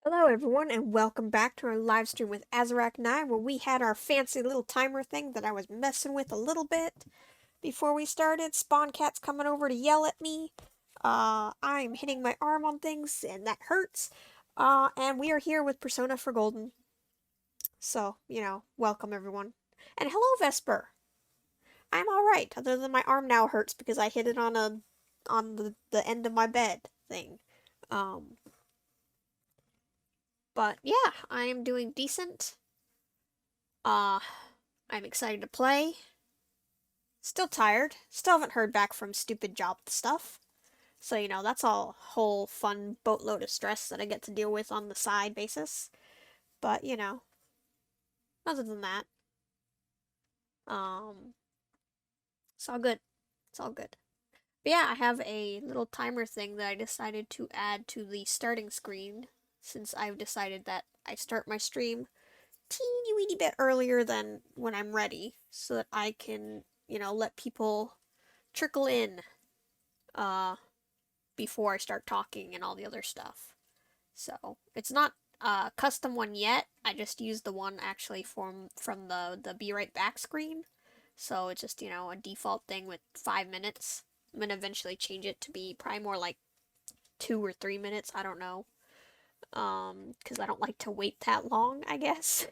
Hello everyone and welcome back to our live stream with Azarac9 where we had our fancy little timer thing that I was messing with a little bit before we started. Spawn Cat's coming over to yell at me. I'm hitting my arm on things and that hurts. And we are here with Persona for Golden. So, welcome everyone. And hello Vesper. I'm alright, other than my arm now hurts because I hit it on the end of my bed thing. But yeah, I am doing decent. I'm excited to play. Still tired. Still haven't heard back from stupid job stuff. So, that's a whole fun boatload of stress that I get to deal with on the side basis. But, other than that, it's all good. It's all good. But yeah, I have a little timer thing that I decided to add to the starting screen since I've decided that I start my stream teeny weeny bit earlier than when I'm ready so that I can, let people trickle in before I start talking and all the other stuff. So it's not a custom one yet. I just used the one actually from the Be Right Back screen. So it's just, a default thing with 5 minutes. I'm gonna eventually change it to be probably more like 2 or 3 minutes, I don't know. Because I don't like to wait that long, I guess.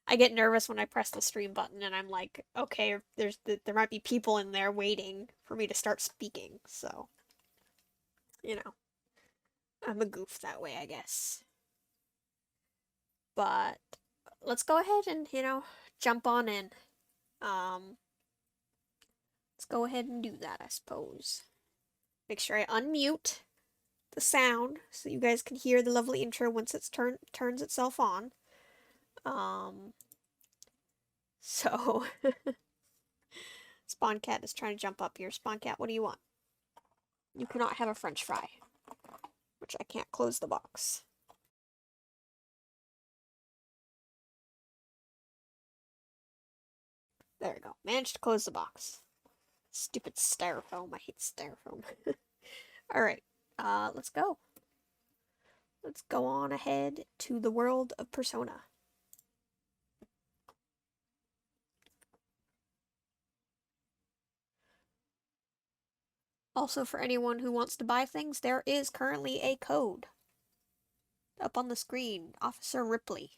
I get nervous when I press the stream button and I'm like, okay, there might be people in there waiting for me to start speaking, so I'm a goof that way, I guess. But let's go ahead and, jump on in. Let's go ahead and do that, I suppose. Make sure I unmute the sound so you guys can hear the lovely intro once it turns itself on. So Spawn Cat is trying to jump up here. Spawn Cat, what do you want? You cannot have a French fry. Which I can't close the box. There we go. Managed to close the box. Stupid styrofoam. I hate styrofoam. Alright. Let's go. Let's go on ahead to the world of Persona. Also, for anyone who wants to buy things, there is currently a code up on the screen. Officer Ripley.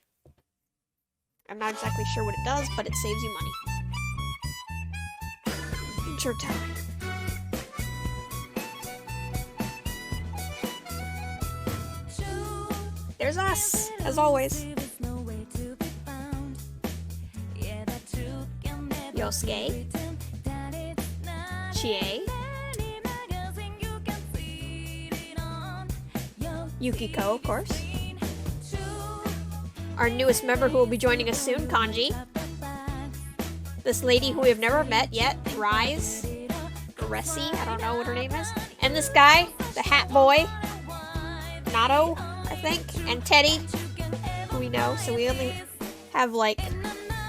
I'm not exactly sure what it does, but it saves you money. Intro time. There's us, as always. Yosuke. Chie. Yukiko, of course. Our newest member who will be joining us soon, Kanji. This lady who we have never met yet, Rise. Ressi, I don't know what her name is. And this guy, the Hat Boy. Nato, I think. And Teddy, who we know. So we only have like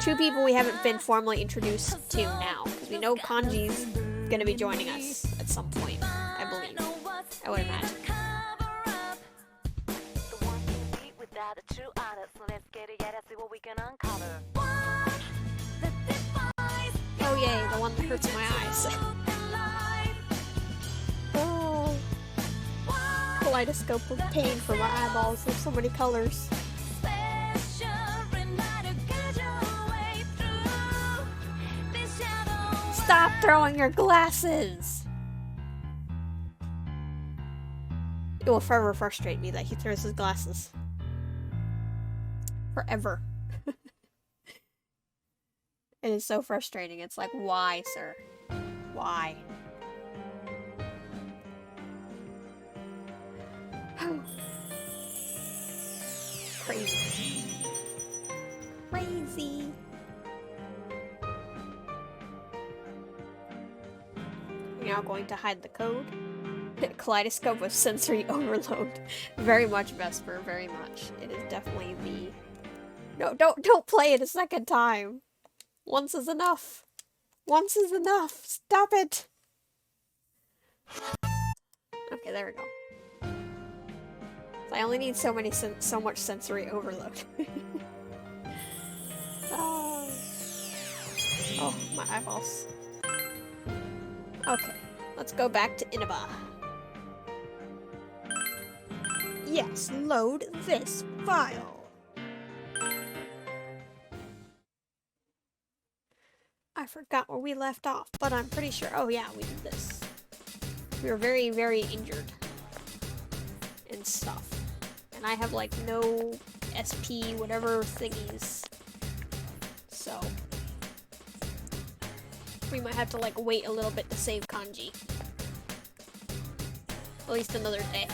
2 people we haven't been formally introduced to now. Because we know Kanji's gonna be joining us at some point, I believe. I would imagine. Oh yay, the one that hurts my eyes. Oh, kaleidoscope of pain for my eyeballs. There's so many colors. Stop throwing your glasses! It will forever frustrate me that he throws his glasses. Forever. It is so frustrating. It's like, why, sir? Why? Crazy. Crazy. You're now going to hide the code. Kaleidoscope of sensory overload. Very much, Vesper, very much. It is definitely the... No, don't play it a second time. Once is enough. Once is enough. Stop it. Okay, there we go. I only need so much sensory overload. Oh, my eyeballs. Okay, let's go back to Inaba. Yes, load this file. I forgot where we left off, but I'm pretty sure. Oh yeah, we did this. We were very, very injured and stuff. And I have like no SP whatever thingies. So we might have to like wait a little bit to save Kanji. At least another day.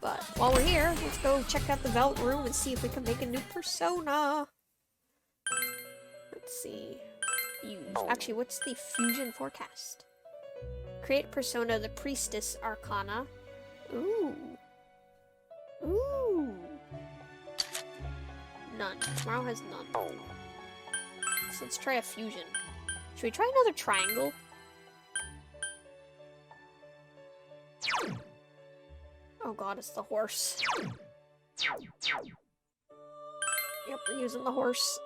But while we're here, let's go check out the Velvet Room and see if we can make a new persona. Let's see. Use. Actually, what's the fusion forecast? Create persona, the Priestess Arcana. Ooh. Ooh. None. Tomorrow has none. So let's try a fusion. Should we try another triangle? Oh god, it's the horse. Yep, we're using the horse.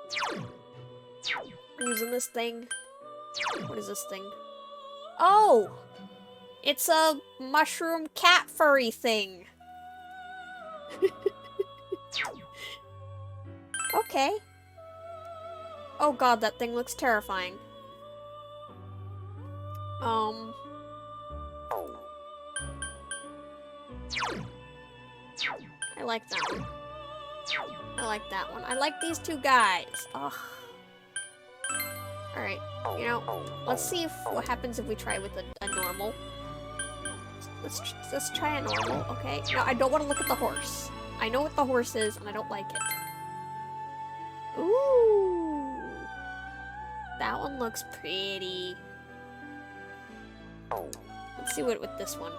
We're using this thing. What is this thing? Oh! It's a mushroom cat furry thing. Okay. Oh god, that thing looks terrifying. I like that one. I like that one. I like these two guys. Ugh. Alright, you know, let's see what happens if we try with a normal. Let's try a normal, okay? No, I don't want to look at the horse. I know what the horse is, and I don't like it. Ooh! That one looks pretty. Let's see what with this one.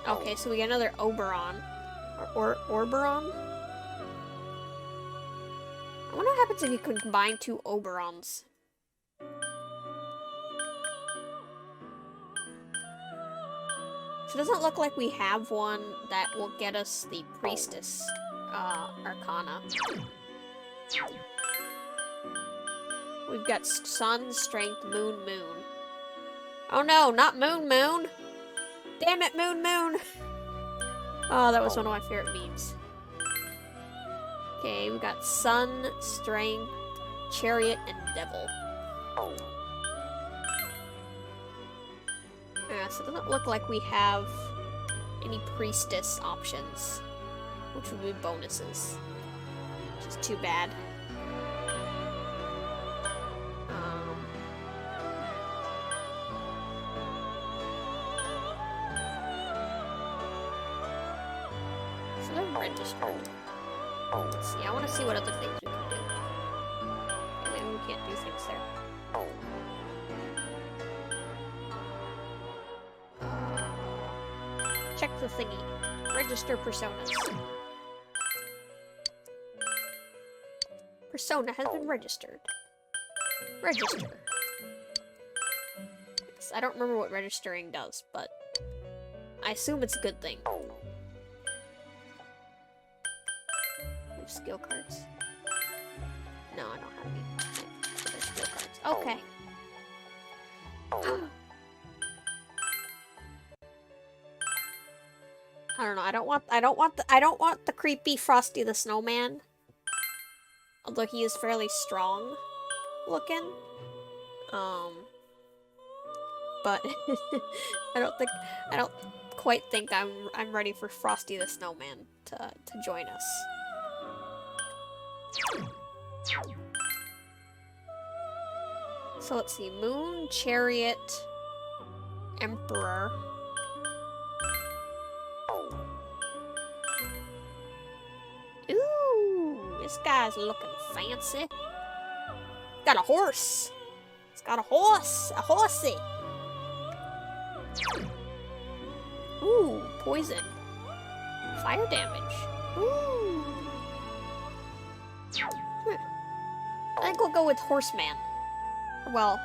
Okay, so we get another Oberon. Or Oberon? I wonder what happens if you can combine two Oberons. So it doesn't look like we have one that will get us the Priestess Arcana. We've got Sun, Strength, Moon, Moon. Oh no, not Moon, Moon! Damn it, Moon, Moon! Oh, that was one of my favorite memes. Okay, we got Sun, Strength, Chariot, and Devil. Yeah, so it doesn't look like we have any Priestess options, which would be bonuses, which is too bad. So they're registered. Let's see, I want to see what other things we can do. Maybe we can't do things there. Check the thingy. Register personas. Persona has been registered. Register. I don't remember what registering does, but I assume it's a good thing. Skill cards. No, I don't have any. There's skill cards. Okay. I don't know. I don't want the creepy Frosty the Snowman. Although he is fairly strong looking. But I don't quite think I'm ready for Frosty the Snowman to join us. So let's see, Moon, Chariot, Emperor. Ooh, this guy's looking fancy. Got a horse. It's got a horse, a horsey. Ooh, poison. Fire damage. Ooh. I think we'll go with Horseman. Well,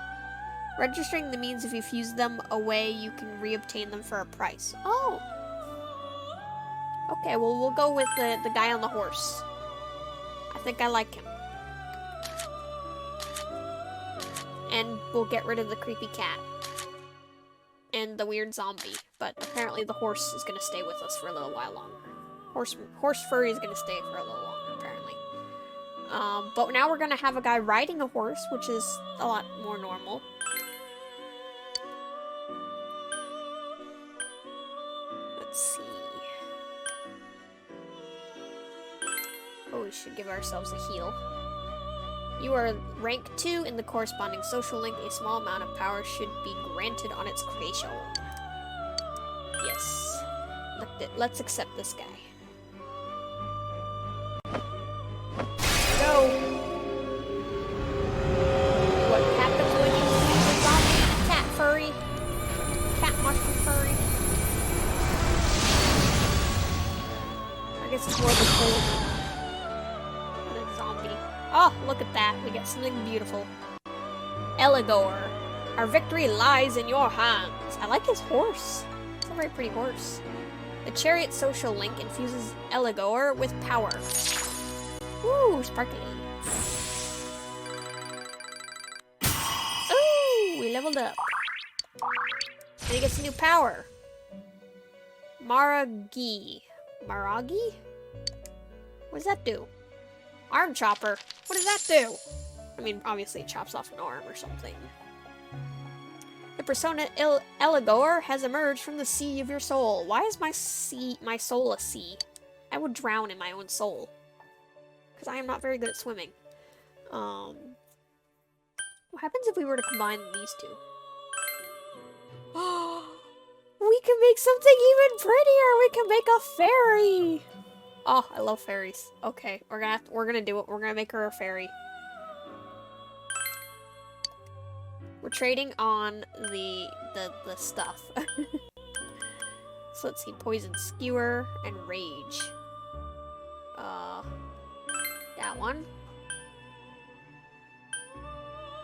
Registering the means if you fuse them away, you can reobtain them for a price. Oh! Okay, well, we'll go with the guy on the horse. I think I like him. And we'll get rid of the creepy cat. And the weird zombie. But apparently the horse is gonna stay with us for a little while longer. Horse furry is gonna stay for a little longer, apparently. But now we're gonna have a guy riding a horse, which is a lot more normal. Let's see. Oh, we should give ourselves a heal. You are rank 2 in the corresponding social link. A small amount of power should be granted on its creation. Yes. Let's accept this guy. Go! What happens when you use a zombie cat furry? Cat mushroom furry? I guess it's more of a cold. Oh, look at that. We get something beautiful. Eligor. Our victory lies in your hands. I like his horse. It's a very pretty horse. The chariot social link infuses Eligor with power. Ooh, sparkly. Ooh, we leveled up. And he gets a new power. Maragi. Maragi? What does that do? Arm chopper. What does that do? I mean, obviously it chops off an arm or something. The persona Eligor has emerged from the sea of your soul. Why is my soul a sea? I would drown in my own soul. Because I am not very good at swimming. What happens if we were to combine these two? Oh, we can make something even prettier! We can make a fairy! Oh, I love fairies. Okay, we're gonna do it. We're gonna make her a fairy. We're trading on the stuff. So let's see, poison skewer and rage. That one.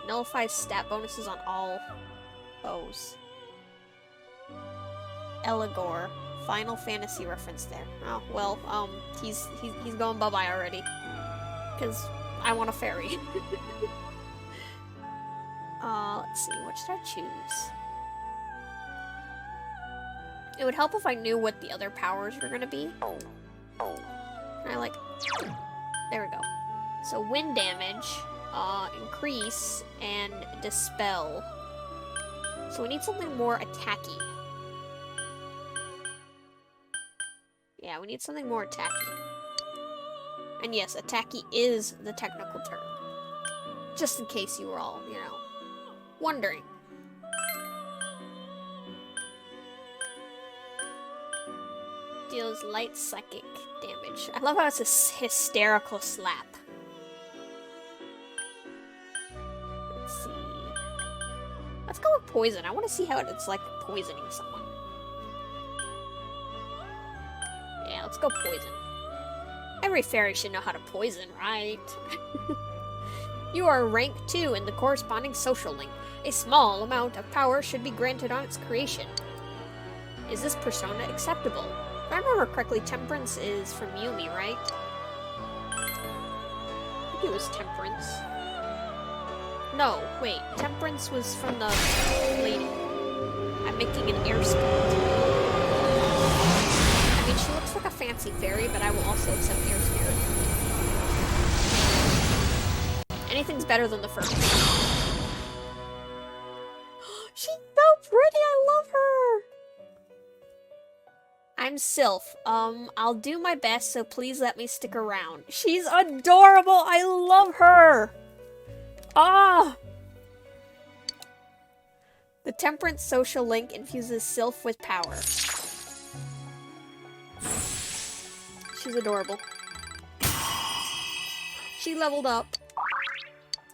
Nullifies stat bonuses on all bows. Eligor. Final Fantasy reference there. Oh, well, he's going bye-bye already. Because I want a fairy. Let's see, what should I choose? It would help if I knew what the other powers were gonna be. And there we go. So wind damage, increase, and dispel. So we need something more attacky. Yeah, we need something more attacky. And yes, attacky is the technical term. Just in case you were all, wondering. Deals light psychic damage. I love how it's a hysterical slap. Let's see. Let's go with poison. I want to see how it's like poisoning someone. Yeah, let's go poison. Every fairy should know how to poison, right? You are rank 2 in the corresponding social link. A small amount of power should be granted on its creation. Is this persona acceptable? If I remember correctly, Temperance is from Yumi, right? I think it was Temperance. No, wait. Temperance was from the lady. I'm making an air sculpt. I mean, she looks like a fancy fairy, but I will also accept air spirit. Anything's better than the fur. She's so pretty, I love her! I'm Sylph. I'll do my best, so please let me stick around. She's adorable! I love her! Ah! The Temperance social link infuses Sylph with power. She's adorable. She leveled up.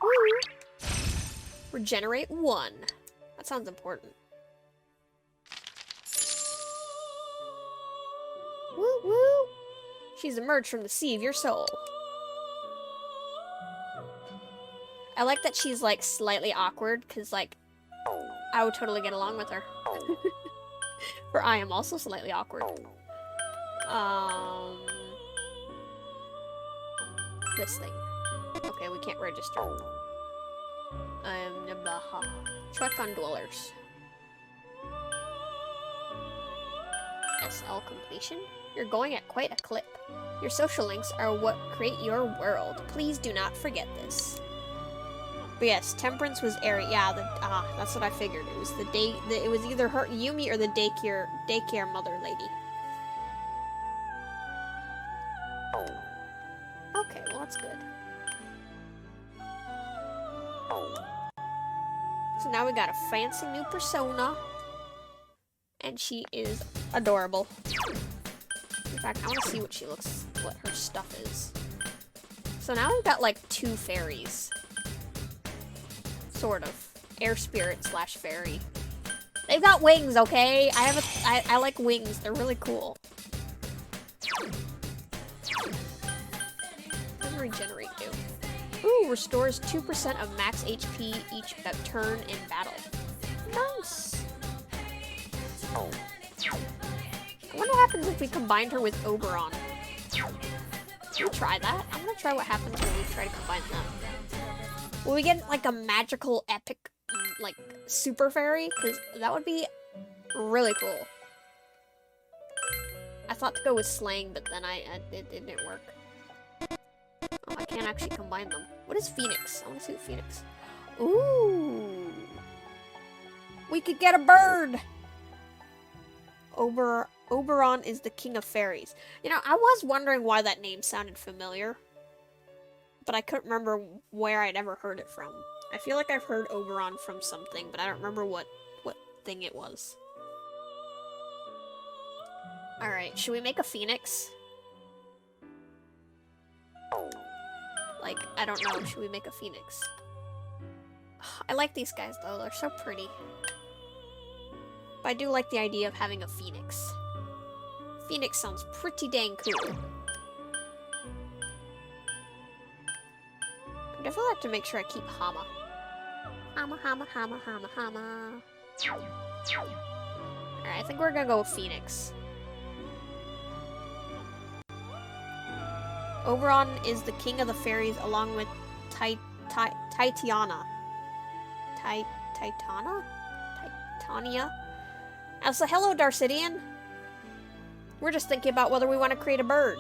Woo. Regenerate 1. That sounds important. Woo woo! She's emerged from the sea of your soul. I like that she's like slightly awkward, cause like I would totally get along with her. For I am also slightly awkward. This thing. Okay, we can't register. Check on dwellers. SL completion? You're going at quite a clip. Your social links are what create your world. Please do not forget this. But yes, Temperance was Eri. Yeah, that's what I figured. It was it was either her Yumi or the daycare mother lady. Okay, well that's good. So now we got a fancy new persona. And she is adorable. In fact, I want to see what her stuff is. So now we've got like 2 fairies. Sort of. Air spirit / fairy. They've got wings, okay? I like wings. They're really cool. What does regenerate do? Ooh, restores 2% of max HP each turn in battle. Nice. I wonder what happens if we combined her with Oberon. Should we try that? I'm gonna try what happens when we try to combine them. Will we get like a magical epic, like, super fairy? Because that would be really cool. I thought to go with slaying, but then it didn't work. Oh, I can't actually combine them. What is Phoenix? I want to see what Phoenix. Ooh. We could get a bird! Oberon is the king of fairies. You know, I was wondering why that name sounded familiar. But I couldn't remember where I'd ever heard it from. I feel like I've heard Oberon from something, but I don't remember what thing it was. Alright, should we make a phoenix? Like, I don't know, should we make a phoenix? I like these guys though, they're so pretty. But I do like the idea of having a phoenix. Phoenix sounds pretty dang cool. I definitely have to make sure I keep Hama. Hama. Alright, I think we're gonna go with Phoenix. Oberon is the king of the fairies along with Titania. So hello, Darcidian. We're just thinking about whether we want to create a bird.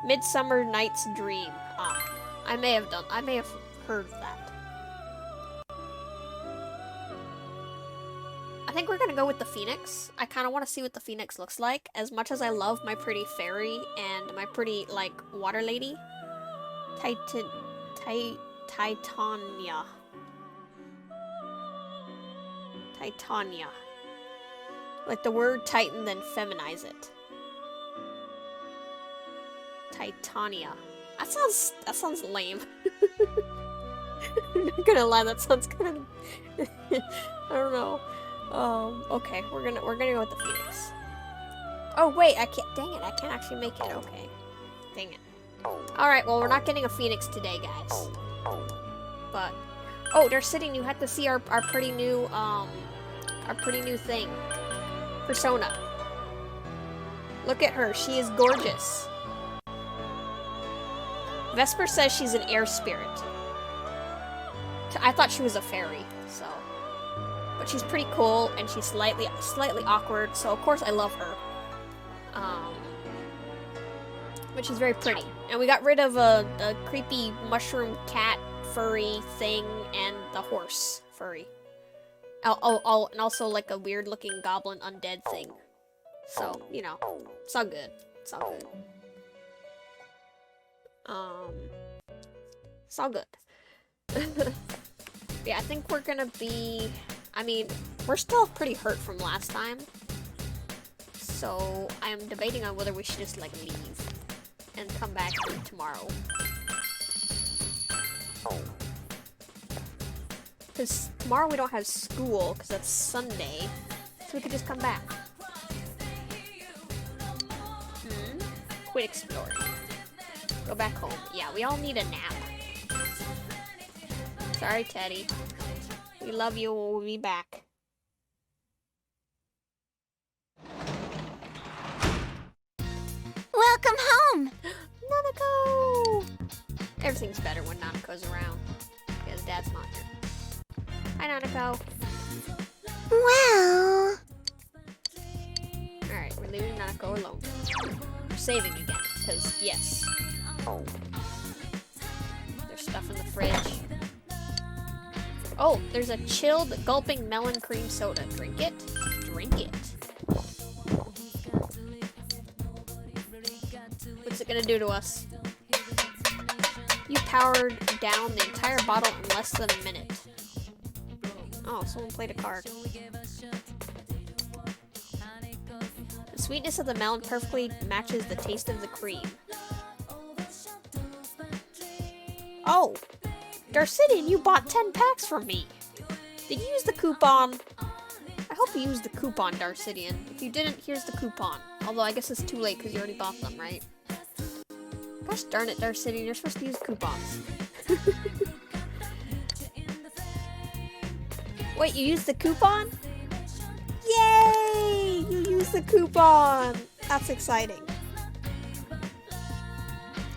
Midsummer Night's Dream. Ah, I may have heard of that. I think we're gonna go with the Phoenix. I kind of want to see what the Phoenix looks like. As much as I love my pretty fairy and my pretty, like, water lady. Titania. Like the word Titan, then feminize it. Titania. That sounds lame. I'm not gonna lie, that sounds kind of I don't know. Okay, we're gonna go with the Phoenix. Oh wait, I can't. Dang it, I can't actually make it. Okay, dang it. All right, well we're not getting a Phoenix today, guys. But oh, Darcidian, you had to see our pretty new thing. Persona. Look at her, she is gorgeous. Vesper says she's an air spirit. I thought she was a fairy, so. But she's pretty cool, and she's slightly awkward, so of course I love her. But she's very pretty. And we got rid of a creepy mushroom cat furry thing and the horse furry. Oh, and also like a weird looking goblin undead thing. So, you know, it's all good. It's all good. It's all good. Yeah, I think we're gonna be... I mean, we're still pretty hurt from last time. So, I am debating on whether we should just, like, leave. And come back tomorrow. Because tomorrow we don't have school, because that's Sunday. So we could just come back. Quit exploring. Go back home. Yeah, we all need a nap. Sorry, Teddy. We love you. We'll be back. Welcome home! Nanako! Everything's better when Nanako's around. Because Dad's not here. Hi, Nanako. Well... Alright, we're leaving Nanako alone. We're saving again, because yes. Oh. There's stuff in the fridge. Oh, there's a chilled gulping melon cream soda. Drink it. Drink it. What's it gonna do to us? You powered down the entire bottle in less than a minute. Oh, someone played a card. The sweetness of the melon perfectly matches the taste of the cream. Oh! Darcidian, you bought 10 packs from me! Did you use the coupon? I hope you used the coupon, Darcidian. If you didn't, here's the coupon. Although I guess it's too late because you already bought them, right? Gosh darn it, Darcidian, you're supposed to use coupons. Wait, you used the coupon? Yay! You used the coupon! That's exciting.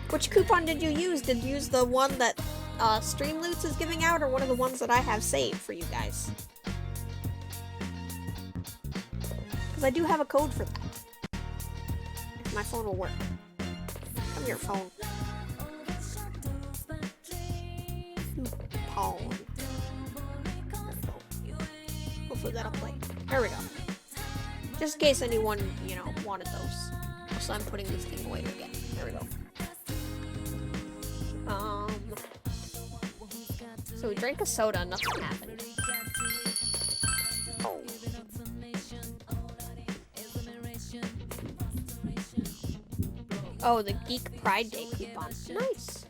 Which coupon did you use? Did you use the one that Streamloots is giving out, or one of the ones that I have saved for you guys? Because I do have a code for that. If my phone will work. Come here, phone. Coupon. Hopefully that'll play. There we go. Just in case anyone, you know, wanted those. So I'm putting this thing away again. There we go. So we drank a soda, nothing happened. Oh. Oh, the Geek Pride Day coupon. Nice.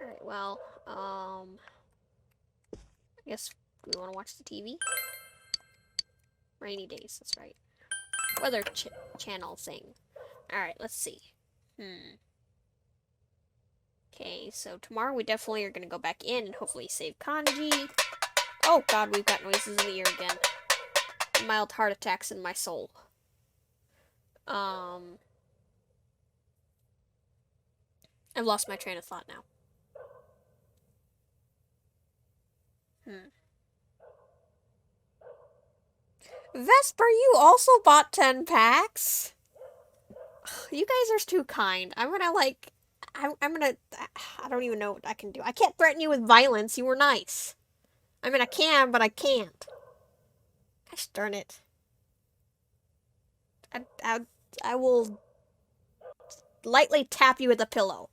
Alright, well, I guess we want to watch the TV? Rainy days, that's right. Weather channel thing. Alright, let's see. Okay, so tomorrow we definitely are going to go back in and hopefully save Kanji. Oh god, we've got noises in the ear again. Mild heart attacks in my soul. I've lost my train of thought now. Vesper, you also bought 10 packs? You guys are too kind. I'm gonna, like, I don't even know what I can do. I can't threaten you with violence. You were nice. I mean, I can, but I can't. Gosh darn it. I will lightly tap you with a pillow.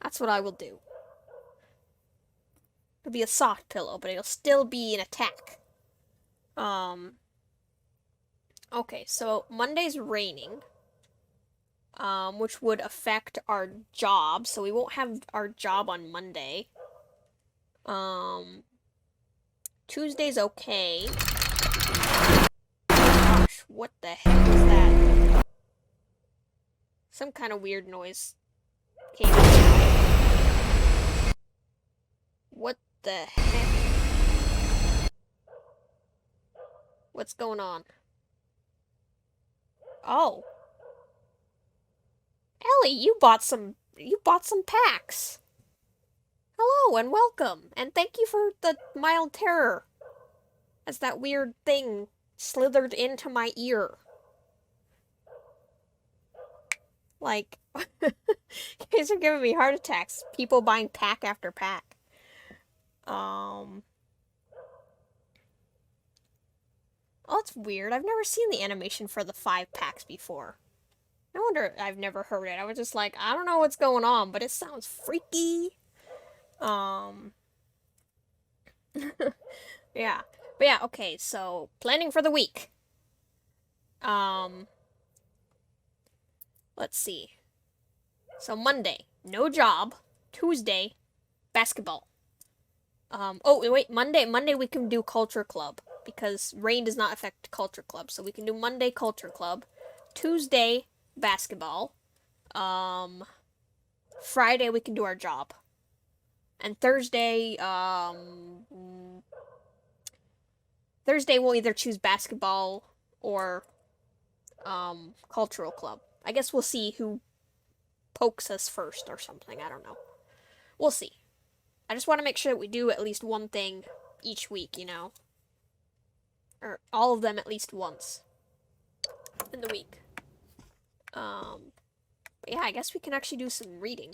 That's what I will do. It'll be a soft pillow, but it'll still be an attack. Okay, so Monday's raining. Which would affect our job, so we won't have our job on Monday. Tuesday's okay. Gosh, what the heck was that? Some kind of weird noise came out. What the heck? What's going on? Oh. Ellie, you bought some packs. Hello and welcome, and thank you for the mild terror as that weird thing slithered into my ear. Like, you guys are giving me heart attacks. People buying pack after pack. Oh, it's weird. I've never seen the animation for the 5 packs before. No wonder I've never heard it. I was just like, I don't know what's going on, but it sounds freaky. Yeah. But yeah, okay, so planning for the week. Let's see. So Monday, no job. Tuesday, basketball. Oh, wait, Monday we can do Culture Club, because rain does not affect Culture Club, so we can do Monday Culture Club. Tuesday, basketball. Friday we can do our job. And Thursday, Thursday we'll either choose basketball or cultural club. I guess we'll see who pokes us first or something. I don't know. We'll see. I just want to make sure that we do at least one thing each week, you know? Or all of them at least once in the week. But yeah, I guess we can actually do some reading.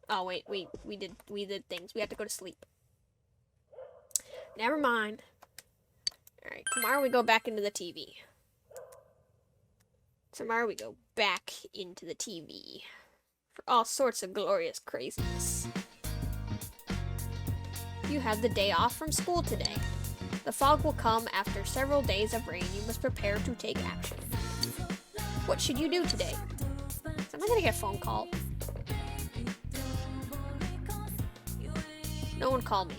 Oh wait, we did things. We have to go to sleep. Never mind. Alright, tomorrow we go back into the TV. Tomorrow we go back into the TV. For all sorts of glorious craziness. You have the day off from school today. The fog will come after several days of rain. You must prepare to take action. What should you do today? Am I gonna get a phone call? No one called me.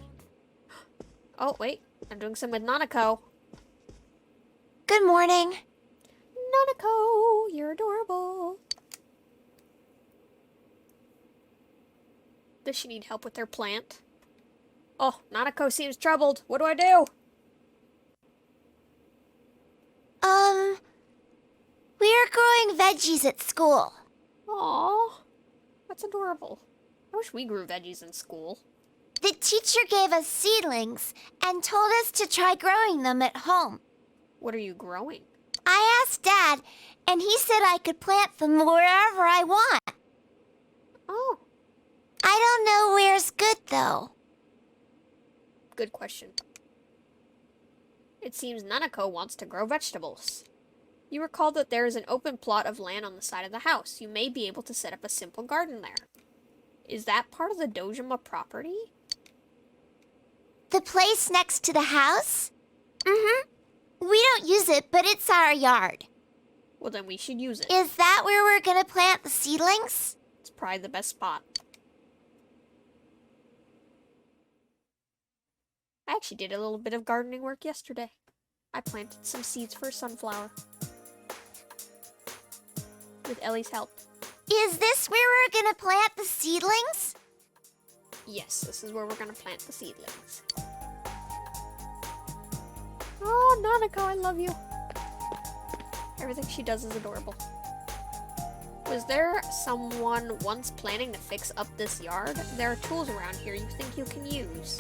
Oh, wait. I'm doing some with Nanako. Good morning. Nanako, you're adorable. Does she need help with her plant? Oh, Nanako seems troubled. What do I do? We're growing veggies at school. Aw, that's adorable. I wish we grew veggies in school. The teacher gave us seedlings and told us to try growing them at home. What are you growing? I asked Dad, and he said I could plant them wherever I want. Oh, I don't know where's good, though. good question. It seems Nanako wants to grow vegetables. You recall that there is an open plot of land on the side of the house. You may be able to set up a simple garden there. Is that part of the Dojima property? The place next to the house? Mm-hmm. We don't use it, but it's our yard. Well, then we should use it. Is that where we're gonna plant the seedlings? It's probably the best spot. I actually did a little bit of gardening work yesterday. I planted some seeds for a sunflower. With Ellie's help. Is this where we're gonna plant the seedlings? Yes, this is where we're gonna plant the seedlings. Oh, Nanako, I love you. Everything she does is adorable. Was there someone once planning to fix up this yard? There are tools around here you think you can use.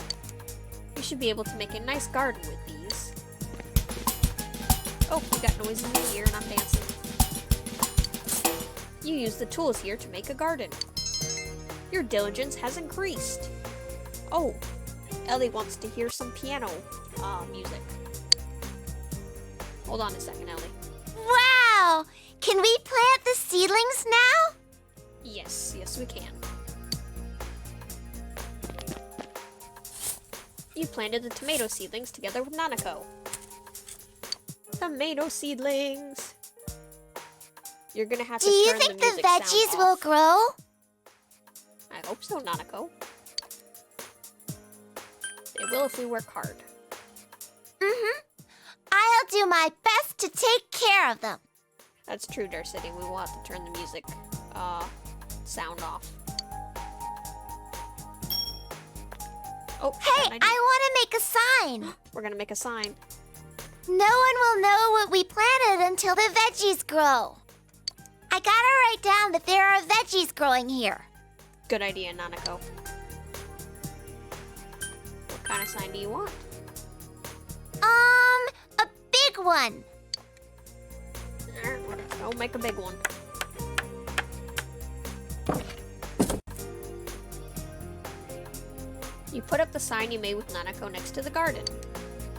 You should be able to make a nice garden with these. Oh, you got noises in your ear and I'm dancing. You use the tools here to make a garden. Your diligence has increased. Oh, Ellie wants to hear some piano music. Hold on a second, Ellie. Wow! Can we plant the seedlings now? Yes, yes we can. You planted the tomato seedlings together with Nanako. Tomato seedlings! You're gonna have to Do you turn think the music the veggies sound will off. grow? I hope so, Nanako. They will if we work hard. Mm-hmm. I'll do my best to take care of them. That's true, Darcity. We will have to turn the music sound off. Oh, Hey, got an idea. I want to make a sign. We're gonna make a sign. No one will know what we planted until the veggies grow. I gotta write down that there are veggies growing here. Good idea, Nanako. What kind of sign do you want? A big one. Go make a big one. You put up the sign you made with Nanako next to the garden.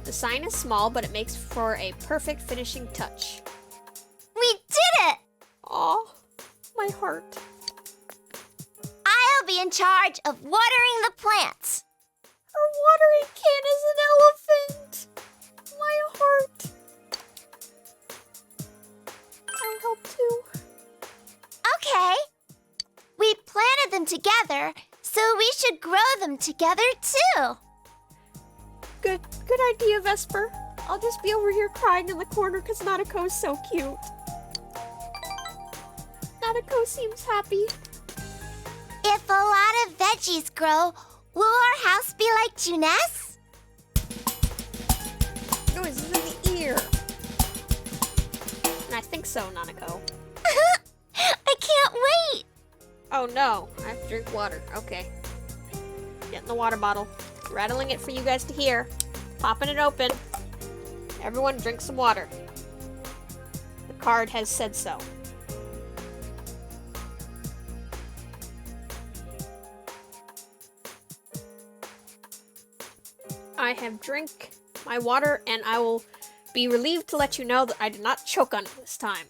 The sign is small, but it makes for a perfect finishing touch. We did it! Aw, my heart. I'll be in charge of watering the plants. Her watering can is an elephant. My heart. I'll help too. Okay. We planted them together, so we should grow them together too. Good idea, Vesper. I'll just be over here crying in the corner because Nanako's so cute. Nanako seems happy. If a lot of veggies grow, will our house be like Juness? so, Nanako. I can't wait! Oh no, I have to drink water. Okay. Getting the water bottle. Rattling it for you guys to hear. Popping it open. Everyone drink some water. The card has said so. I have drank my water, and I will be relieved to let you know that I did not choke on it this time.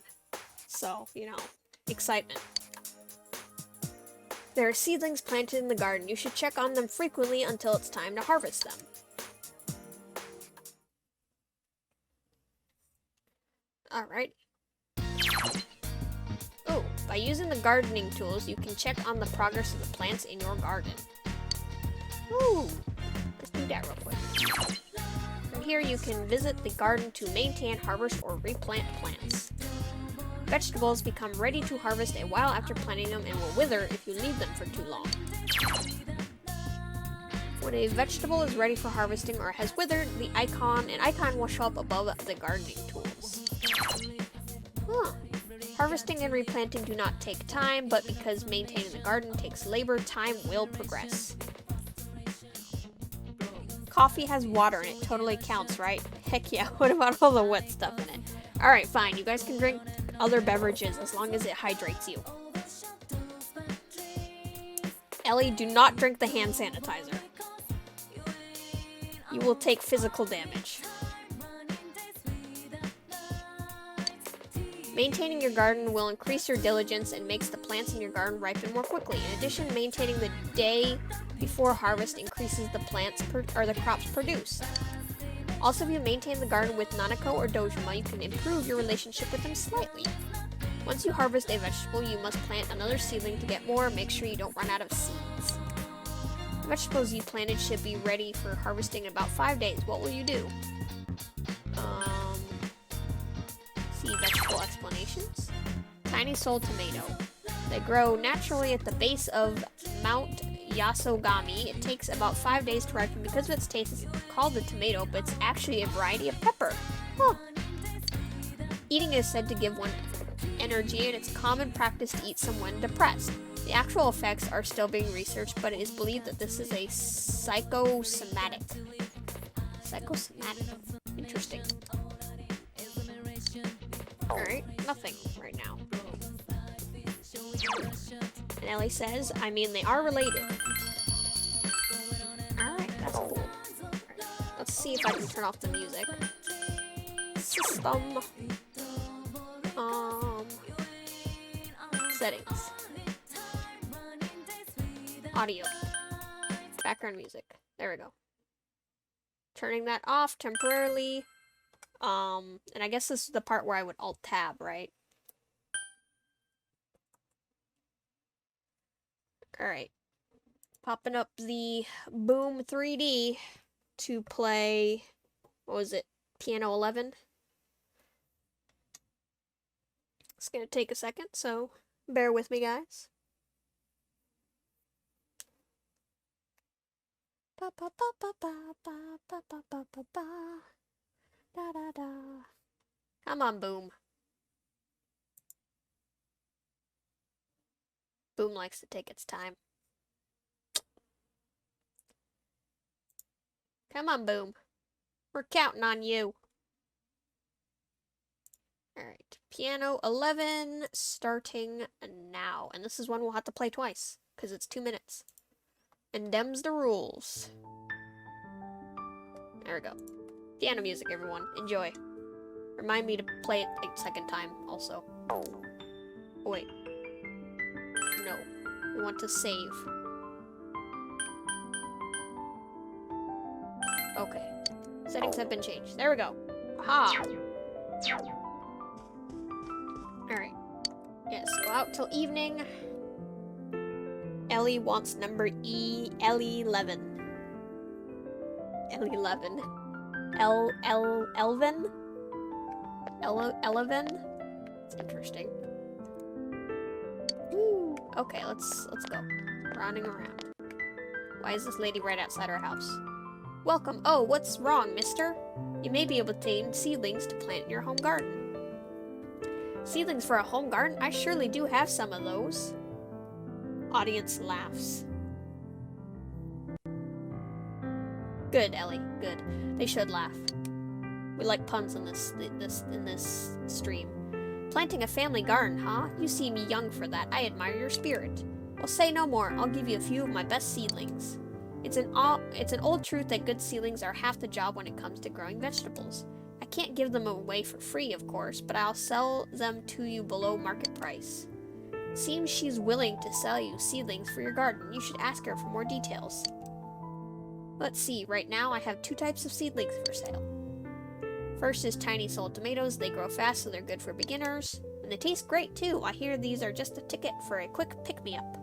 So, you know, excitement. There are seedlings planted in the garden. You should check on them frequently until it's time to harvest them. Alright. Oh, by using the gardening tools, you can check on the progress of the plants in your garden. Ooh, let's do that real quick. From here, you can visit the garden to maintain, harvest, or replant plants. Vegetables become ready to harvest a while after planting them and will wither if you leave them for too long. When a vegetable is ready for harvesting or has withered, an icon will show up above the gardening tools. Huh. Harvesting and replanting do not take time, but because maintaining the garden takes labor, time will progress. Coffee has water in it, totally counts, right? Heck yeah, what about all the wet stuff in it? Alright, fine, you guys can drink other beverages as long as it hydrates you. Ellie, do not drink the hand sanitizer. You will take physical damage. Maintaining your garden will increase your diligence and makes the plants in your garden ripen more quickly. In addition, maintaining the day before harvest increases the the crops produced. Also, if you maintain the garden with Nanako or Dojima, you can improve your relationship with them slightly. Once you harvest a vegetable, you must plant another seedling to get more. Make sure you don't run out of seeds. The vegetables you planted should be ready for harvesting in about 5 days. What will you do? See vegetable explanations. Tiny soul tomato. They grow naturally at the base of Mount Yasogami. It takes about 5 days to ripen. Because of its taste, it's called a tomato, but it's actually a variety of pepper. Huh. Eating is said to give one energy, and it's common practice to eat someone depressed. The actual effects are still being researched, but it is believed that this is a psychosomatic. Psychosomatic. Interesting. Alright, nothing right now. And Ellie says, I mean, they are related. Alright, that's cool. Alright, let's see if I can turn off the music. System. Settings. Audio. Background music. There we go. Turning that off temporarily. And I guess this is the part where I would Alt-Tab, right? Alright. Popping up the Boom 3D to play, what was it, Piano 11? It's gonna take a second, so bear with me, guys. Ba ba ba ba ba ba ba ba ba ba ba. Da da da. Come on, Boom. Boom likes to take its time. Come on, Boom. We're counting on you. Alright, Piano 11 starting now. And this is one we'll have to play twice, because it's 2 minutes. And them's the rules. There we go. Piano music, everyone. Enjoy. Remind me to play it a second time, also. Oh, wait. No. We want to save. Okay. Settings have been changed. There we go. Aha! Alright. Yes, go out till evening. Ellie wants number L11. L11. Elven? Eleven? It's interesting. Ooh. Okay, let's go. Rounding around. Why is this lady right outside our house? Welcome. Oh, what's wrong, mister? You may be able to obtain seedlings to plant in your home garden. Seedlings for a home garden? I surely do have some of those. Audience laughs. Good, Ellie. Good. They should laugh. We like puns in this stream. Planting a family garden, huh? You seem young for that. I admire your spirit. Well, say no more. I'll give you a few of my best seedlings. It's an old truth that good seedlings are half the job when it comes to growing vegetables. I can't give them away for free, of course, but I'll sell them to you below market price. Seems she's willing to sell you seedlings for your garden. You should ask her for more details. Let's see, right now I have 2 types of seedlings for sale. First is tiny soul tomatoes. They grow fast, so they're good for beginners. And they taste great, too. I hear these are just a ticket for a quick pick-me-up.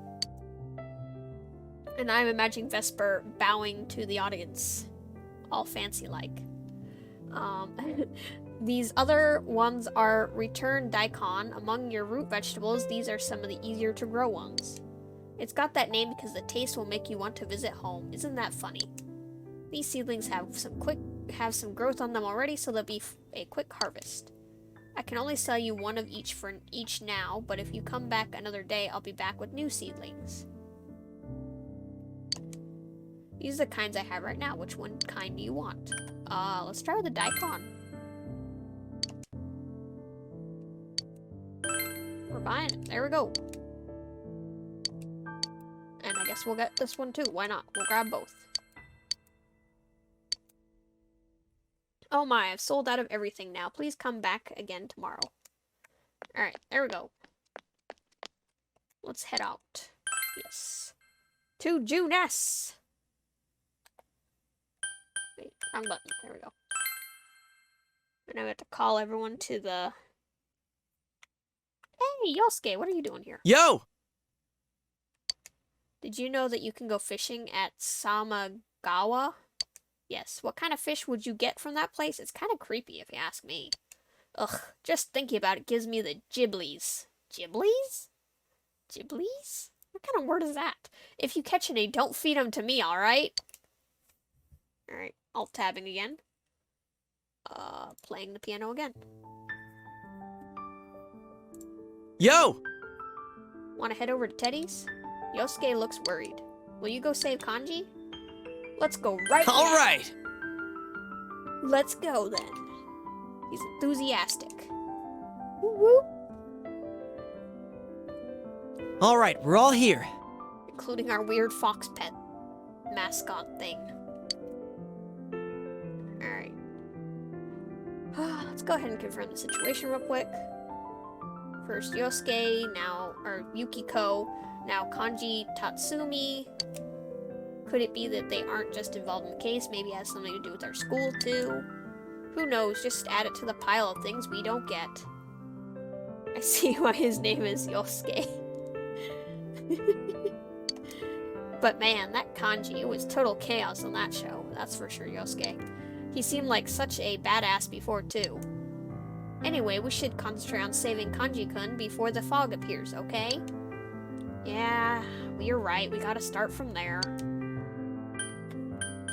And I'm imagining Vesper bowing to the audience, all fancy-like. These other ones are return daikon. Among your root vegetables, these are some of the easier to grow ones. It's got that name because the taste will make you want to visit home. Isn't that funny? These seedlings have some growth on them already, so they'll be a quick harvest. I can only sell you one of each for each now, but if you come back another day, I'll be back with new seedlings. These are the kinds I have right now. Which one kind do you want? Let's try with the daikon. We're buying it. There we go. And I guess we'll get this one too. Why not? We'll grab both. Oh my, I've sold out of everything now. Please come back again tomorrow. Alright, there we go. Let's head out. Yes. To Juness! Wait, wrong button. There we go. And now we have to call everyone to the... Hey, Yosuke, what are you doing here? Yo! Did you know that you can go fishing at Samagawa? Yes. What kind of fish would you get from that place? It's kind of creepy, if you ask me. Ugh, just thinking about it gives me the giblies. Giblies? Giblies? What kind of word is that? If you catch any, don't feed them to me, alright? Alright, alt-tabbing again. Playing the piano again. Yo! Want to head over to Teddy's? Yosuke looks worried. Will you go save Kanji? Let's go right now. All right. Let's go then. He's enthusiastic. Woo woo. All right, we're all here. Including our weird fox pet mascot thing. Alright. Let's go ahead and confirm the situation real quick. First Yosuke, or Yukiko, now Kanji, Tatsumi. Could it be that they aren't just involved in the case? Maybe it has something to do with our school too? Who knows, just add it to the pile of things we don't get. I see why his name is Yosuke. But man, that Kanji, it was total chaos on that show. That's for sure, Yosuke. He seemed like such a badass before too. Anyway, we should concentrate on saving Kanji-kun before the fog appears, okay? Yeah, you're right. We gotta start from there.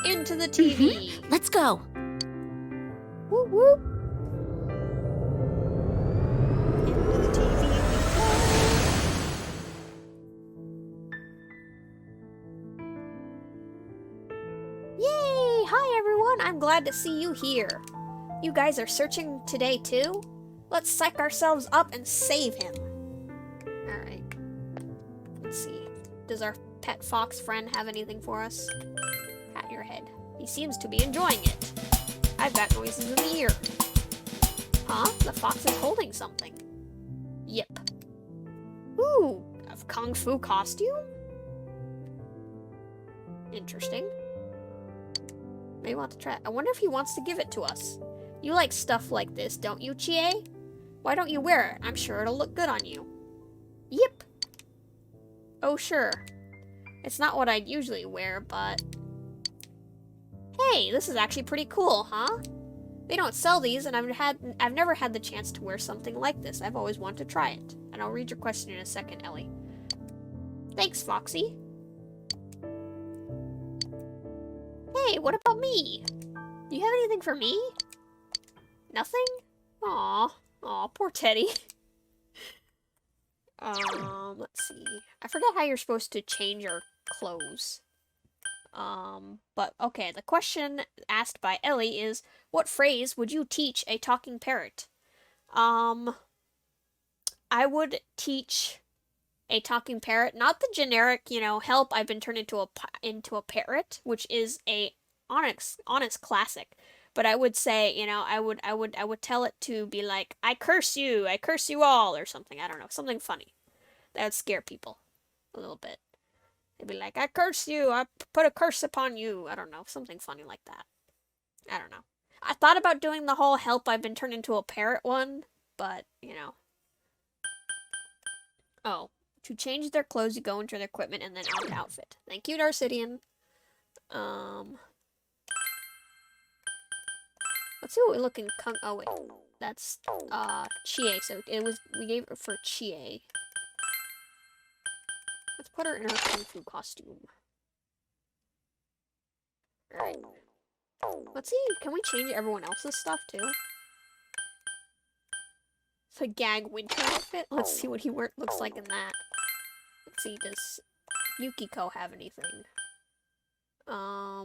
Into the TV! Let's go. Whoop whoop! Into the TV we go! Yay! Hi everyone! I'm glad to see you here. You guys are searching today too? Let's psych ourselves up and save him. Alright. Let's see. Does our pet fox friend have anything for us? Pat your head. He seems to be enjoying it. I've got noises in the ear. Huh? The fox is holding something. Yep. Ooh, a kung fu costume? Interesting. Maybe we'll have to try it. I wonder if he wants to give it to us. You like stuff like this, don't you, Chie? Why don't you wear it? I'm sure it'll look good on you. Yep. Oh, sure. It's not what I'd usually wear, but... Hey, this is actually pretty cool, huh? They don't sell these, and I've never had the chance to wear something like this. I've always wanted to try it. And I'll read your question in a second, Ellie. Thanks, Foxy. Hey, what about me? Do you have anything for me? Nothing? Aw. Aw, poor Teddy. Let's see. I forget how you're supposed to change your clothes. But okay, the question asked by Ellie is, what phrase would you teach a talking parrot? I would teach a talking parrot, not the generic, help, I've been turned into a parrot, which is a honest classic. But I would say, I would tell it to be like, I curse you all, or something. I don't know, something funny. That would scare people a little bit. They'd be like, I curse you, I put a curse upon you. I don't know, something funny like that. I don't know. I thought about doing the whole help, I've been turned into a parrot one, but, Oh, to change their clothes, you go into their equipment and then out to outfit. Thank you, Darcidian. Let's see what we're looking. Oh wait, that's Chie. So we gave it for Chie. Let's put her in her kung fu costume. All right. Let's see. Can we change everyone else's stuff too? It's a gag winter outfit. Let's see what he looks like in that. Let's see. Does Yukiko have anything? I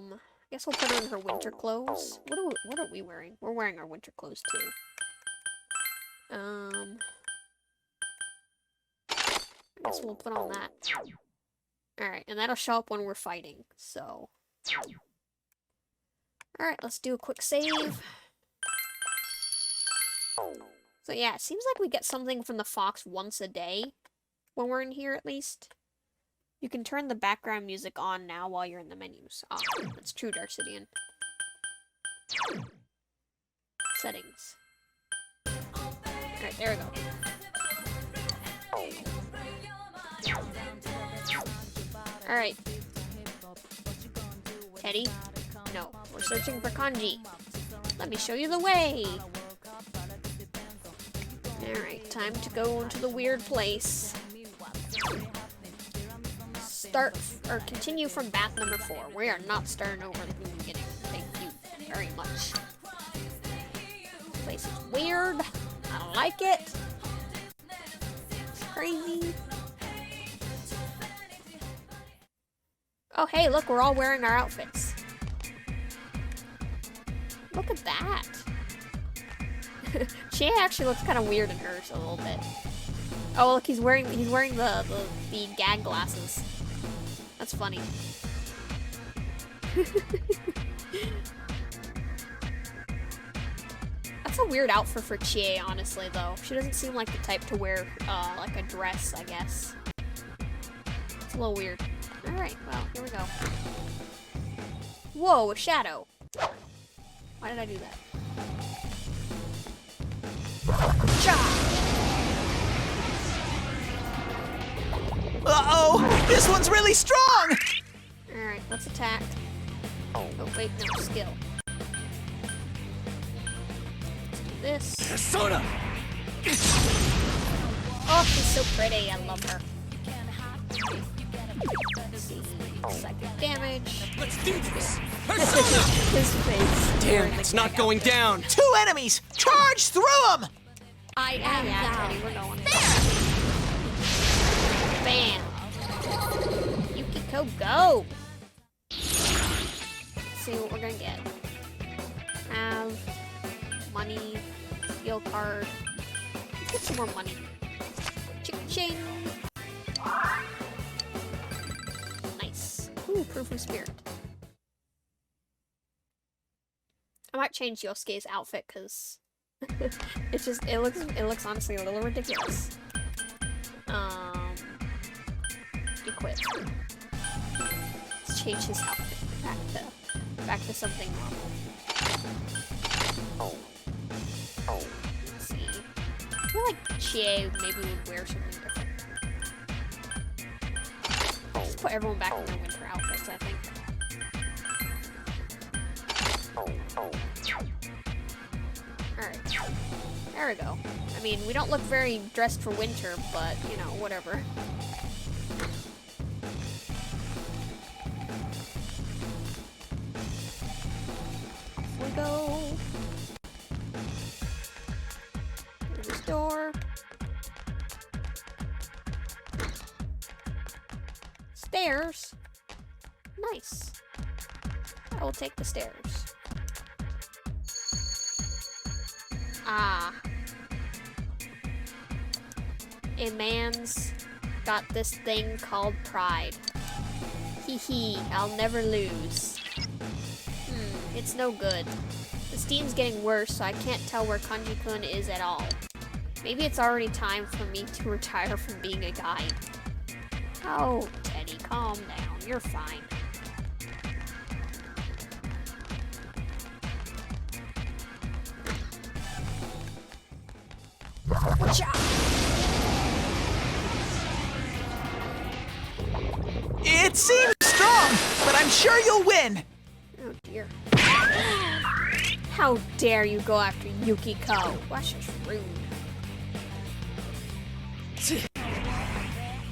guess we'll put her in her winter clothes. What are we wearing? We're wearing our winter clothes too. I guess we'll put on that. Alright, and that'll show up when we're fighting, so. Alright, let's do a quick save. So yeah, it seems like we get something from the fox once a day. When we're in here, at least. You can turn the background music on now while you're in the menus. Ah, that's true, Darcidian. Settings. Alright, there we go. Alright. Teddy? No, we're searching for Kanji. Let me show you the way. Alright, time to go into the weird place. Continue from bath number 4. We are not starting over from the beginning. Thank you very much. This place is weird. I don't like it. It's crazy. Oh, hey, look, we're all wearing our outfits. Look at that. She actually looks kind of weird in hers a little bit. Oh, look, he's wearing the gag glasses. That's funny. That's a weird outfit for Chie, honestly, though. She doesn't seem like the type to wear, like a dress, I guess. It's a little weird. Alright, well, here we go. Whoa, a shadow. Why did I do that? Uh-oh! This one's really strong! Alright, let's attack. Oh, wait, no, skill. Let's do this. Persona! Oh, she's so pretty. I love her. Let's see. Psychic damage. Let's do this! Persona! His face. Damn, it's not going down! 2 enemies! Charge through them! I am Teddy, we're going. Bam! Yukiko, go! Let's see what we're gonna get. Have money, skill card. Let's get some more money. Ching-ching! Nice. Ooh, proof of spirit. I might change Yosuke's outfit because it looks honestly a little ridiculous. Equip. Let's change his outfit back to something normal. Let's see. I feel like Chie maybe would wear something different. Let's put everyone back in their winter outfits, I think. Alright. There we go. I mean, we don't look very dressed for winter, but, whatever. Off we go. Through this door. stairs. Nice. I will take the stairs. Ah. A man's got this thing called pride. Hee hee, I'll never lose. It's no good. The steam's getting worse, so I can't tell where Kanji-kun is at all. Maybe it's already time for me to retire from being a guide. Oh, Teddy, calm down. You're fine. It seems strong, but I'm sure you'll win. Oh dear. How dare you go after Yukiko? That's just rude.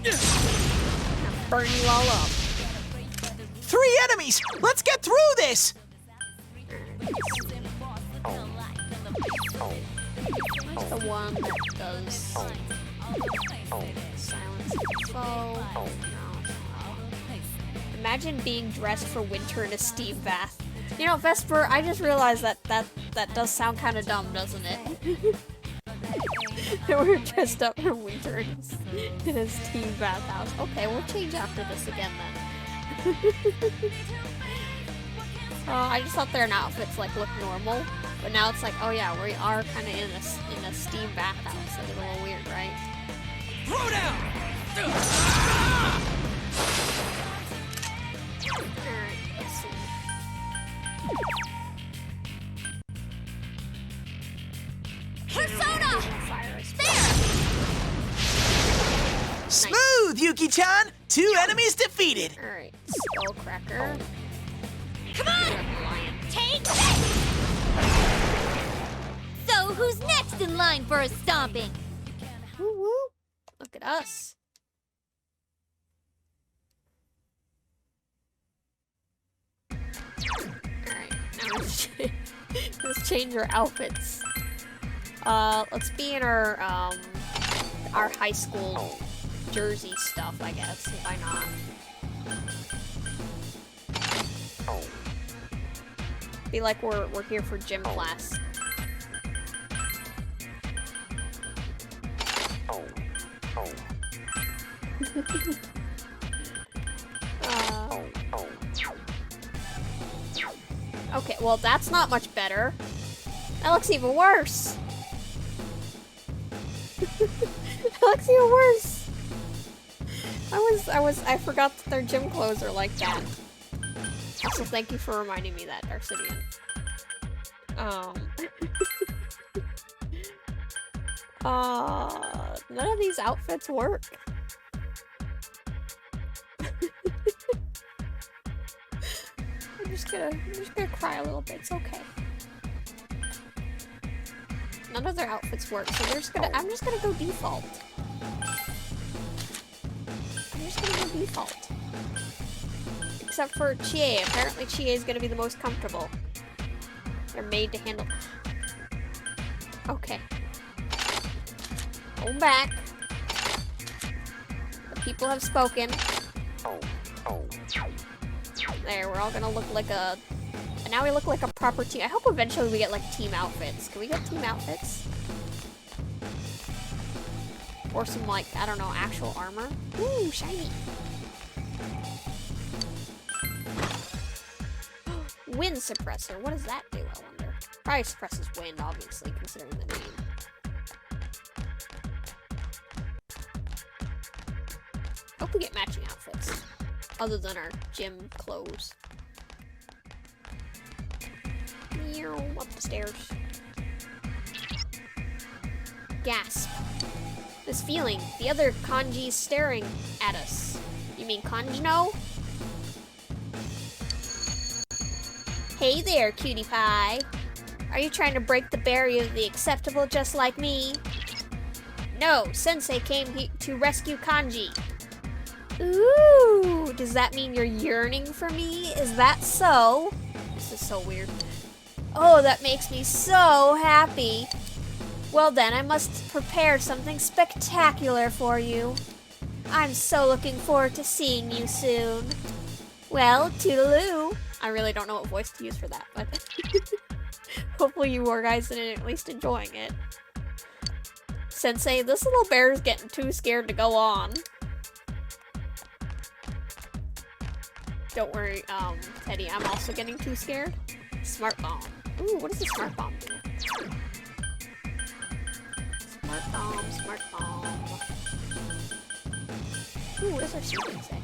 I'll burn you all up. 3 enemies! Let's get through this! Where's the one that does silence foe? No. Imagine being dressed for winter in a steam bath. You know, Vesper, I just realized that does sound kind of dumb, doesn't it? That we're dressed up for winter in a steam bathhouse. Okay, we'll change after this again then. I just thought their outfits like look normal, but now it's like, oh yeah, we are kind of in a steam bathhouse. It's a little weird, right? Throw down! Alright, let's see. Persona! Smooth, Yuki-chan! 2 enemies defeated! Alright, Skullcracker. Come on! Take this! So, who's next in line for a stomping? Woo woo! Look at us. Alright, now let's change our outfits. Let's be in our high school jersey stuff, I guess. Why not? Be like we're here for gym class. Okay, well that's not much better. That looks even worse. That looks even worse. I forgot that their gym clothes are like that. Also, thank you for reminding me that, Darcidian. None of these outfits work. I'm just gonna cry a little bit. It's okay. None of their outfits work, so I'm just gonna go default. I'm just gonna go default. Except for Chie. Apparently Chie is gonna be the most comfortable. They're made to handle. Okay. Hold back. The people have spoken. There, we're all gonna look like a... And now we look like a proper team. I hope eventually we get, like, team outfits. Can we get team outfits? Or some, like, I don't know, actual armor? Ooh, shiny. Wind suppressor. What does that do, I wonder? Probably suppresses wind, obviously, considering the name. Hope we get matching outfits. Other than our gym clothes. Up the stairs. Gasp. This feeling. The other Kanji's staring at us. You mean Kanji-no? Hey there, cutie pie. Are you trying to break the barrier of the acceptable just like me? No, Sensei came to rescue Kanji. Ooh, does that mean you're yearning for me? Is that so? This is so weird. Oh, that makes me so happy. Well then, I must prepare something spectacular for you. I'm so looking forward to seeing you soon. Well, toodaloo. I really don't know what voice to use for that, but hopefully you guys are at least enjoying it. Sensei, this little bear is getting too scared to go on. Don't worry, Teddy, I'm also getting too scared. Smart bomb. Ooh, what does the smart bomb do? Smart bomb, smart bomb. Ooh, what does our secret say?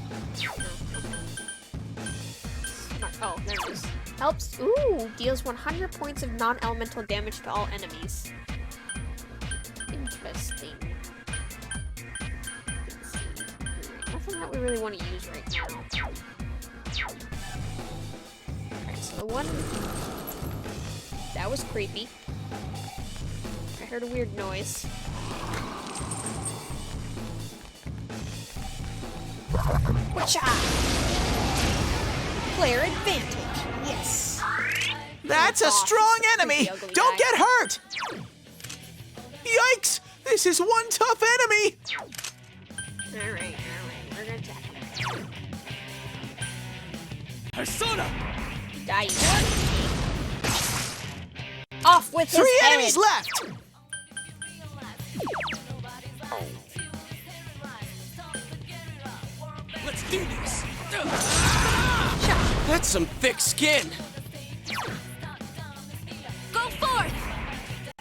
No, okay. Smart, oh, there it is. Helps, ooh, deals 100 points of non-elemental damage to all enemies. Interesting. Let's see. Nothing that we really want to use right now. Alright, so the one... That was creepy. I heard a weird noise. Whatcha! Player advantage. Yes. That's a strong enemy! Don't get hurt! Yikes! This is one tough enemy! Alright. We're gonna attack him. Persona! Die. Off with his 3 head. enemies left! Let's do this! That's some thick skin! Go forth!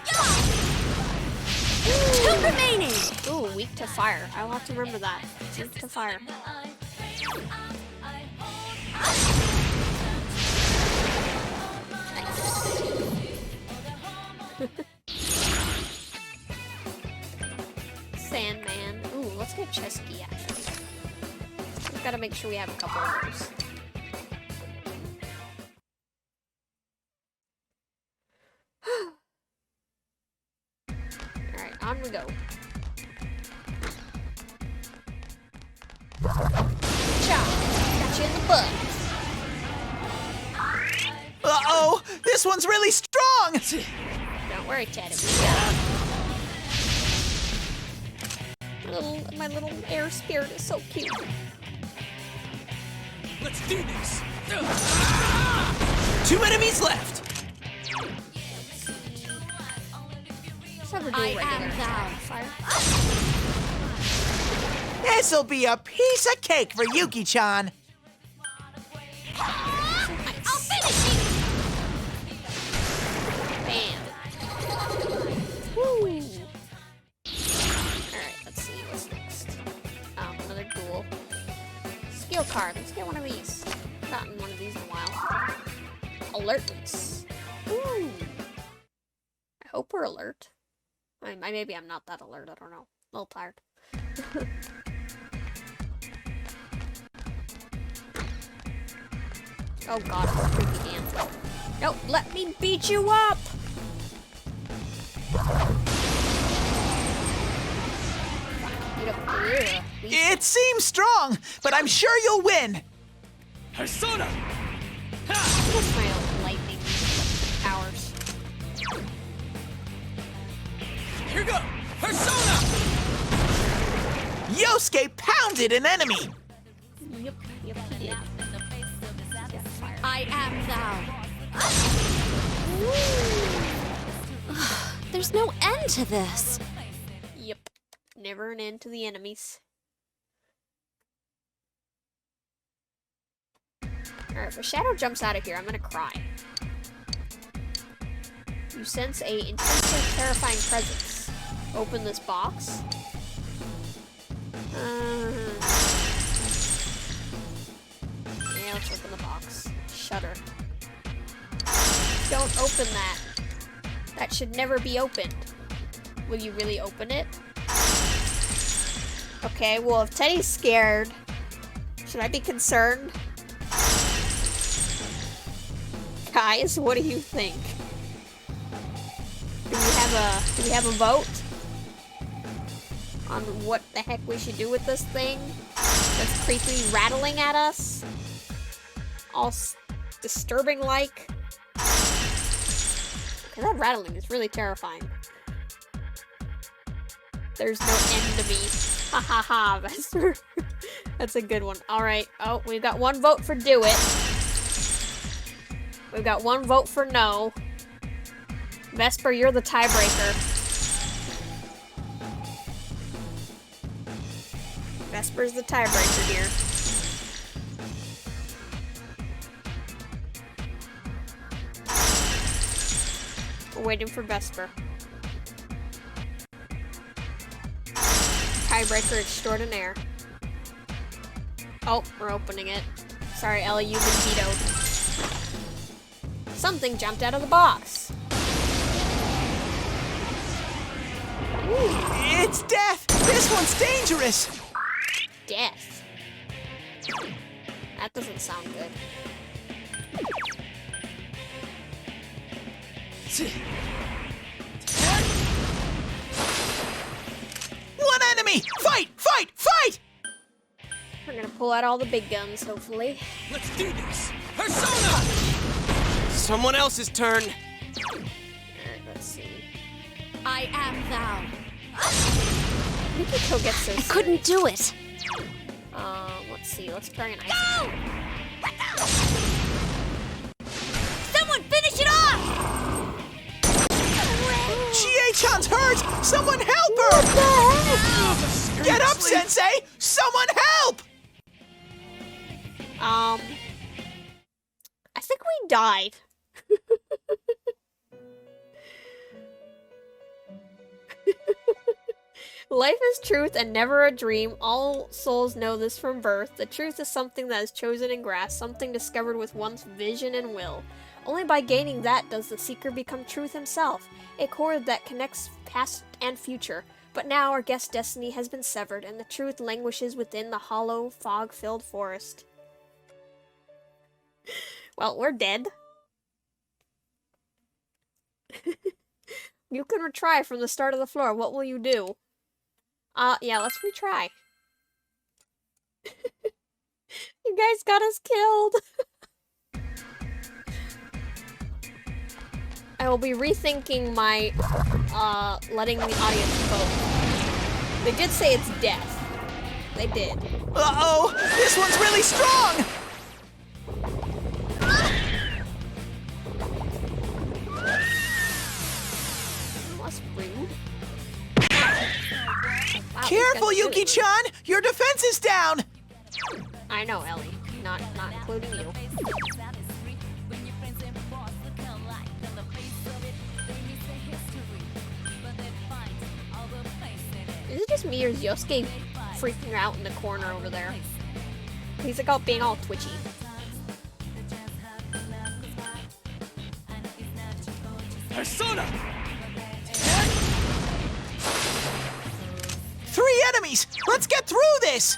Yeah! 2 remaining! Ooh, weak to fire. I'll have to remember that. Weak to fire. Sandman. Ooh, let's get chest key actually. We've got to make sure we have a couple of those. Alright, on we go. Cha! Got you in the butt. Uh-oh! This one's really strong! Don't worry, Teddy. We got it. My little air spirit is so cute. Let's do this! 2 enemies left! Let's have her do regular fire. This'll be a piece of cake for Yuki-chan! I'll finish you! Bam. Woo. Alright, let's see what's next. Another duel. Skill card. Let's get one of these. I've gotten one of these in a while. Alertness. Ooh. I hope we're alert. Maybe I'm not that alert. I don't know. A little tired. Oh god, creepy hands. Nope, let me beat you up! It seems strong, but I'm sure you'll win! Persona! What's my own lightning powers? Here go! Persona! Yosuke pounded an enemy! Yep, he did. I am thou. There's no end to this. Yep. Never an end to the enemies. Alright, if a shadow jumps out of here, I'm gonna cry. You sense a intensely terrifying presence. Open this box. Yeah, let's open the box. Shutter. Don't open that. That should never be opened. Will you really open it? Okay, well, if Teddy's scared, should I be concerned? Guys, what do you think? Do we have a vote on what the heck we should do with this thing that's creepily rattling at us? All disturbing like. Okay, that rattling is really terrifying. There's no end to me. Ha ha ha, Vesper. That's a good one. Alright. Oh, we've got one vote for do it. We've got one vote for no. Vesper, you're the tiebreaker. Vesper's the tiebreaker here. We're waiting for Vesper. Tiebreaker extraordinaire. Oh, we're opening it. Sorry, Ellie, you've been vetoed. Something jumped out of the box. Ooh, it's death! This one's dangerous! Death. That doesn't sound good. One enemy! Fight! Fight! Fight! We're gonna pull out all the big guns, hopefully. Let's do this! Persona! Someone else's turn. Alright, let's see. I am thou. Mikiko gets so I couldn't do it. Let's see. Let's try an ice. Go! Someone finish it off! Chie-chan's hurt! Someone help her! Get up, Sensei! Someone help! I think we died. Life is truth and never a dream. All souls know this from birth. The truth is something that is chosen and grasped, something discovered with one's vision and will. Only by gaining that does the seeker become truth himself, a cord that connects past and future. But now our guest's destiny has been severed, and the truth languishes within the hollow, fog-filled forest. Well, we're dead. You can retry from the start of the floor. What will you do? Yeah, let's retry. You guys got us killed. I will be rethinking my, letting the audience vote. They did say it's death. They did. Uh-oh! This one's really strong! That's rude. Wow, Careful, these guys really- Yuki-chan! Your defense is down! I know, Ellie. Not including you. Is it just me or is Yosuke freaking out in the corner over there? He's like being all twitchy. Persona! 3 enemies! Let's get through this!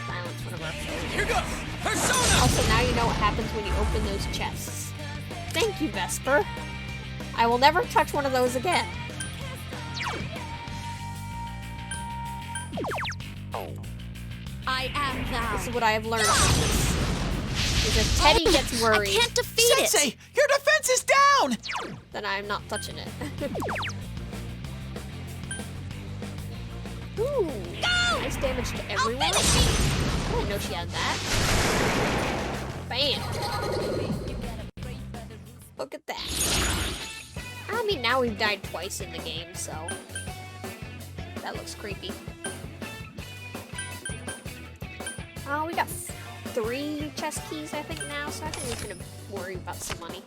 Silence one of our foes. Here goes! Persona! Also, now you know what happens when you open those chests. Thank you, Vesper. I will never touch one of those again. I am thou. This is what I have learned from this. Is if Teddy gets worried, I can't defeat Sensei, your defense is down! then I'm not touching it. Ooh, nice damage to everyone. I didn't know she had that. Bam! Look at that. I mean, now we've died twice in the game, so that looks creepy. Oh, we got 3 chest keys, I think, now, so I think we can worry about some money.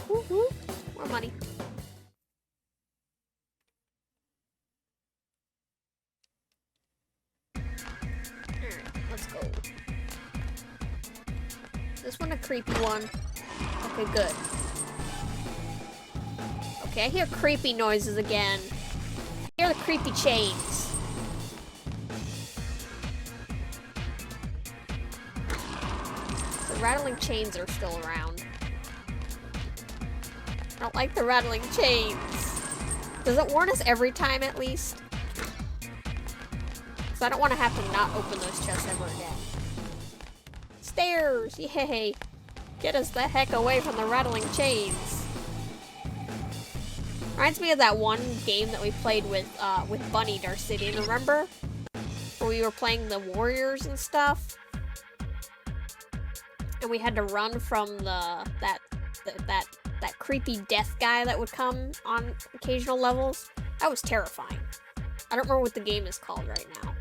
Woohoo! More money. Alright, let's go. This one a creepy one. Okay, good. Okay, I hear creepy noises again. I hear the creepy chains. The rattling chains are still around. I don't like the rattling chains. Does it warn us every time at least? Because I don't want to have to not open those chests ever again. Stairs! Yay! Get us the heck away from the rattling chains. Reminds me of that one game that we played with Bunny in our city. Remember? Where we were playing the warriors and stuff? And we had to run from that creepy death guy that would come on occasional levels. That was terrifying. I don't remember what the game is called right now.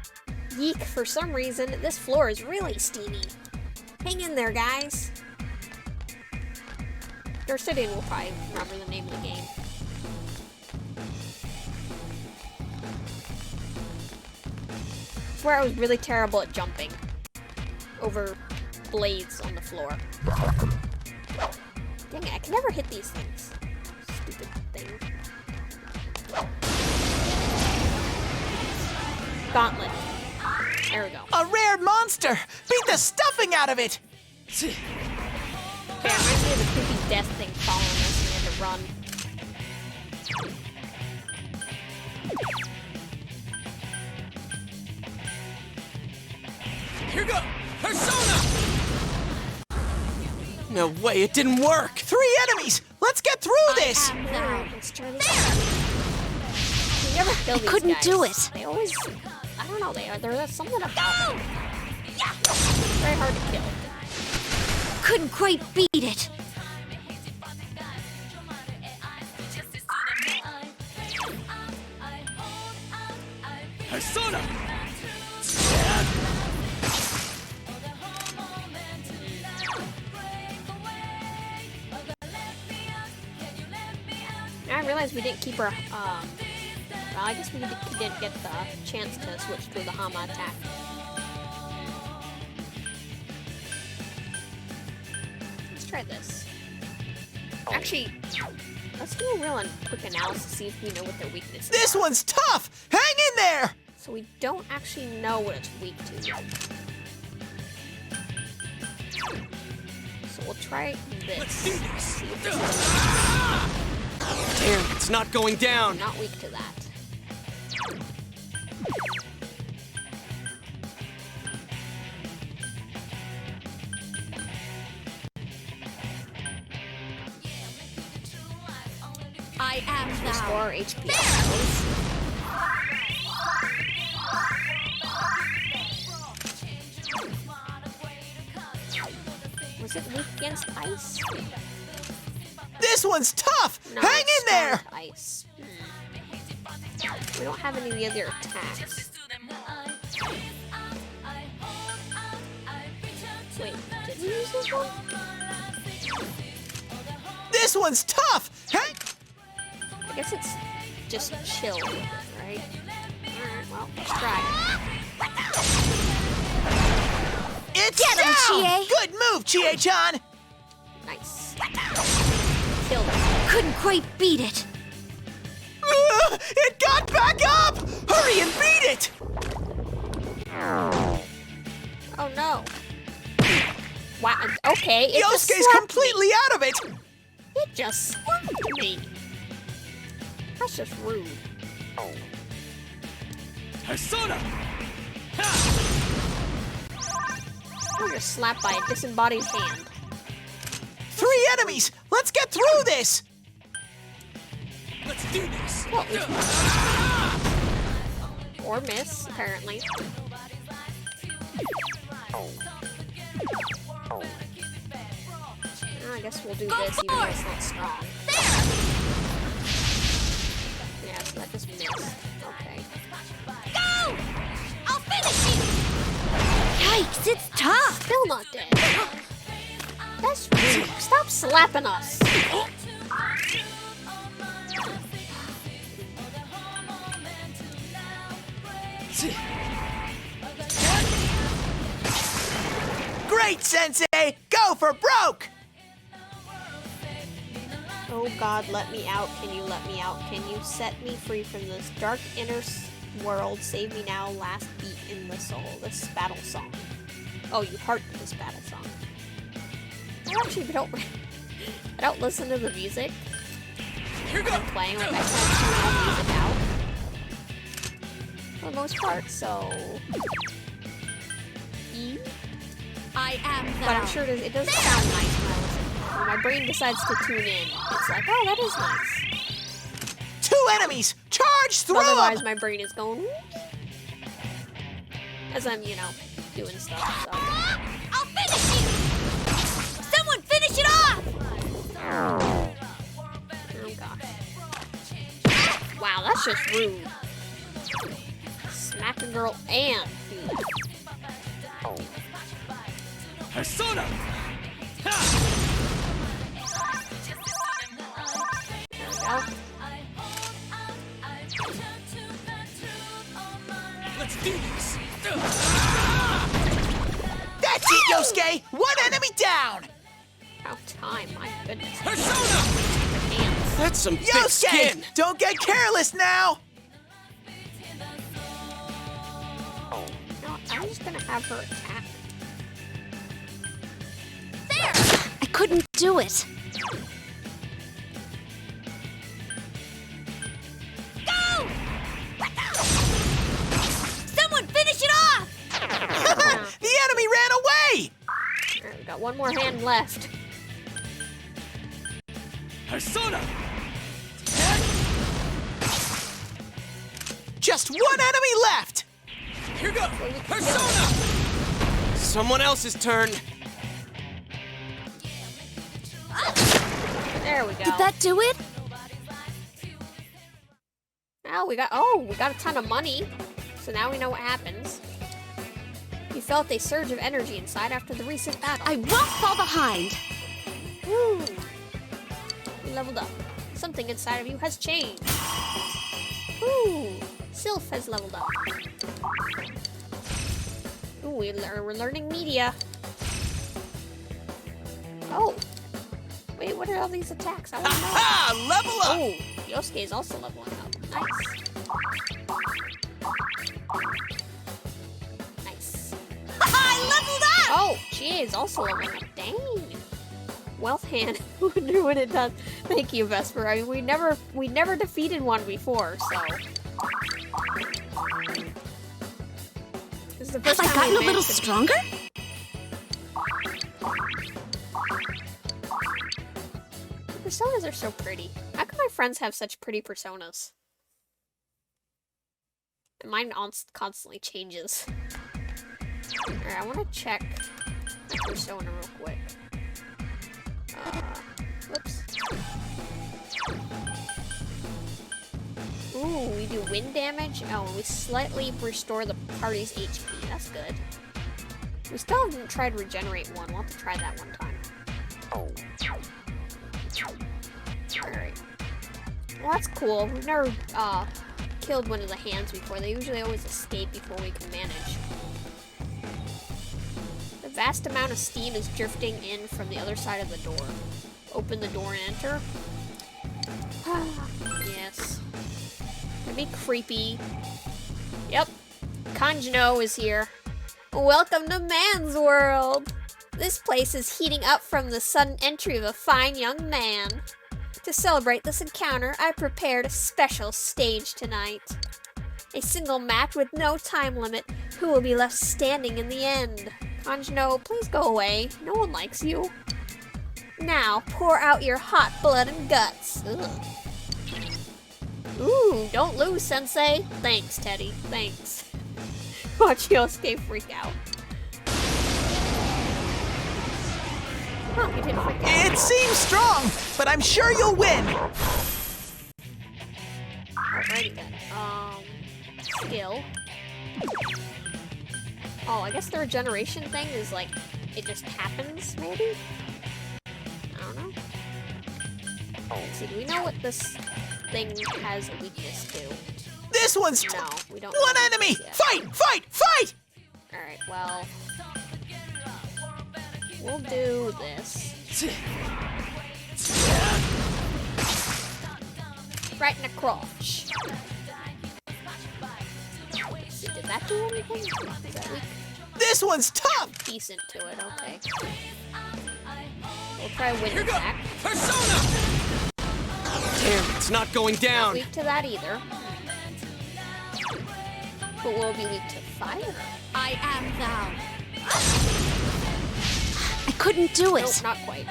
Yeek, for some reason, this floor is really steamy. Hang in there, guys. Darcidian will probably remember the name of the game. I swear I was really terrible at jumping over blades on the floor. Dang it, I can never hit these things. Stupid thing. Gauntlet. There we go. A rare monster! Beat the stuffing out of it! Okay, it reminds me of the creepy death thing following us and we had to run. Here go! Persona! No way, it didn't work! 3 enemies! Let's get through this! Let's try this out. We never kill these couldn't guys. do it. They always, I don't know, there's something about them. Very hard to kill. Couldn't quite beat it. Persona! Now I realized we didn't keep our, well, I guess we didn't get the chance to switch through the Hama attack. Let's try this. Actually, let's do a real quick analysis to see if we know what their weaknesses are. This one's tough! Hang in there! So we don't actually know what it's weak to yet. So we'll try this. Let's do this. See if this is Damn, it's not going down! not weak to that. I am Restore thou. our HP. I suppose. Was it weak against ice? This one's tough! No, Hang it's in there! strong to ice. We don't have any of the other attacks. Wait, did we use this one? This one's tough! Hang... I guess it's just chill with it, right? Alright, well, let's try It's Get him, down! Chie! Good move, Chie-chan! it. Nice. Killed it. Couldn't quite beat it. It got back up! Hurry and beat it! Oh no. Wow, okay, it just Yosuke's slapped completely out of it! me. It just slapped me. That's just rude. Persona! I'm just slapped by a disembodied hand. 3 enemies! Let's get through this! Let's do this! Or miss, apparently. I guess we'll do this even though it's not strong. Yeah, so that just missed. Okay. Go! I'll finish you! Yikes, it's tough! Still not dead. That's rude. Stop slapping us. Great, Sensei! Go for broke! Oh God, let me out. Can you let me out? Can you set me free from this dark inner world? Save me now, last beat in the soul. This battle song. Oh, you heart this battle song. I actually don't. I don't listen to the music. Here I'm go! playing. Like I kind of tune all music out for the most part. So, E. I am thou. But I'm sure it does sound nice when I listen when my brain decides to tune in, it's like, oh, that is nice. 2 enemies! Charge through 'em! Otherwise, my brain is going as I'm, you know, doing stuff. So. I'll finish you! Someone finish it off! Oh gosh! Wow, that's just rude. Smack a girl and food. Persona! Ha! There we go. Let's do this! That's it, Yosuke! 1 enemy down! About time, my goodness. Persona! Hands. That's some thick Yosuke! skin! Don't get careless now! No, I'm just gonna have her attack. There! I couldn't do it. Go! Someone finish it off! The enemy ran away! Alright, we got one more hand left. Persona! Just 1 enemy left! Here goes! Persona! Someone else's turn. There we go. Did that do it? Now we got a ton of money. So now we know what happens. You felt a surge of energy inside after the recent battle. I won't fall behind. Woo! You leveled up. Something inside of you has changed. Ooh! Sylph has leveled up. Ooh, we're learning media. Oh! Wait, what are all these attacks? I want to know. Ha! Level up! Oh! Yosuke is also leveling up. Nice. Nice. I leveled up! Oh! She is also leveling up. Dang! Wealth hand. Wonder what it does. Thank you, Vesper. I mean, we never defeated one before, so. This is the first Have I time gotten a we little managed to- stronger? Personas are so pretty. How can my friends have such pretty personas? And mine constantly changes. Alright, I want to check my persona real quick. Whoops. Ooh, we do wind damage. Oh, and we slightly restore the party's HP. That's good. We still haven't tried regenerate one. We'll have to try that one time. Alright. Well, that's cool. We've never killed one of the hands before. They usually always escape before we can manage. The vast amount of steam is drifting in from the other side of the door. Open the door and enter. Yes. That'd be creepy. Yep. Kanji is here. Welcome to Man's World! This place is heating up from the sudden entry of a fine young man. To celebrate this encounter, I prepared a special stage tonight. A single match with no time limit. Who will be left standing in the end? Kanji, please go away. No one likes you. Now, pour out your hot blood and guts. Ugh. Ooh, don't lose, Sensei. Thanks, Teddy. Thanks. Watch Yosuke freak out. Huh, he didn't freak out. It seems strong, but I'm sure you'll win! Alrighty then. Skill. Oh, I guess the regeneration thing is like, it just happens, maybe? I don't know. Let's see, do we know what this thing has a weakness to? This one's... No, we don't. One know enemy! yet. Fight! Fight! Fight! Alright, well... We'll do this. Right in the crotch. Let's see, did that do anything? Is that weak? This one's tough! Decent to it, okay. We'll try wind Here goes attack. Persona! Damn, it's not going Not down. weak to that either. But we'll be weak to fire. I am thou. I couldn't do it. Nope, not quite.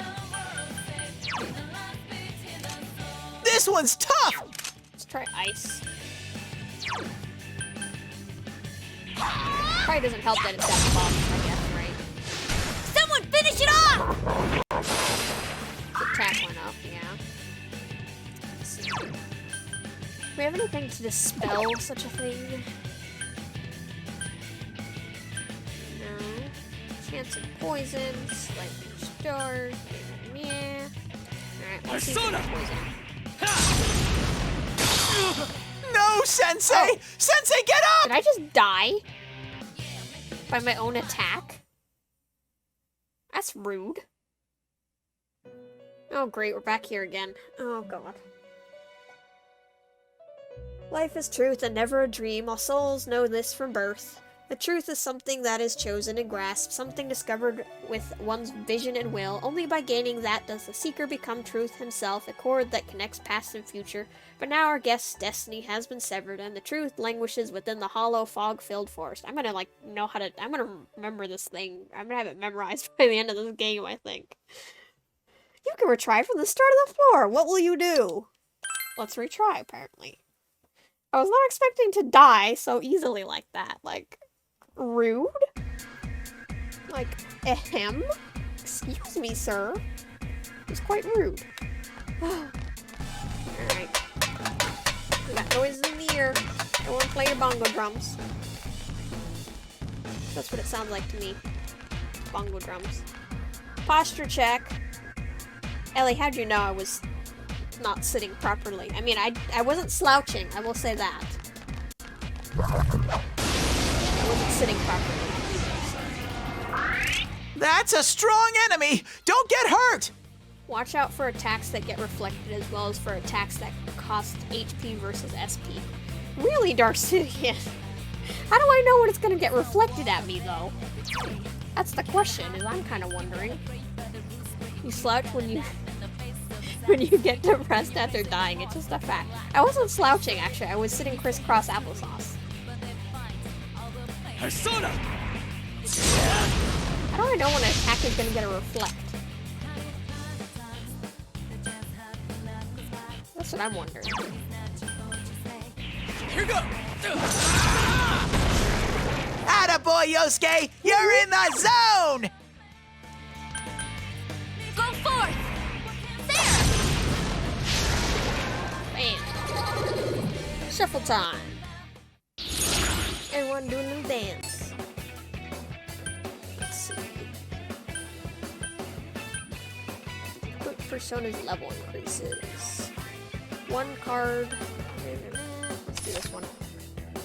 This one's tough! Let's try ice. Probably doesn't help that it's got the bombs, I guess, right? Someone finish it off! The attack went up, yeah. Let's see. Do we have anything to dispel such a thing? No. Chance of poison, slightly restored. Yeah. Alright, let's see if we can poison. No, Sensei! Oh. Sensei, get up! Did I just die? By my own attack? That's rude. Oh great, we're back here again. Oh god. Life is truth and never a dream. All souls know this from birth. The truth is something that is chosen and grasped, something discovered with one's vision and will. Only by gaining that does the seeker become truth himself, a cord that connects past and future. But now our guest's destiny has been severed, and the truth languishes within the hollow, fog-filled forest. I'm gonna, I'm gonna remember this thing. I'm gonna have it memorized by the end of this game, I think. You can retry from the start of the floor. What will you do? Let's retry, apparently. I was not expecting to die so easily like that. Like, rude? Like, ahem? Excuse me, sir. It's quite rude. Alright. We got noises in the ear. Everyone play your bongo drums. That's what it sounds like to me. Bongo drums. Posture check. Ellie, how'd you know I was not sitting properly? I mean, I wasn't slouching, I will say that. I wasn't sitting properly. That's a strong enemy! Don't get hurt! Watch out for attacks that get reflected as well as for attacks that cost HP versus SP. Really, Darcidian? How do I know when it's gonna get reflected at me, though? That's the question, is I'm kind of wondering. You slouch when you get depressed after dying. It's just a fact. I wasn't slouching, actually. I was sitting crisscross applesauce. Persona! How do I know when an attack is gonna get a reflect? That's what I'm wondering. Here go! Attaboy, Yosuke! You're in the zone! Go forth! There! Bam. Shuffle time. Everyone doing the dance. Let's see. Quick Persona's level increases. One card. Let's do this one.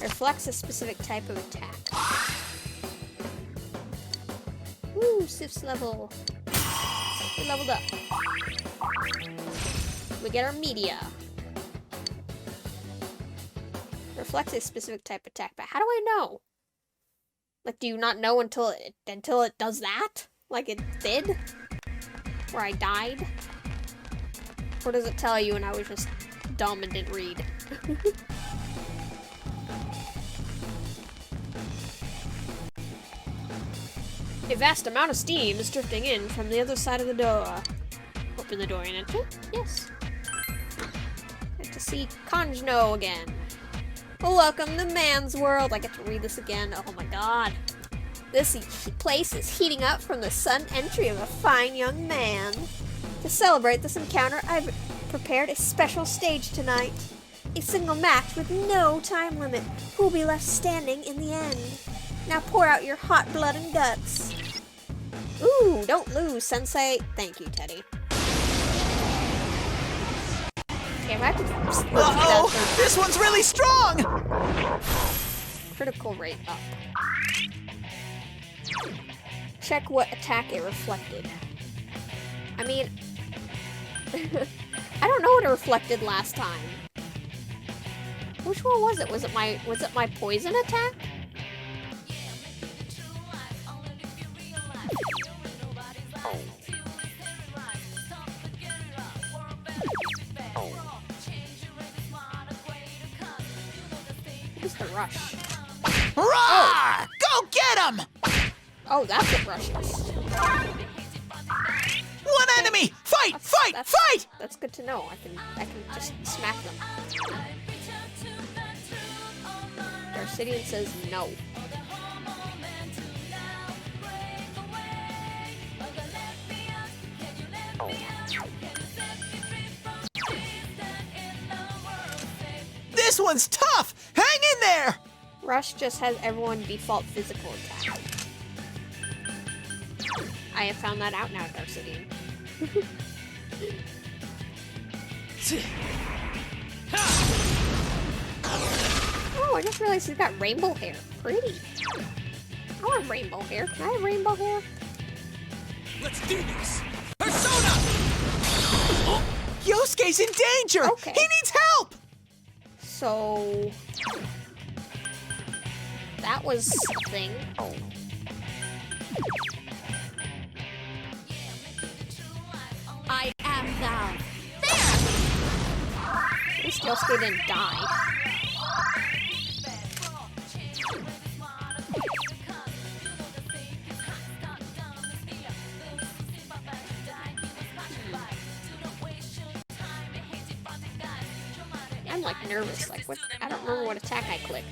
Reflects a specific type of attack. Woo, Sif's level. We leveled up. We get our media. Reflects a specific type of attack, but how do I know? Like, do you not know until it does that? Like it did? Where I died? Or does it tell you and I was just dumb and didn't read? A vast amount of steam is drifting in from the other side of the door. Open the door and enter? Yes. Get to see Kanji again. Welcome to man's world. I get to read this again. Oh my god. This place is heating up from the sudden entry of a fine young man. To celebrate this encounter, I've prepared a special stage tonight. A single match with no time limit. Who will be left standing in the end? Now pour out your hot blood and guts. Ooh, don't lose, Sensei. Thank you, Teddy. Okay, I have to split Uh-oh! that This one's really strong! critical rate up. Check what attack it reflected. I mean, I don't know what it reflected last time. Which one was it? Was it my poison attack? What's the rush? Rah! Go get him! Oh, that's what rush is. One enemy! Fight Fight! Fight! Fight! That's good to know. I can just smack them. Darcidian says no. This one's tough! Hang in there! Rush just has everyone default physical attack. I have found that out now, Darcidian. Oh, I just realized he's got rainbow hair. Pretty. I want rainbow hair. Can I have rainbow hair? Let's do this! Persona! Yosuke's in danger! Okay. He needs help! So... that was something. I am thou. At least Yosuke didn't die. I'm like nervous, like what? I don't remember what attack I clicked.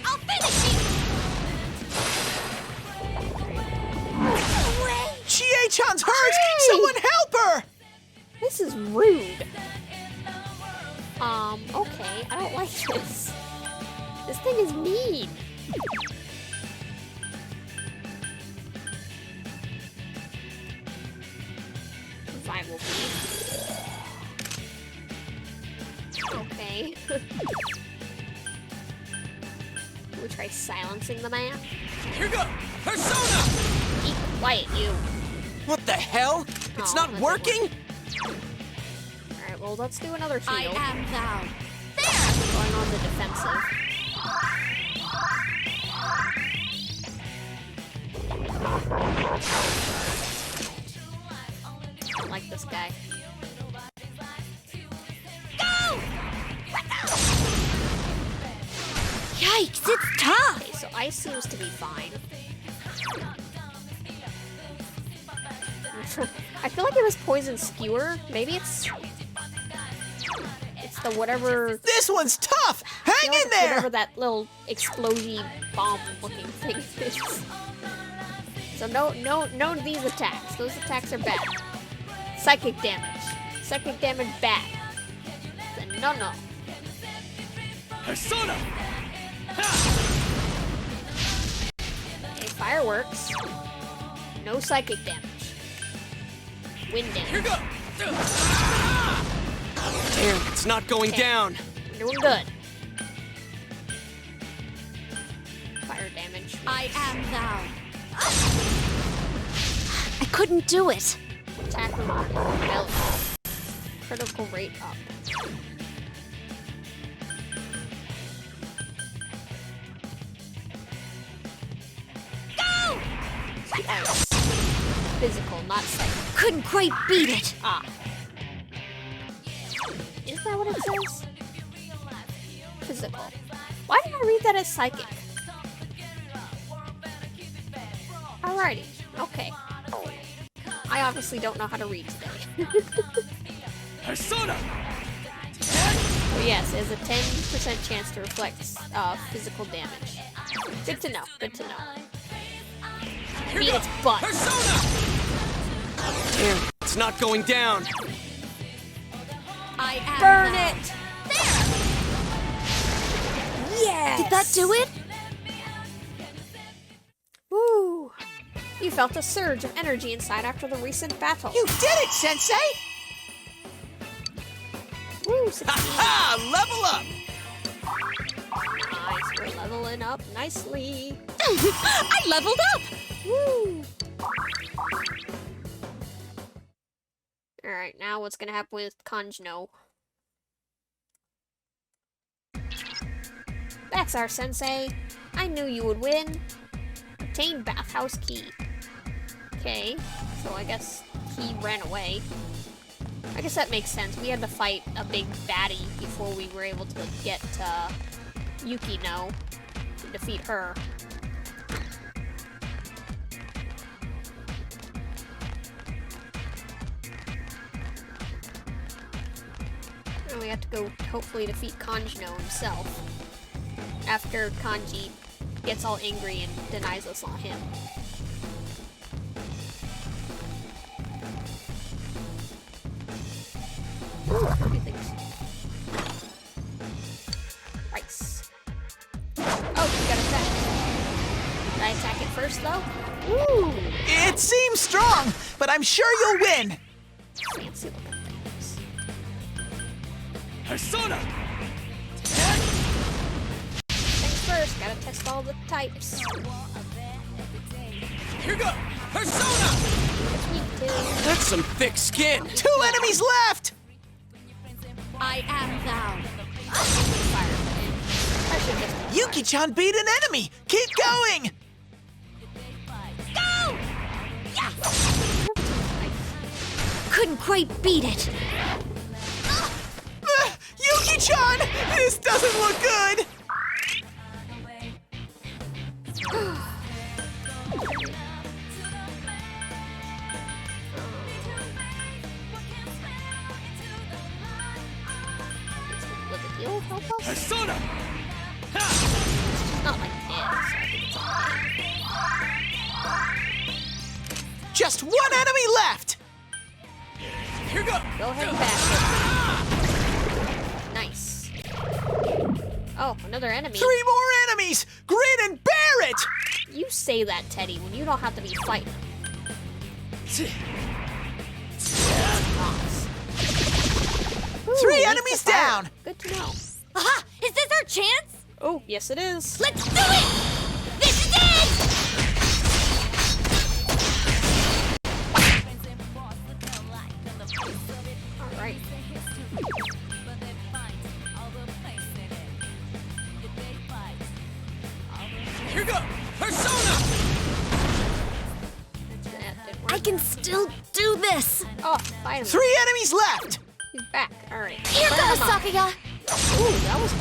I'll finish you. Chie-chan's hurt! Someone help her! This is rude. Okay, I don't like this. This thing is mean. Survival beat. Okay. We'll try silencing the man. Here go! Persona! Be quiet, you. What the hell? It's Oh, not that didn't working? Alright, well, let's do another heal. I am thou. Going on the defensive. I don't like this guy. Go! Yikes, it's tough. Okay, so ice seems to be fine. I feel like it was poison skewer. Maybe it's the whatever. This one's tough! I Hang feel in like whatever there! that little explosive bomb looking thing is. So no of these attacks. Those attacks are bad. Psychic damage. Psychic damage bad. Then no. Persona! Okay, fireworks. No psychic damage. Wind Here damage. go! Damn, it's not going Okay. down. We're doing good. Fire damage. I am thou. I couldn't do it. Attack reward. Critical rate up. Go! Ice. Physical, not psychic. Couldn't quite beat it. Ah. Is that what it says? Physical. Why did I read that as psychic? Alrighty. Okay. I obviously don't know how to read today. Persona! Oh yes, there's a 10% chance to reflect physical damage. Good to know. Good to know. Here Beat go! its butt. Persona! Damn, it's not going down. I am Burn thou. it! Yes! Did that do it? Woo! You felt a surge of energy inside after the recent battle. You did it, Sensei! Woo! Ha! Level up! Nice, we're leveling up nicely. I leveled up. Woo! Alright, now what's gonna happen with Kanji? Baxar Sensei, I knew you would win. Obtain bathhouse key. Okay, so I guess he ran away. I guess that makes sense. We had to fight a big baddie before we were able to get Yukino to defeat her. Now we have to go hopefully defeat Kanji himself. After Kanji gets all angry and denies us on him. Ooh, a few things. Rice. Oh, we got attacked. Did I attack it first, though? Ooh! It seems strong, but I'm sure you'll win. Fancy looking things. Persona! Things first, gotta test all the types. Here go! Persona! It's weak, too. That's some thick skin. 2 enemies left! I am thou. Fire. I should just... Yuki-chan beat an enemy! Keep going! Go! Nice. Couldn't quite beat it. Yuki-chan! This doesn't look good! Will the deal help us? Persona! It's not like this, so I think it's okay. Just 1 enemy left! Here go! Go ahead and bash it. Nice. Oh, another enemy. 3 more enemies! Grin and bear it! You say that, Teddy, when you don't have to be fighting. Rocks. Ooh, 3 weak enemies to fire. down! Good to know. Aha! Is this our chance? Oh, yes it is. Let's do it! This is it! Alright. Here go! Persona! That didn't work. I can still do this. Oh, finally. 3 enemies left! He's back. Alright. Here Put goes him on. Sakuya. Ooh, that was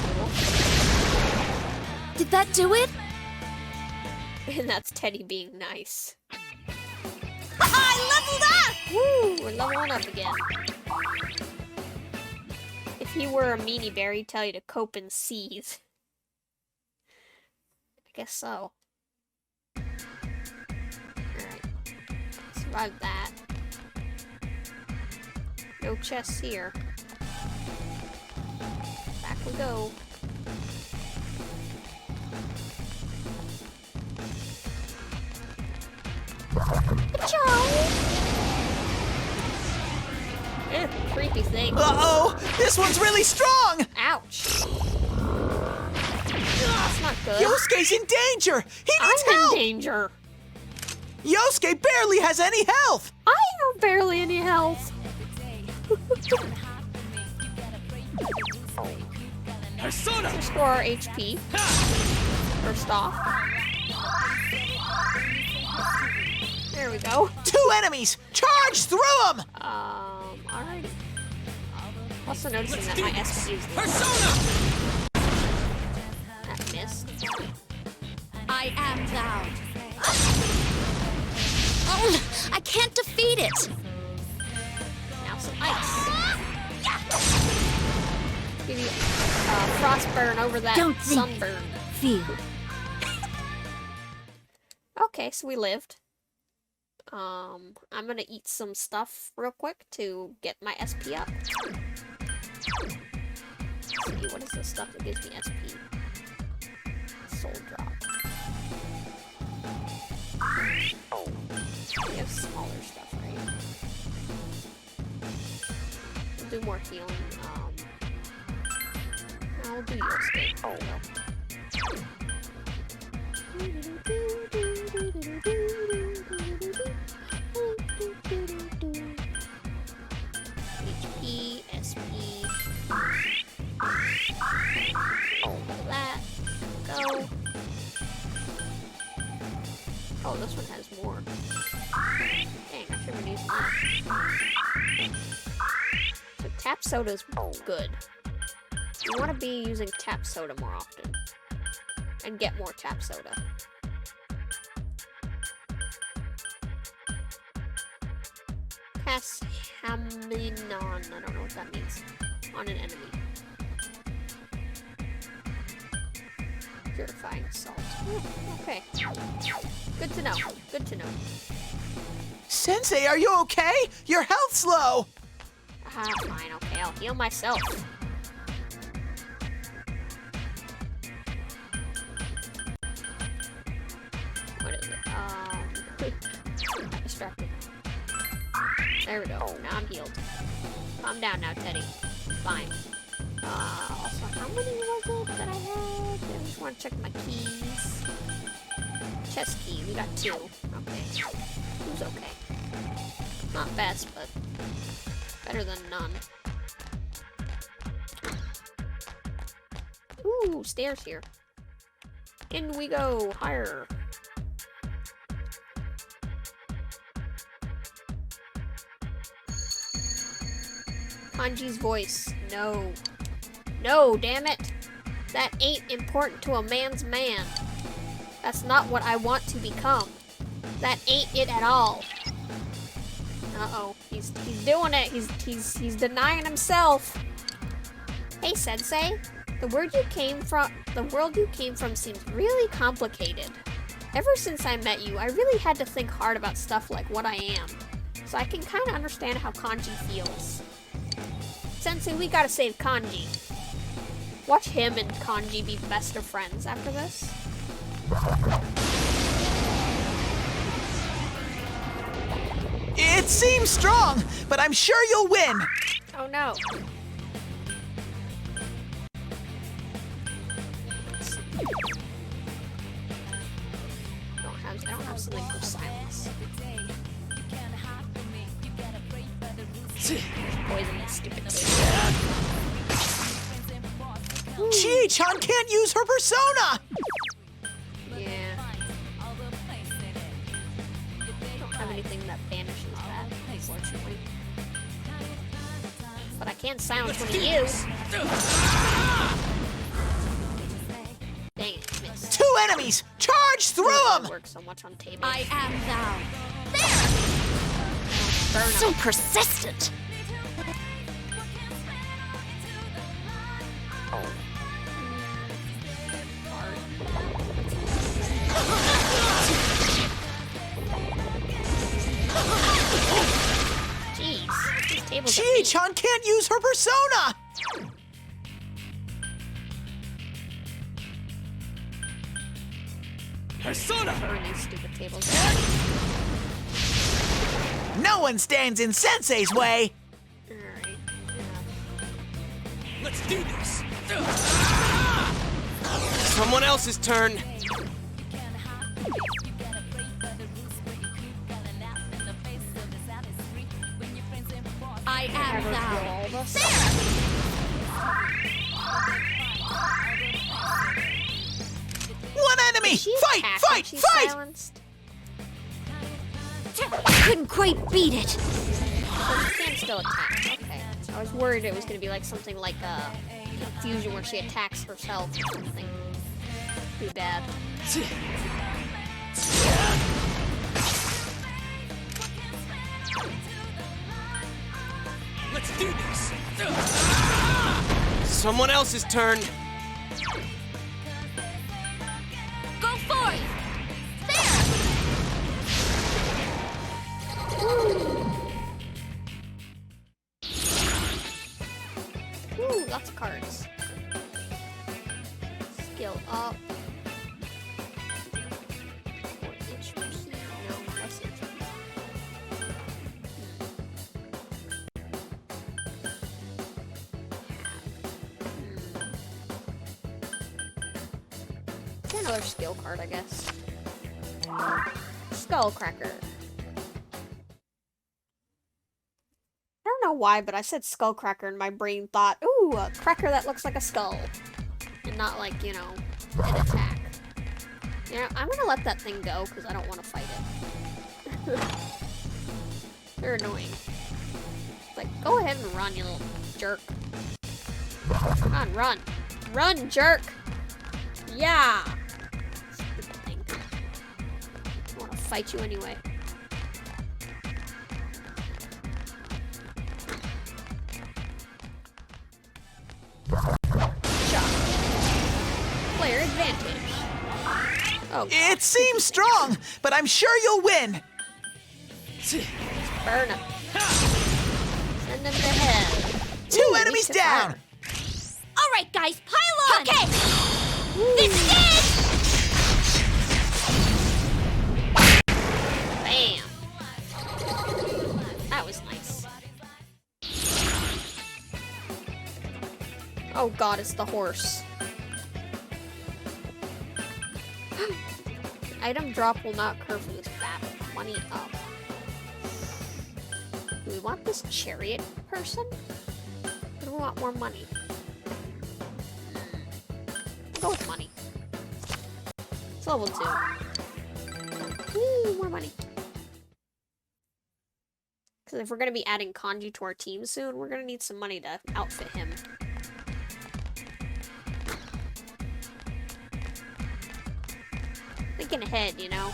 Did that do it? cool. And that's Teddy being nice. I leveled up! Woo! We're leveling up again. If he were a meanie bear, he'd tell you to cope and seethe. I guess so. Alright. Survived that. No chests here. Back we go. Creepy thing. Uh-oh! This one's really strong! Ouch. That's not good. Yosuke's in danger! He needs I'm in help! danger. Yosuke barely has any health! I have barely any health. Persona! Restore our HP. First off. There we go. 2 enemies! Charge through them! Alrighty. Also noticing that my SP is low. Persona! That missed. I am thou. Oh, I can't defeat it. Now some ice. Give you frostburn over that Don't think. sunburn. Feel. Okay, so we lived. I'm gonna eat some stuff real quick to get my SP up. Let's see, what is the stuff that gives me SP? Soul drop. We have smaller stuff, right? We'll do more healing. I'll do your escape. There we HP, SP. Look at that. Go. Oh, this one has more. Dang, I should have been using that. So tap soda's good. You want to be using tap soda more often. And get more tap soda. Pass Haminon. I don't know what that means. on an enemy. Purifying salt. Okay. Good to know. Good to know. Sensei, are you okay? Your health's low. Fine, okay, I'll heal myself. What is it? Got distracted. There we go. Now I'm healed. Calm down now, Teddy. Fine. Also, how many was it that I had? I just want to check my keys. Chest key, we got 2. Okay. Who's okay? Not best, but better than none. Ooh, stairs here. In we go, higher. Kanji's voice. No. No, damn it. That ain't important to a man's man. That's not what I want to become. That ain't it at all. Uh-oh. He's doing it. He's denying himself. Hey, Sensei. The world you came from seems really complicated. Ever since I met you, I really had to think hard about stuff like what I am. So I can kind of understand how Kanji feels. Sensei, we gotta save Kanji. Watch him and Kanji be best of friends after this. It seems strong, but I'm sure you'll win. Oh no. I don't have something for silence. Poison this stupid Chi-chan can't use her persona. Yeah. I don't have anything that banishes that, unfortunately. But I can silence one of you. Dang it, missed. 2 enemies! Charge through them! Work so much on tables. I am thou. Burn So up. persistent. Jeez, these tables are Chi-chan can't use her persona. Persona! burn these stupid tables. No one stands in Sensei's way. Alright. Let's do this! Someone else's turn! I am thou. All of us. One enemy! She Fight! attacked Fight! and she's Fight! silenced. Couldn't quite beat it. But she can still attack. Okay. I was worried it was gonna be like something like confusion where she attacks herself or something. Too bad. Let's do this! Someone else's turn! Go forth. Ooh, lots of cards. Skill up. 4 HP. No, less HP. Another skill card, I guess. Skullcracker. I don't know why, but I said skullcracker and my brain thought, ooh, a cracker that looks like a skull. And not like, you know, an attack. You know, I'm gonna let that thing go because I don't want to fight it. They're annoying. Like, go ahead and run, you little jerk. Come on, run. Run, jerk! Yeah! Stupid thing. I want to fight you anyway. player advantage. Oh, It seems strong, but I'm sure you'll win. burn him. Send him to hell. Two Ooh, enemies weak to down. fire. All right, guys, pile on. Okay. This is it. Bam. That was nice. Oh god, it's the horse. Item drop will not occur for this battle. Money up. Do we want this chariot person? Or do we want more money? Go with money. It's level 2. Woo, more money. Because if we're going to be adding Kanji to our team soon, we're going to need some money to outfit him. Thinking ahead, you know?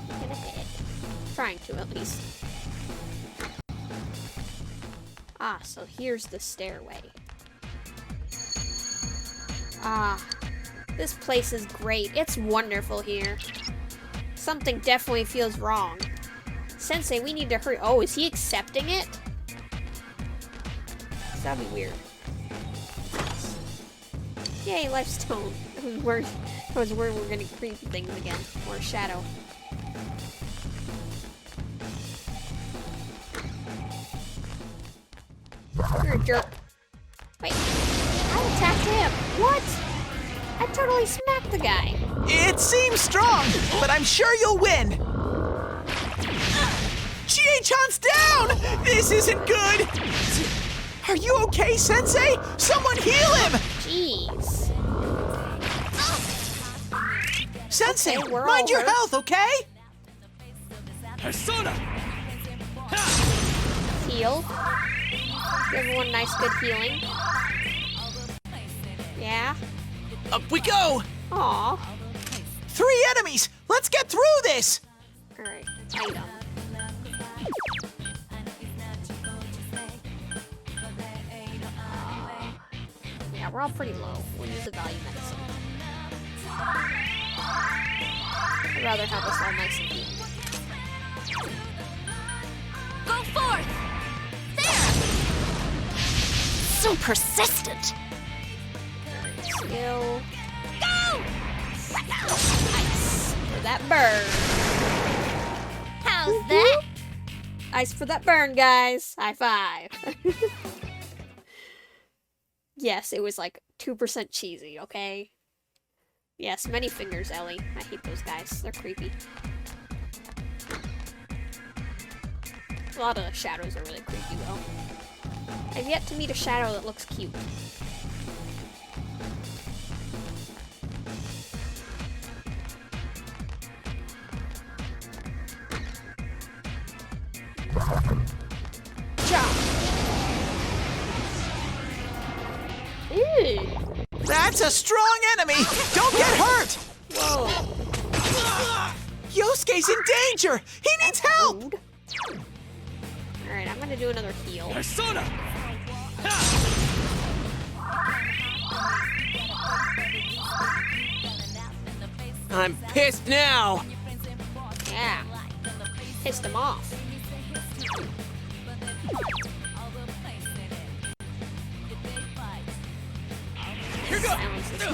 Thinking ahead. Trying to, at least. Ah, so here's the stairway. Ah, this place is great. It's wonderful here. Something definitely feels wrong. Sensei, we need to hurry. Oh, is he accepting it? That'd be weird. Yay, lifestone. I was worried we're gonna creep things again. Or shadow. You're a jerk. Wait, I attacked him. What? I totally smacked the guy. It seems strong, but I'm sure you'll win. Chie-chan's down! This isn't good! Are you okay, Sensei? Someone heal him! Jeez. Sensei, Okay, we're mind all your hurt. health, okay? Persona! Heal. Give everyone nice good healing. Yeah. Up we go! Aw. 3 enemies! Let's get through this! Alright. Item. Yeah, we're all pretty low. We'll use the value medicine. I'd rather have us all nice and deep. Go forth. There. So persistent. Alright, skill. Go. Ice for that burn. How's that? Ice for that burn, guys. High five. Yes, it was like 2% cheesy, okay? Yes, many fingers, Ellie. I hate those guys. They're creepy. A lot of the shadows are really creepy, though. I've yet to meet a shadow that looks cute. Jump! Ew! That's a strong enemy! Don't get hurt! Whoa! Yosuke's in danger! He needs help! Rude. Alright, I'm gonna do another heal. Persona! I'm pissed now! Yeah. Pissed him off. Here goes! Silence this guy.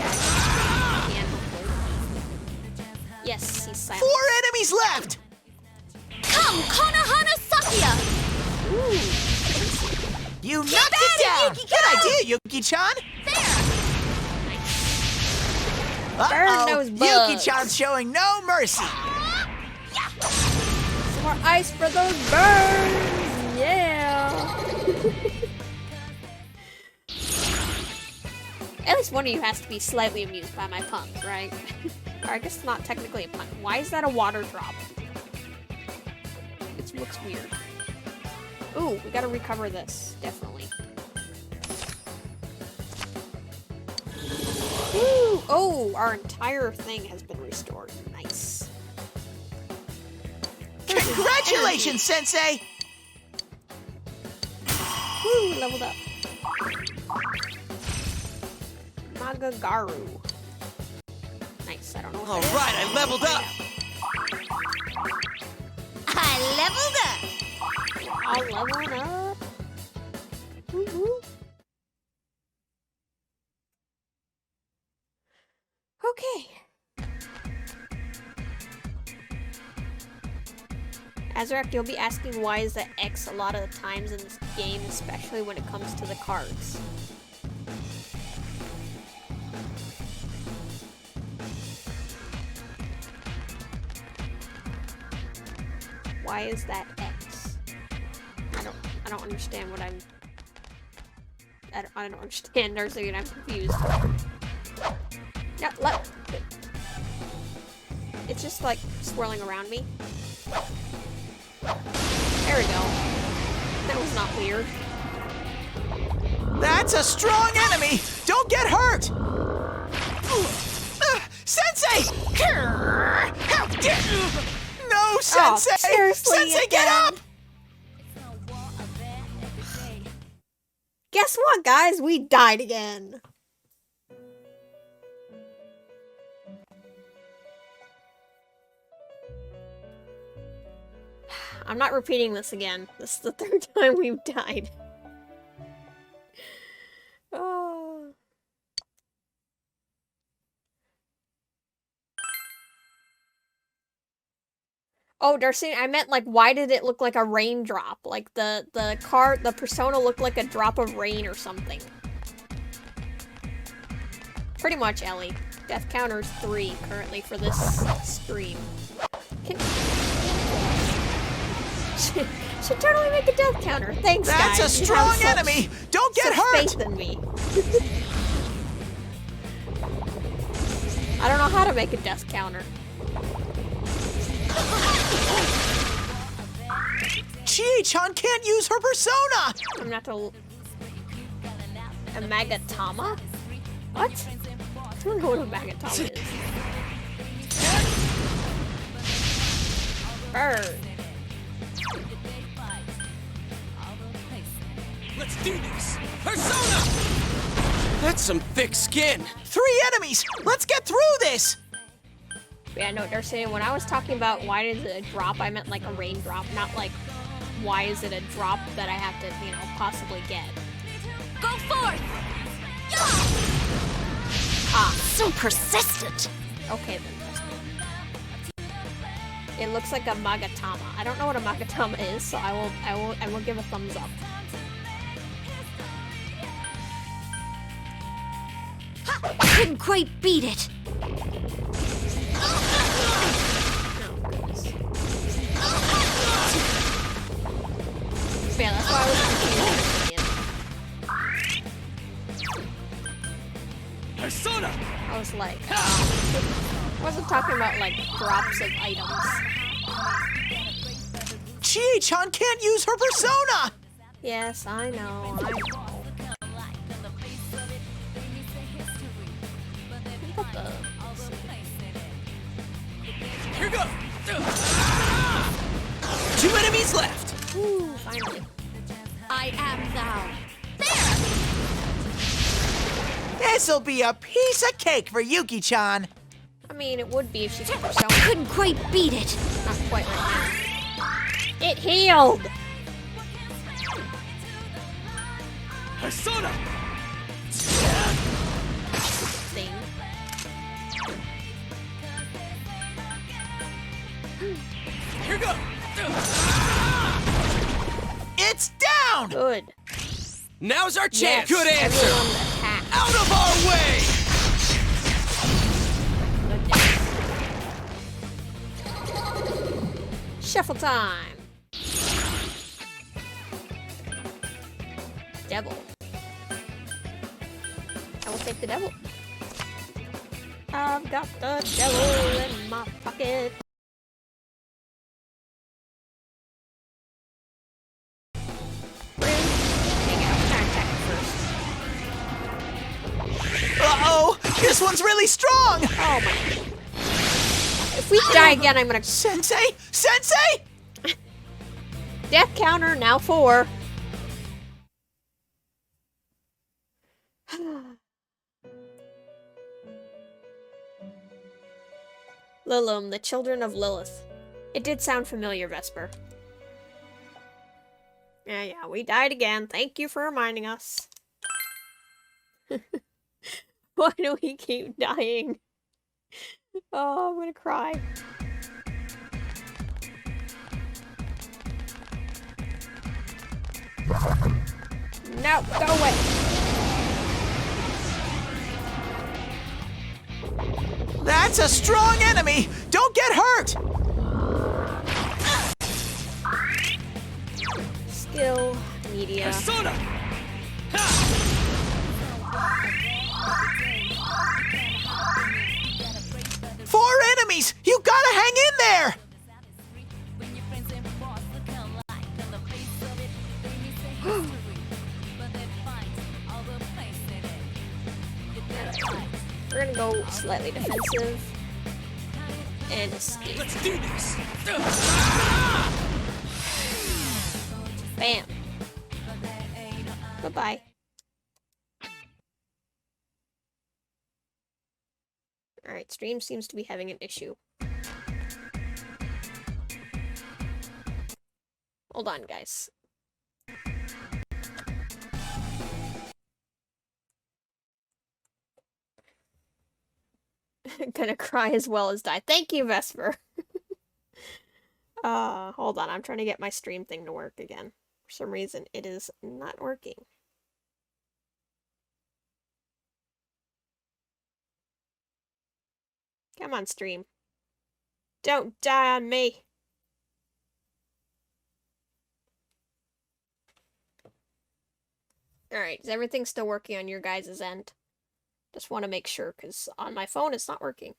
Can, hopefully. Yes, he's silent. 4 enemies left! Come, Konohana Sakuya. Ooh. You knocked at it it, down! Yuki-ko! Good idea, Yuki-chan! Burn those bugs. Yuki-chan's showing no mercy! Some more ice for those burns! Yeah! At least one of you has to be slightly amused by my puns, right? Or I guess it's not technically a pun. Why is that a water drop? It looks weird. Ooh, we gotta recover this. Definitely. Ooh! Oh, our entire thing has been restored. Nice. Congratulations, Sensei! Woo, leveled up. Magagaru. Nice. I don't know. All right, I leveled up. I leveled up. I'll level up. Woo-hoo. Okay. Azrak, you'll be asking why is that X a lot of the times in this game, especially when it comes to the cards. Why is that X? I don't understand what I don't understand, Nursing, I'm confused. Yeah, it's just like swirling around me. There we go. That was not weird. That's a strong enemy! Don't get hurt! Sensei! How dare you! No, Sensei! Seriously, Sensei, get again? up! Guess what, guys? We died again. I'm not repeating this again. This is the third time we've died. Oh. Oh, Darcy, I meant like, why did it look like a raindrop? Like the persona looked like a drop of rain or something. Pretty much, Ellie. Death counter's 3 currently for this stream. Should totally make a death counter. Thanks, guys. That's a strong enemy! Don't get hurt! Faith in me. I don't know how to make a death counter. Chie-chan can't use her persona! I'm not to. A Magatama? What? I don't know what a Magatama is. Bird. Let's do this. Persona! That's some thick skin. 3 enemies! Let's get through this! Yeah, no, they're saying when I was talking about why is it a drop, I meant like a raindrop, not like why is it a drop that I have to, you know, possibly get. Go forth! Ah, So persistent. okay then. It looks like a Magatama. I don't know what a Magatama is, so I will give a thumbs up. Couldn't quite beat it. Yeah, that's why I was confused. Persona! I was like, I wasn't talking about like drops of items. Chie-chan can't use her persona! Yes, I know, I know. What the? Here goes! 2 enemies left! Ooh, finally. I am thou. This'll be a piece of cake for Yuki-chan. I mean, it would be if she could persona. Couldn't quite beat it. Not quite right now. It healed! Persona! Thing. Here goes! It's down! Good. Now's our chance! Yes, Good answer! everyone attack. Out of our way! Shuffle time. Devil. I will take the devil. I've got the devil in my pocket. Uh-oh! This one's really strong! Oh my. If we die again, I'm gonna. Sensei! Sensei! Death counter, now 4. Lilum, the children of Lilith. It did sound familiar, Vesper. Yeah, we died again. Thank you for reminding us. Why do we keep dying? Oh, I'm gonna cry. No, go away. That's a strong enemy! Don't get hurt! Skill, media. Persona! 4 enemies! You gotta hang in there! We're gonna go slightly defensive. And escape. Let's do this! Bam. Bye-bye. Alright, stream seems to be having an issue. Hold on, guys. Gonna cry as well as die. Thank you, Vesper. Hold on. I'm trying to get my stream thing to work again. For some reason, it is not working. Come on, stream. Don't die on me. Alright, is everything still working on your guys' end? Just want to make sure, because on my phone it's not working.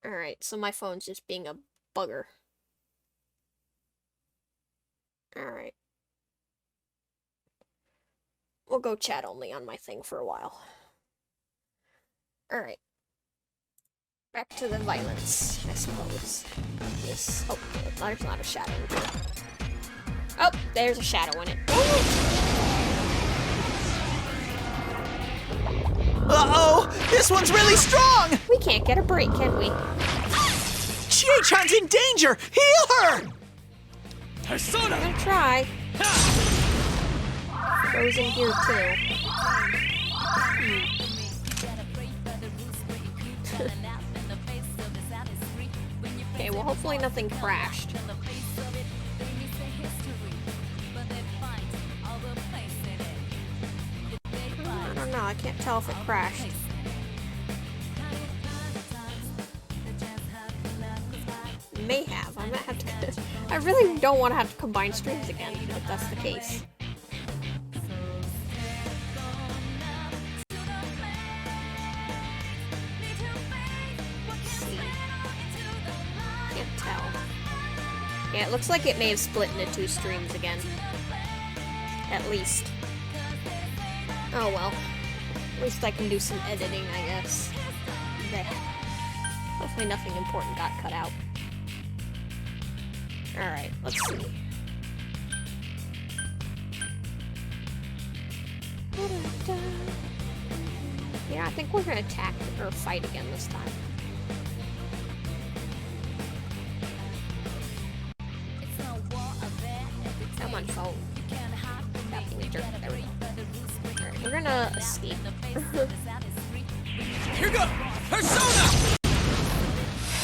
Alright, so my phone's just being a bugger. Alright. We'll go chat only on my thing for a while. Alright. Back to the violence, I suppose. This. Oh, there's not a shadow. Oh, there's a shadow in it. Uh-oh! This one's really strong! We can't get a break, can we? Chie-chan's in danger! Heal her! Persona! I'm gonna try. Frozen here, too. Okay, well, hopefully nothing crashed. I don't know, I can't tell if it crashed. May have. I might have to. I really don't want to have to combine streams again, if that's the case. Let's see. Can't tell. Yeah, it looks like it may have split into 2 streams again. At least. Oh well. At least I can do some editing, I guess. Okay. Hopefully nothing important got cut out. Alright, let's see. Yeah, I think we're gonna attack or fight again this time. Come on, phone. Stop being a jerk. There we go. Alright, we're gonna escape. Here go! Persona!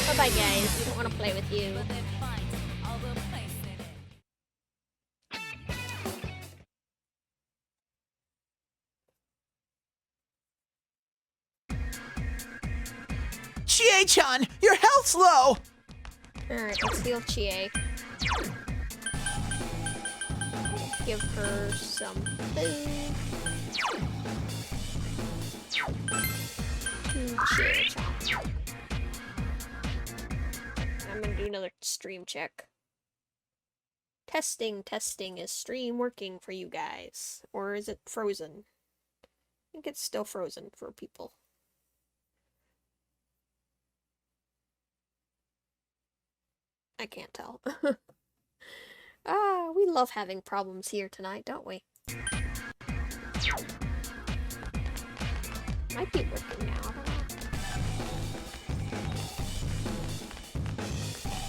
Bye-bye, guys. We don't want to play with you. Chie-chan, your health's low! Alright, let's heal Chie. Give her some food. Chie-chan. I'm gonna do another stream check. Testing, is stream working for you guys? Or is it frozen? I think it's still frozen for people. I can't tell. We love having problems here tonight, don't we? Might be working now. I don't know.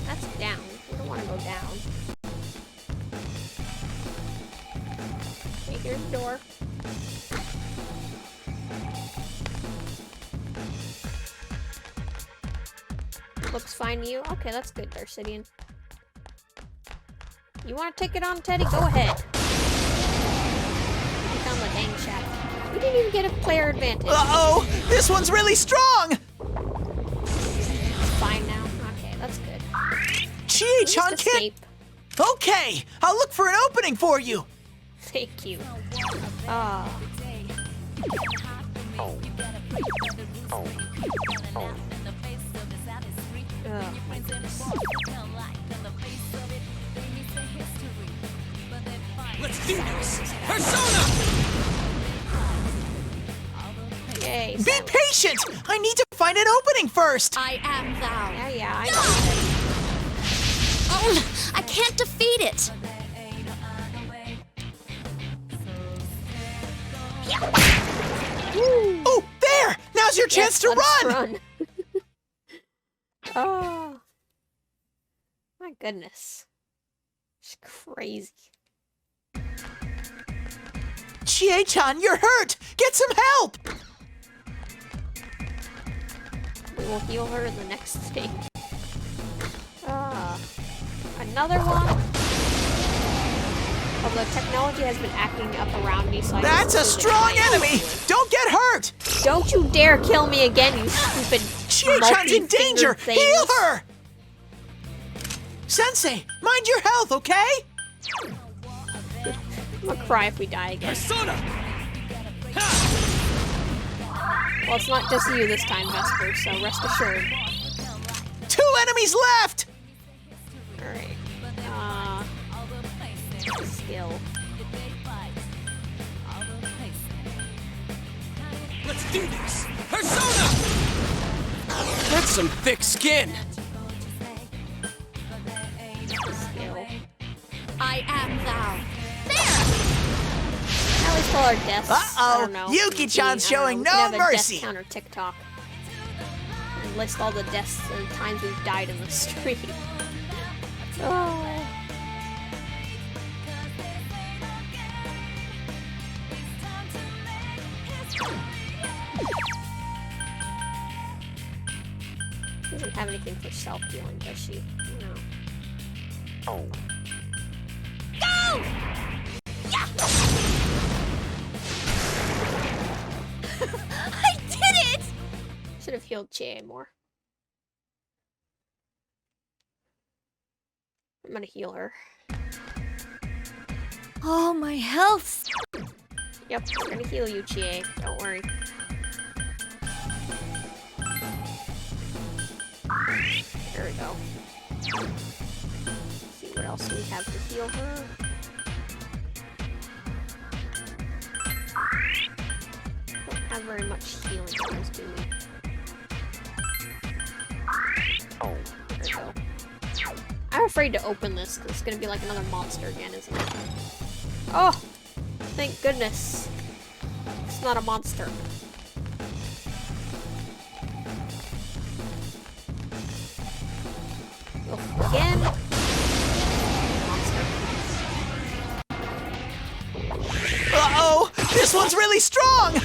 That's down. We don't want to go down. Okay, here's the door. Looks fine to you? Okay, that's good, Darcidian. You want to take it on, Teddy? Go ahead. You found the dang shadow. We didn't even get a player advantage. Uh-oh! This one's really strong! It's fine now. Okay, that's good. Chie-chan Just can't... escape. Okay, I'll look for an opening for you. Thank you. Ah. Oh, my goodness. Let's do this! Persona! Yay. Be silence. patient! I need to find an opening first! I am thou. Yeah, I know. Oh, I can't defeat it. Oh, there! Now's your chance to Yes, let's run! Oh. My goodness. It's crazy. Chie-chan, you're hurt! Get some help! We will heal her in the next stage. Ah. Another one? Although technology has been acting up around me, so I That's a just strong assume it's enemy! Don't get hurt! fine. Don't you dare kill me again, you stupid Chie-chan's in danger! multi-fingered things. Heal her! Sensei, mind your health, okay? I'm gonna cry if we die again. Persona! Well, it's not just you this time, Vesper, so rest assured. 2 enemies left! Alright. Skill. Let's do this! Persona! That's some thick skin! Skill. I am thou. At least all our deaths. Uh-oh, I don't know. Yuki-chan's I don't know, showing we no could have a mercy. Death counter TikTok. And list all the deaths and times we've died in the stream. Oh. Doesn't have anything for self-healing, does she? No. I did it! Should have healed Chie more. I'm gonna heal her. Oh, my health. Yep, we're gonna heal you, Chie. Don't worry. There we go. Let's see what else we have to heal her. Don't have very much healing items, do we? There we go. I'm afraid to open this because it's gonna be like another monster again, isn't it? Oh! Thank goodness. It's not a monster. Oh, again? Monster. Uh-oh! This one's really strong!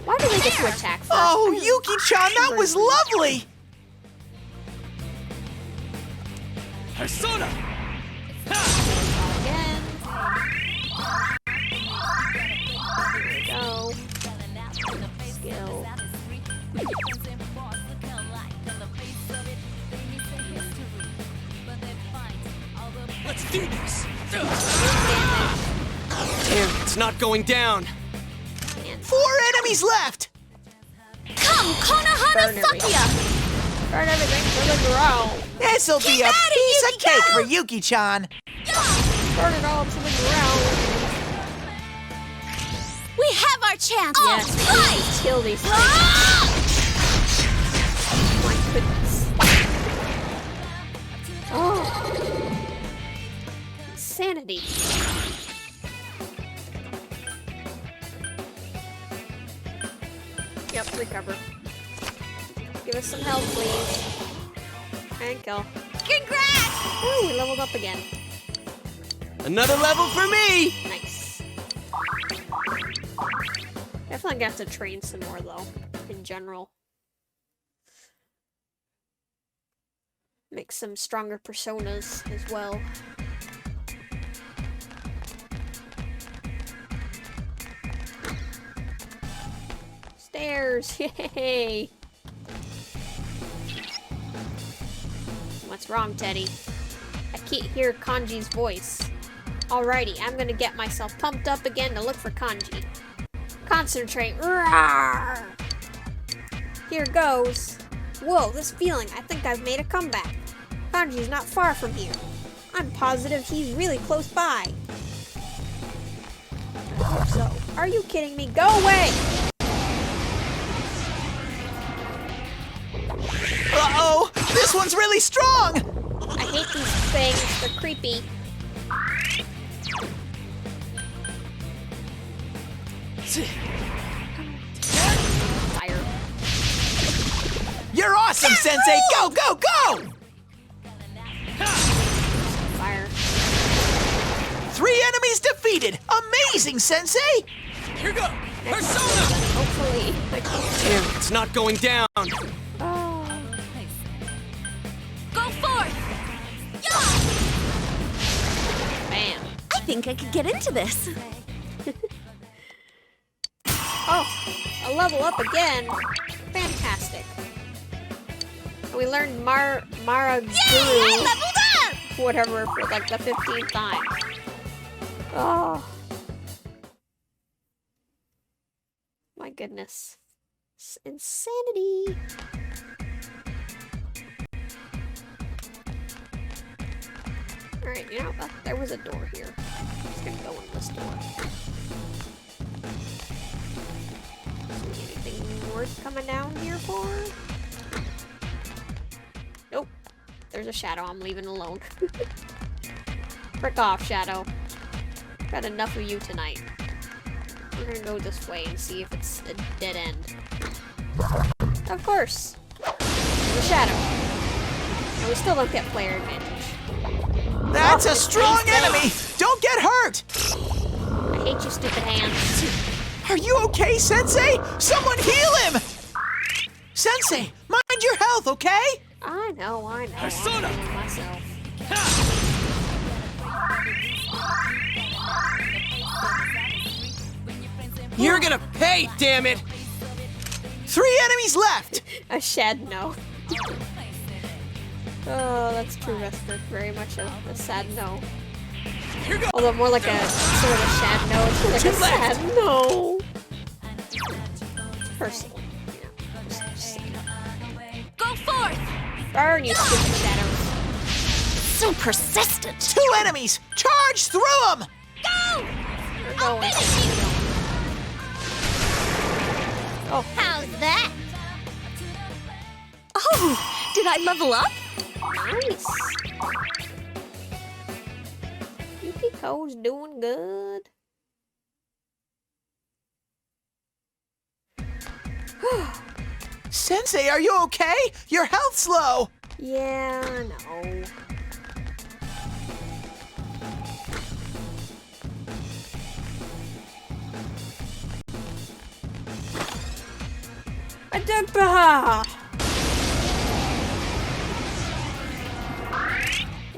Why do they get to attack first? Oh, Yuki-chan, that was lovely! Persona! Again. Here we go. Skill. Let's do this! Damage. Damn, it's not going down! And 4 enemies left! Come, Konohana Burn everything. Sakya! burn everything to the ground. This'll be Keep a at it, piece of Yuki-chan! cake for Yuki-chan! Burn it all to the ground. We have our chance! Yes, we Fight! need to kill these things. Ah! My goodness. Oh. Insanity. Yep, recover. Give us some health, please. And kill. Congrats! Ooh, we leveled up again. Another level for me! Nice. Definitely gonna have to train some more, though, in general. Make some stronger personas as well. Stairs! Yay! What's wrong, Teddy? I can't hear Kanji's voice. Alrighty, I'm gonna get myself pumped up again to look for Kanji. Concentrate. Roar! Here goes. Whoa, this feeling. I think I've made a comeback. Kanji's not far from here. I'm positive he's really close by. I hope so. Are you kidding me? Go away! Uh-oh! This one's really strong! I hate these things. They're creepy. Fire. You're awesome, Sensei! Go, go, go! Fire. 3 enemies defeated! Amazing, Sensei! Here go! Persona! Hopefully. Damn, it's not going down. Oh. Go forth! Yeah! Bam. I think I could get into this. Oh, a level up again. Fantastic. We learned Mara Guru, I leveled up! whatever, for like the 15th time. Oh. My goodness. It's insanity. Alright, you know, there was a door here. I'm just gonna go in this door. See anything worth coming down here for? Nope. There's a shadow. I'm leaving alone. Frick off, shadow. Got enough of you tonight. We're gonna go this way and see if it's a dead end. Of course. There's a shadow. And we still don't get player advantage. That's a strong enemy! Don't get hurt! I hate you, stupid hands. Are you okay, Sensei? Someone heal him! Sensei, mind your health, okay? I know. Persona! I'm doing myself. You're gonna pay, damn it! 3 enemies left! A shed no. Oh, that's true, Vesper. Very much a sad no. Here go! Although more like a sort of sad no. It's more like a Two left. sad no. Personally, you know. Just saying. Go forth! Burn, you stupid shadows. So persistent. 2 enemies! Charge through them! Go! We're going. Oh, How's that? Oh, did I level up? nice. Yukiko's doing good. Sensei, are you okay? Your health's low! Yeah, no. Adempa!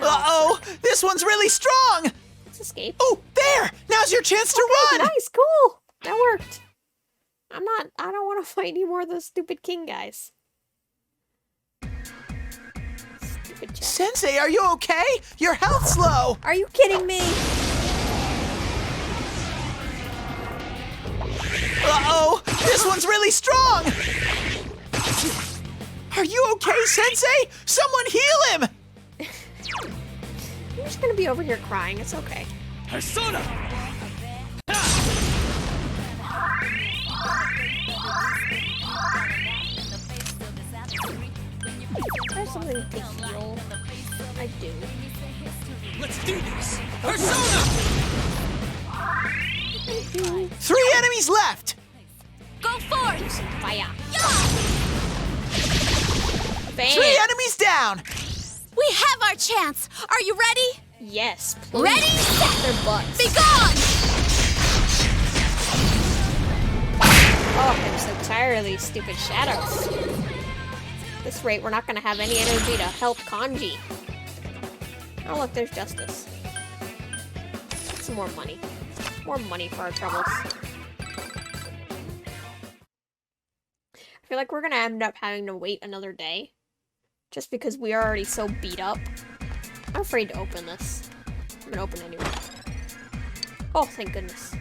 Uh-oh! This one's really strong! Let's escape. Oh, there! Now's your chance to run! Nice, cool. That worked. I don't want to fight any more of those stupid king guys. Stupid chest. Sensei, are you okay? Your health's low! Are you kidding me? Uh-oh! This one's really strong! Are you okay, Sensei? Someone heal him! I'm just gonna be over here crying. It's okay. Persona! There's something to heal. I do. Let's do this! Persona! 3 enemies left! Go forth! Fire. Three Bam! enemies down! We have our chance! Are you ready? Yes, please. Ready, Kick set, their butts. be gone! Oh, I'm so tired of these stupid shadows. At this rate, we're not gonna have any energy to help Kanji. Oh look, there's Justice. Some more money. More money for our troubles. I feel like we're gonna end up having to wait another day. Just because we are already so beat up. I'm afraid to open this. I'm gonna open it anyway. Oh, thank goodness.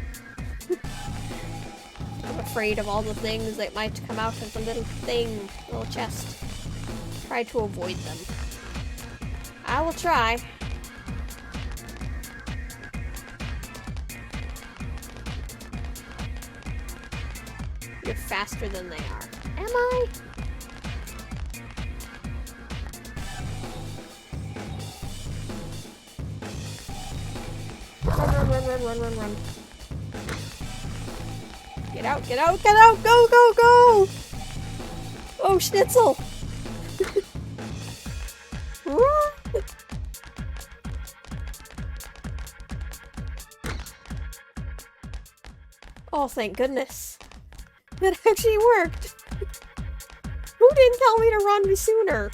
I'm afraid of all the things that might come out of the little thing, little chest. Try to avoid them. I will try. You're faster than they are. Am I? Run. Get out, go! Oh, Schnitzel! Run! Oh, thank goodness. That actually worked! Who didn't tell me to run sooner?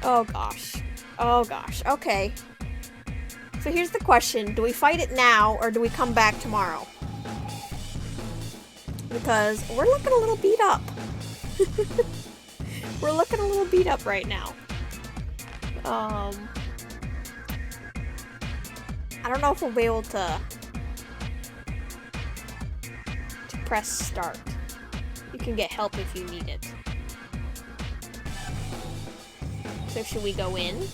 Oh gosh, okay. So here's the question, do we fight it now, or do we come back tomorrow? Because we're looking a little beat up. We're looking a little beat up right now. I don't know if we'll be able to press start. You can get help if you need it. So should we go in?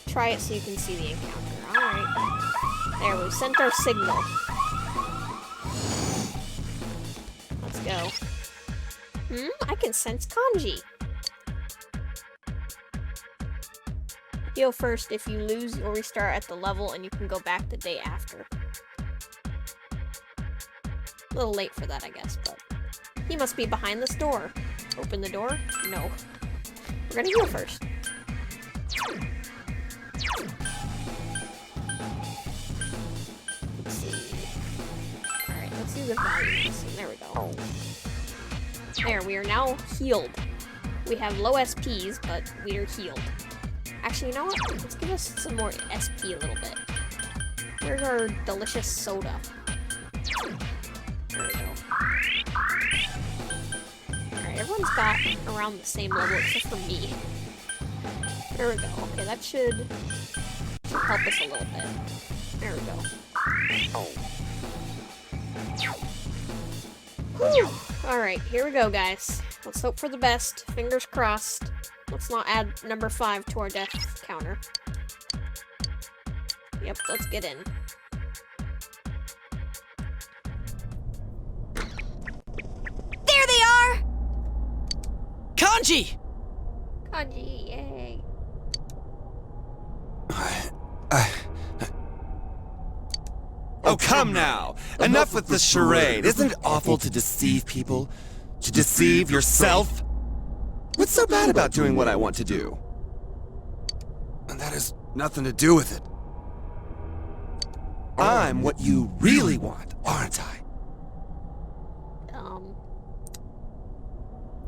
Try it so you can see the encounter. Alright. There, we sent our signal. Let's go. I can sense Kanji. Heal first. If you lose, you'll restart at the level and you can go back the day after. A little late for that, I guess, but he must be behind this door. Open the door? No. We're gonna heal first. Let's see. Alright, let's do the volume. There we go. There, we are now healed. We have low SPs, but we are healed. Actually, you know what? Let's give us some more SP a little bit. Where's our delicious soda? There we go. Alright, everyone's got around the same level except for me. There we go. Okay, that should help us a little bit. There we go. Whew. Alright, here we go, guys. Let's hope for the best. Fingers crossed. Let's not add number 5 to our death counter. Yep, let's get in. There they are! Kanji! Kanji, yay. Oh, come now! Enough with the charade! Isn't it awful to deceive people? To deceive yourself? What's so bad about doing what I want to do? And that has nothing to do with it. I'm what you really want, aren't I?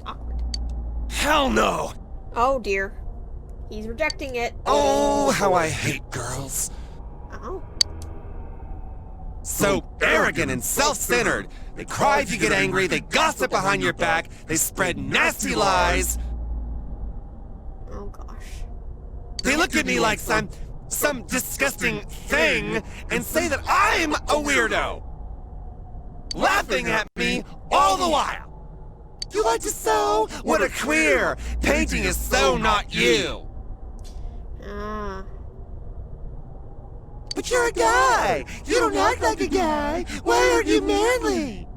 Awkward. Hell no! Oh dear. He's rejecting it. Oh, how I hate girls. Oh. So arrogant and self-centered. They cry if you get angry, they gossip behind your back, they spread nasty lies. Oh gosh. They look at me like some disgusting thing and say that I'm a weirdo. Laughing at me all the while. You like to sew? What a queer. Painting is so not you. Ah. But you're a guy. You don't act like a guy. Why aren't you manly?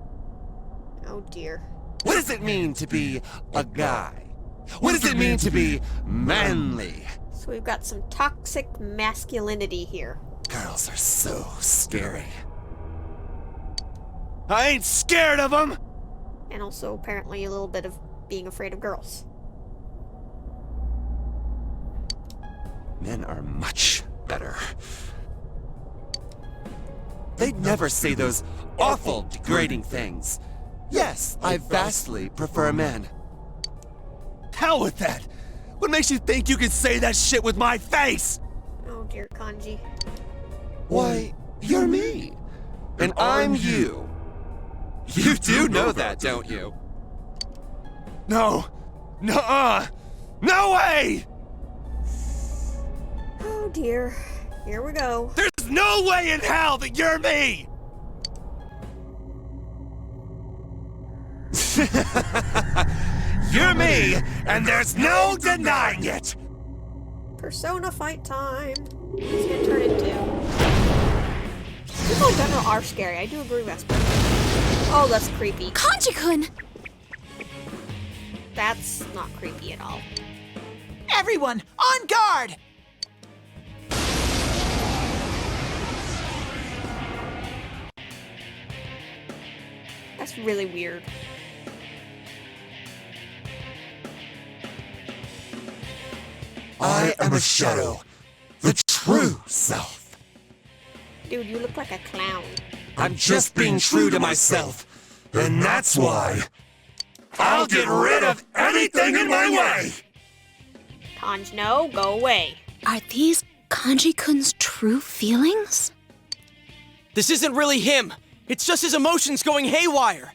Oh dear. What does it mean to be a guy? What does it mean to be manly? So we've got some toxic masculinity here. Girls girls are so scary. I ain't scared of them! And also, apparently, a little bit of being afraid of girls. Men are much better. They'd never say those awful, degrading things. Yes, I vastly prefer men. Hell with that! What makes you think you can say that shit with my face? Oh dear, Kanji. Why, you're me. And I'm you. You do know that, don't you? No. Nuh-uh. No way! Oh dear. Here we go. There's no way in hell that you're me! You're me, and there's no denying it! Persona fight time. Who's it gonna turn into? People in general are scary. I do agree with that. Oh, that's creepy. Kanji-kun! That's not creepy at all. Everyone, on guard! That's really weird. I am a shadow, the true self. Dude, you look like a clown. I'm just being true to myself, and that's why I'll get rid of anything in my way! Kanj, no, go away. Are these Kanji-kun's true feelings? This isn't really him. It's just his emotions going haywire.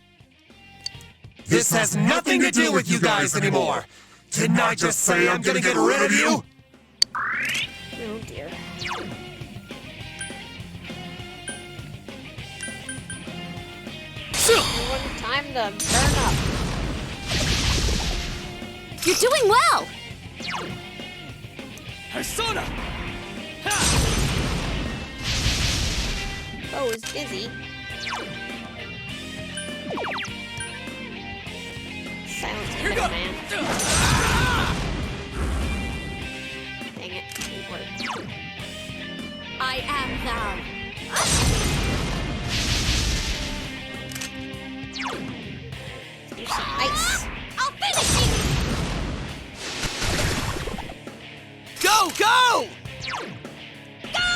This has nothing to do with you guys anymore! Didn't I just say I'm gonna get rid of you? Oh dear. Everyone, time to burn up. You're doing well! Persona! Oh, he's busy. Silence the middle man. Dang it, didn't work. I am thou. Do some ice. I'll finish you! Go, go! Go!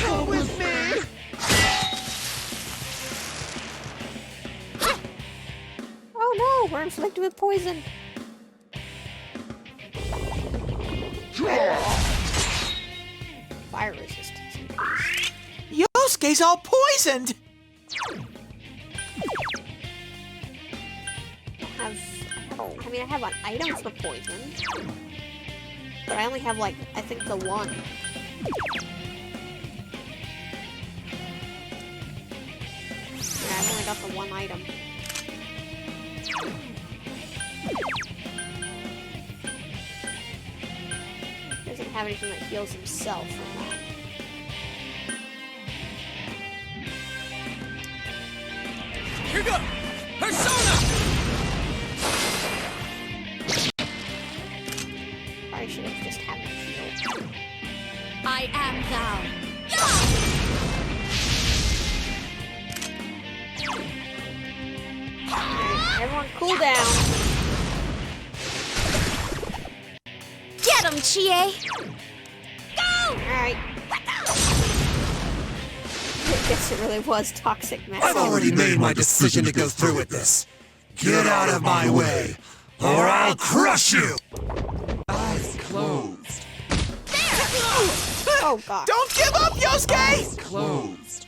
Go with me! Oh no, we're inflicted with poison. Fire resistance increased. Yosuke's all poisoned! I mean, I have an item for poison. But I only have, like, I think the one. Yeah, I've only got the one item. Doesn't have anything that heals himself from that. Here go! Persona! Probably should have just had him heal. I am thou. Alright, everyone cool down. Get him, Chie! Go! Alright. I guess it really was toxic I've masculinity. already made my decision to go through with this. Get out of my way, or I'll crush you! Eyes closed. Oh god. Don't give up, Yosuke! Closed.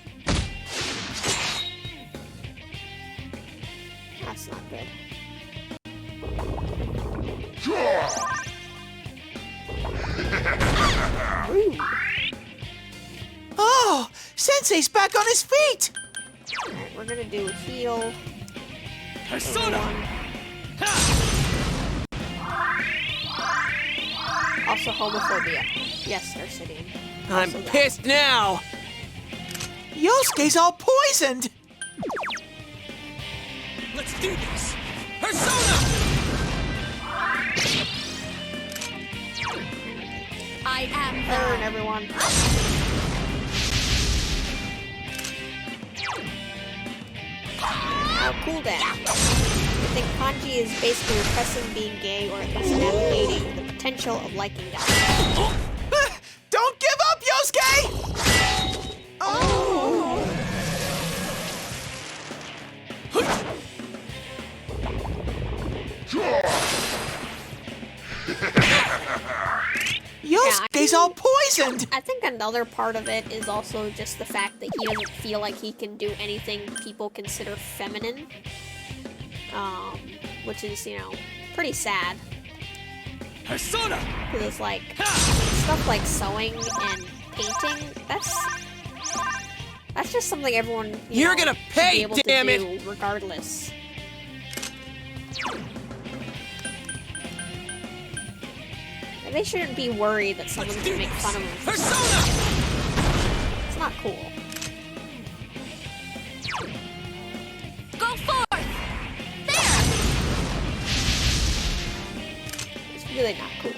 That's not good. Ooh. Oh, Sensei's back on his feet! Alright, we're gonna do a heal. Persona! Also homophobia. Yes, they're sitting. I'm Also that. pissed now. Yosuke's all poisoned! Let's do this. Persona! I am Turn, thou. everyone. Now, cooldown. I think Kanji is basically repressing being gay, or at least navigating the potential of liking guys. Don't give up, Yosuke! Oh! Yosuke's all poisoned! I think another part of it is also just the fact that he doesn't feel like he can do anything people consider feminine. Which is, you know, pretty sad. Persona! Because it's like, stuff like sewing and painting, that's just something everyone, You're know, gonna should pay, be able damn to it! do regardless. And they shouldn't be worried that someone's gonna make fun of them. Persona! It's not cool. Go forth! It's really not cool.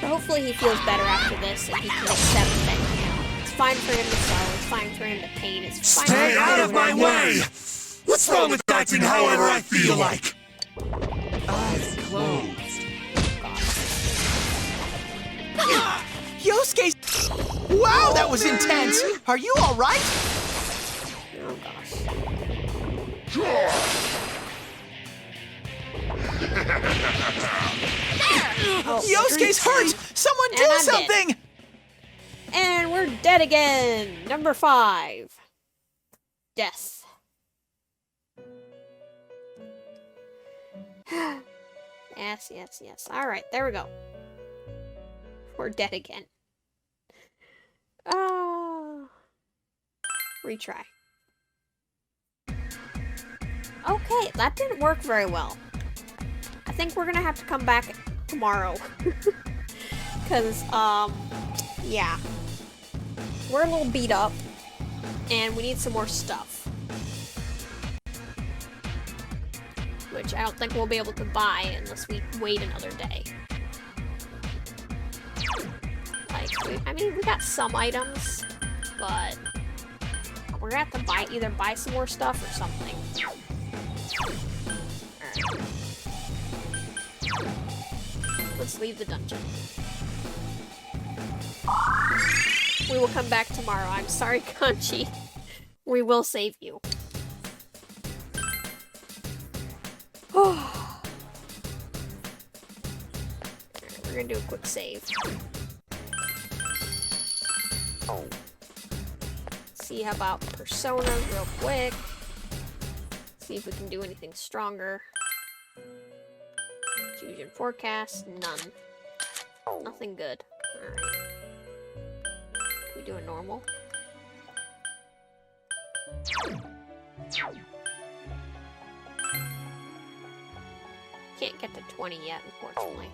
But hopefully he feels better after this and he can accept that, you know, it's fine for him to sew, it's fine for him to paint, it's fine for him Stay to out do of my whatever he way! wants. What's wrong with acting however I feel like? Eyes closed. Yosuke's... Wow, that was intense! Are you alright? Oh gosh. Oh, Yosuke's hurt! Someone And do I'm something! dead. And we're dead again! Number 5. Death. Yes, yes, yes. Alright, there we go. We're dead again. Retry. Okay, that didn't work very well. I think we're gonna have to come back tomorrow. Because, yeah. We're a little beat up, and we need some more stuff. Which I don't think we'll be able to buy unless we wait another day. Like, I mean, we got some items, but we're gonna have to either buy some more stuff or something. Alright. Let's leave the dungeon. We will come back tomorrow. I'm sorry, Kanji. We will save you. Alright, we're gonna do a quick save. See how about Persona real quick. See if we can do anything stronger. Fusion forecast, none. Nothing good. Alright. Can we do a normal? Can't get to 20 yet, unfortunately.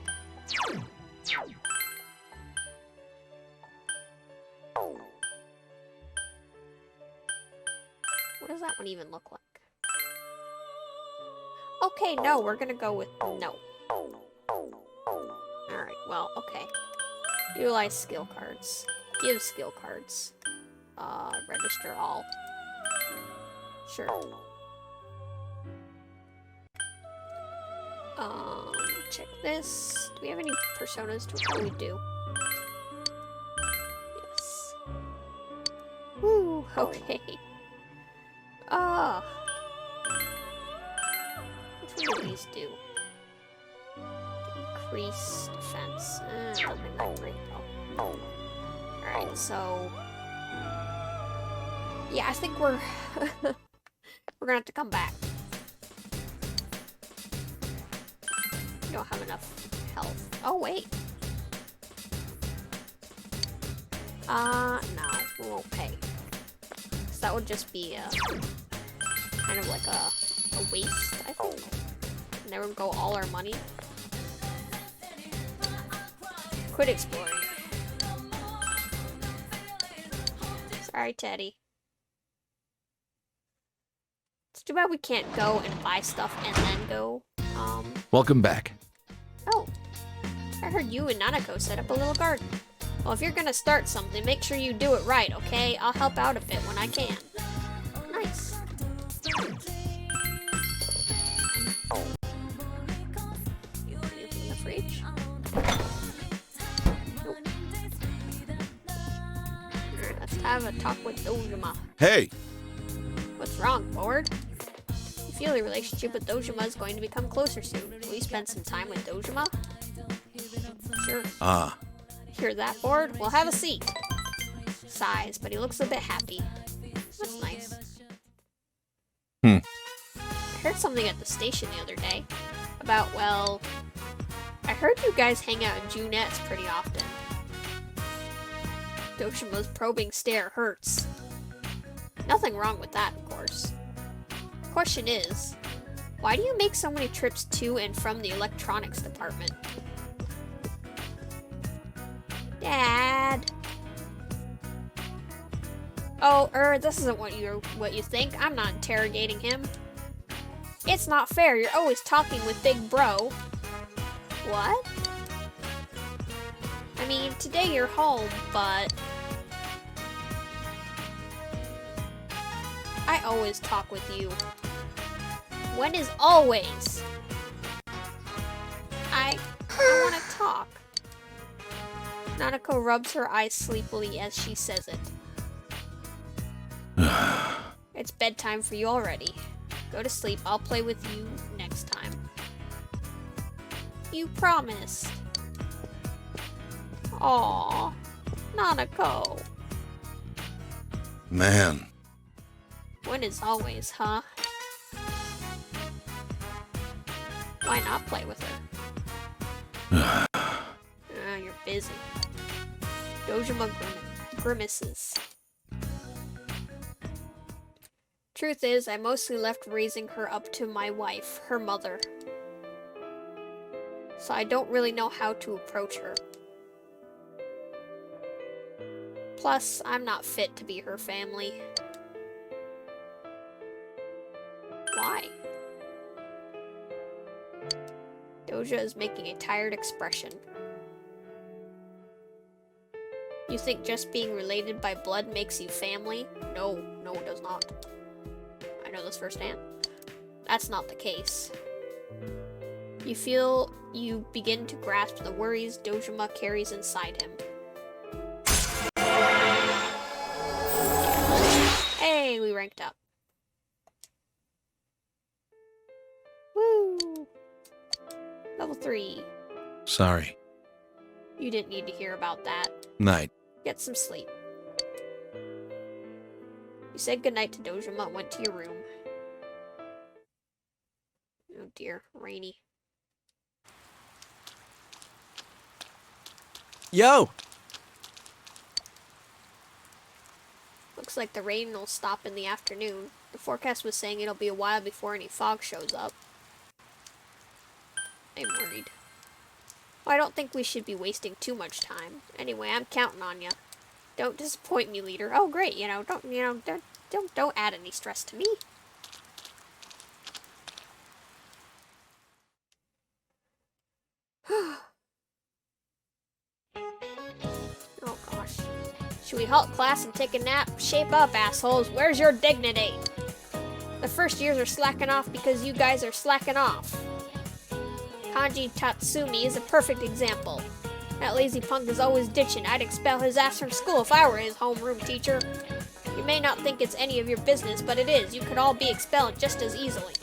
What does that one even look like? Okay, no, we're gonna go with no. Alright, well, okay. Utilize skill cards. Give skill cards. Register all. Sure. Check this. Do we have any personas to what we do? Yes. Woo, okay. Which one do these do? Increase defense. Nothing that great though. Alright, so... yeah, I think we're... we're gonna have to come back. We don't have enough health. Oh, wait. No, we won't pay. So that would just be kind of like a waste, I think. And there would go all our money. Quit exploring. Sorry, Teddy. It's too bad we can't go and buy stuff and then go. Welcome back. Oh. Sure. heard you and Nanako set up a little garden. Well, if you're gonna start something, make sure you do it right, okay? I'll help out a bit when I can. Nice. Anything in the fridge? Nope. Alright, let's have a talk with Dojima. Hey! What's wrong, bored? You feel your relationship with Dojima is going to become closer soon. Will you spend some time with Dojima? Sure. Ah. Hear that, bored? Well, have a seat. Sighs, but he looks a bit happy. That's nice. I heard something at the station the other day about, well, I heard you guys hang out in Junettes pretty often. Dojima's probing stare hurts. Nothing wrong with that, of course. Question is, why do you make so many trips to and from the electronics department? Dad. Oh, this isn't what you think. I'm not interrogating him. It's not fair. You're always talking with Big Bro. What? I mean, today you're home, but I always talk with you. When is always? I want to talk. Nanako rubs her eyes sleepily as she says it. It's bedtime for you already. Go to sleep. I'll play with you next time. You promised. Aww. Nanako. Man. When is always, huh? Why not play with her? You're busy. Dojima grimaces. Truth is, I mostly left raising her up to my wife, her mother. So I don't really know how to approach her. Plus, I'm not fit to be her family. Why? Doja is making a tired expression. You think just being related by blood makes you family? No, it does not. I know this firsthand. That's not the case. You feel you begin to grasp the worries Dojima carries inside him. Hey, we ranked up. Woo! Level 3. Sorry. You didn't need to hear about that. Night. Get some sleep. You said goodnight to Dojima and went to your room. Oh dear, rainy. Yo! Looks like the rain will stop in the afternoon. The forecast was saying it'll be a while before any fog shows up. I'm worried. Well, I don't think we should be wasting too much time. Anyway, I'm counting on ya. Don't disappoint me, leader. Oh, great. Don't add any stress to me. Oh gosh. Should we halt class and take a nap? Shape up, assholes. Where's your dignity? The first years are slacking off because you guys are slacking off. Kanji Tatsumi is a perfect example. That lazy punk is always ditching. I'd expel his ass from school if I were his homeroom teacher. You may not think it's any of your business, but it is. You could all be expelled just as easily.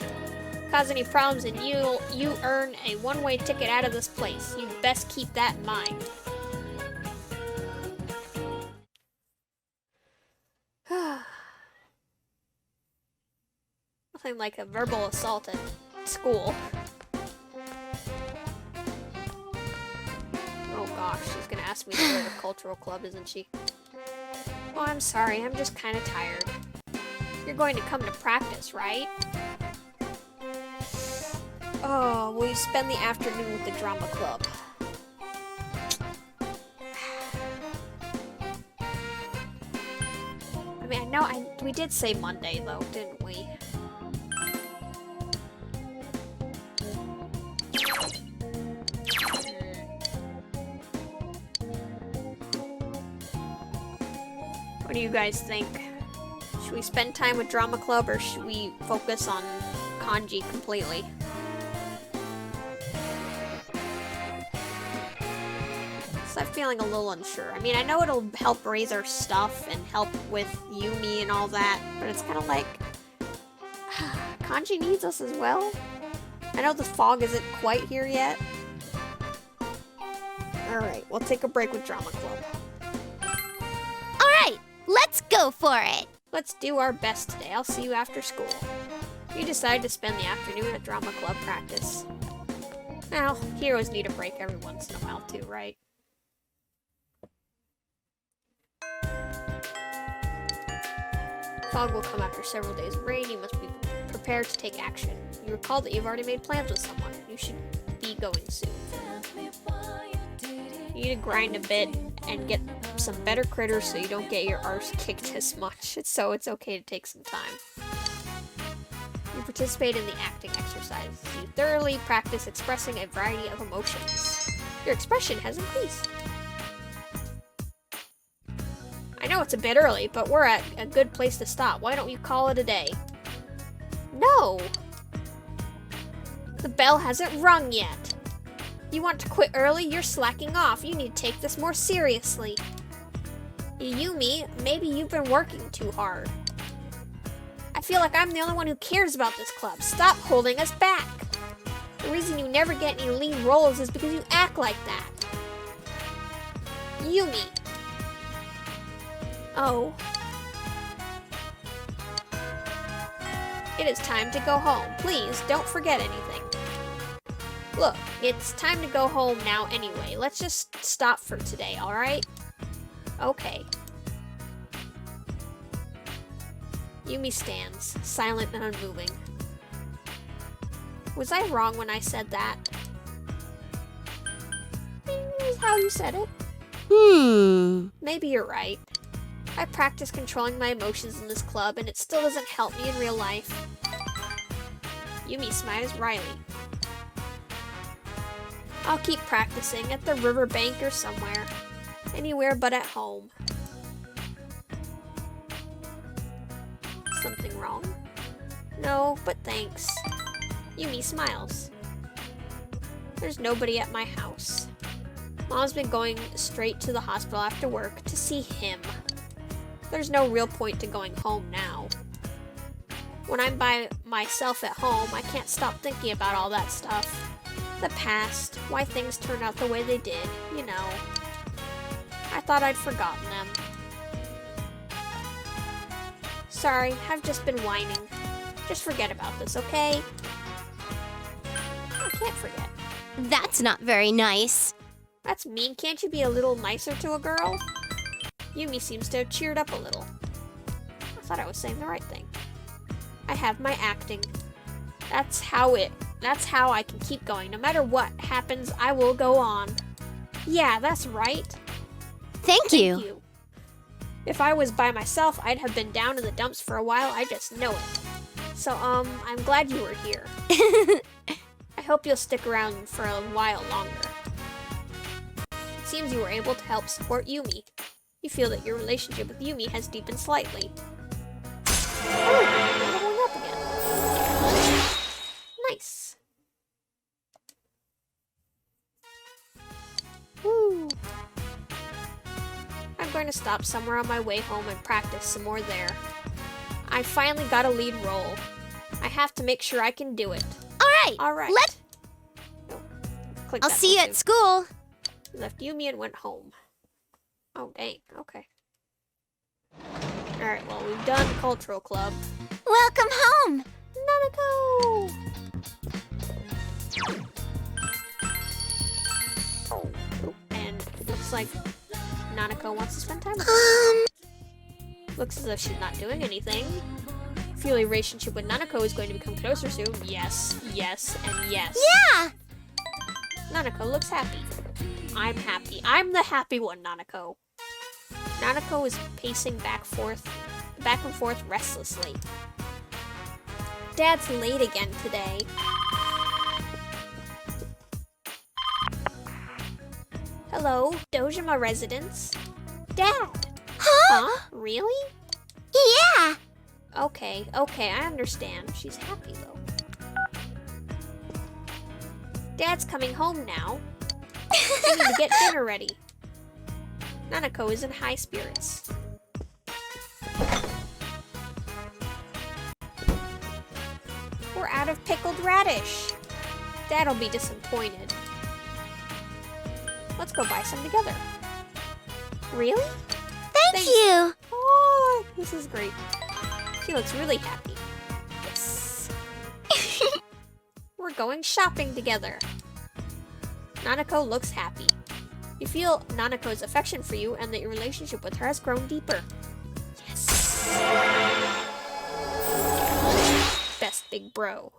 Cause any problems and you earn a one-way ticket out of this place. You'd best keep that in mind. Nothing like a verbal assault at school. Oh gosh, she's gonna ask me to go to the cultural club, isn't she? Oh, I'm sorry, I'm just kinda tired. You're going to come to practice, right? Oh, will you spend the afternoon with the drama club? I mean, I know we did say Monday though, didn't we? What do you guys think? Should we spend time with Drama Club or should we focus on Kanji completely? So I'm feeling a little unsure. I mean, I know it'll help raise our stuff and help with Yumi and all that, but it's kind of like Kanji needs us as well. I know the fog isn't quite here yet. Alright, we'll take a break with Drama Club. Alright, let's go for it. Let's do our best today. I'll see you after school. You decide to spend the afternoon at Drama Club practice. Now, heroes need a break every once in a while too, right? Fog will come after several days of rain. You must be prepared to take action. You recall that you've already made plans with someone. You should be going soon. You need to grind a bit and get some better critters so you don't get your arse kicked as much. So it's okay to take some time. You participate in the acting exercise. You thoroughly practice expressing a variety of emotions. Your expression has increased. I know it's a bit early, but we're at a good place to stop. Why don't you call it a day? No! The bell hasn't rung yet. You want to quit early? You're slacking off. You need to take this more seriously. Yumi, maybe you've been working too hard. I feel like I'm the only one who cares about this club. Stop holding us back. The reason you never get any lead roles is because you act like that. Yumi. Oh. It is time to go home. Please, don't forget anything. Look, it's time to go home now anyway. Let's just stop for today, alright? Okay. Yumi stands, silent and unmoving. Was I wrong when I said that? Maybe how you said it. Maybe you're right. I practice controlling my emotions in this club, and it still doesn't help me in real life. Yumi smiles wryly. I'll keep practicing at the riverbank or somewhere. Anywhere but at home. Something wrong? No, but thanks. Yumi smiles. There's nobody at my house. Mom's been going straight to the hospital after work to see him. There's no real point to going home now. When I'm by myself at home, I can't stop thinking about all that stuff. The past, why things turned out the way they did, you know. I thought I'd forgotten them. Sorry, I've just been whining. Just forget about this, okay? I can't forget. That's not very nice. That's mean. Can't you be a little nicer to a girl? Yumi seems to have cheered up a little. I thought I was saying the right thing. I have my acting. That's how I can keep going. No matter what happens, I will go on. Yeah, that's right. Thank you. If I was by myself, I'd have been down in the dumps for a while. I just know it. So, I'm glad you were here. I hope you'll stick around for a while longer. It seems you were able to help support Yumi. You feel that your relationship with Yumi has deepened slightly. Oh, leveling up again. Nice. Woo. I'm going to stop somewhere on my way home and practice some more there. I finally got a lead role. I have to make sure I can do it. All right. Click I'll that see you one at too. school. Left Yumi and went home. Oh, dang. Okay. Alright, well, we've done Cultural Club. Welcome home. Nanako! And it looks like Nanako wants to spend time with us. Looks as if she's not doing anything. Feel a relationship with Nanako is going to become closer soon. Yes, yes, and yes. Yeah. Nanako looks happy. I'm happy. I'm the happy one, Nanako. Nanako is pacing back and forth restlessly. Dad's late again today. Hello, Dojima residence. Dad! Huh? Huh? Really? Yeah. Okay, I understand. She's happy though. Dad's coming home now. I need to get dinner ready. Nanako is in high spirits. We're out of pickled radish. Dad'll be disappointed. Let's go buy some together. Really? Thank you. Oh, this is great. She looks really happy. Yes. We're going shopping together. Nanako looks happy. You feel Nanako's affection for you and that your relationship with her has grown deeper. Yes. Best big bro.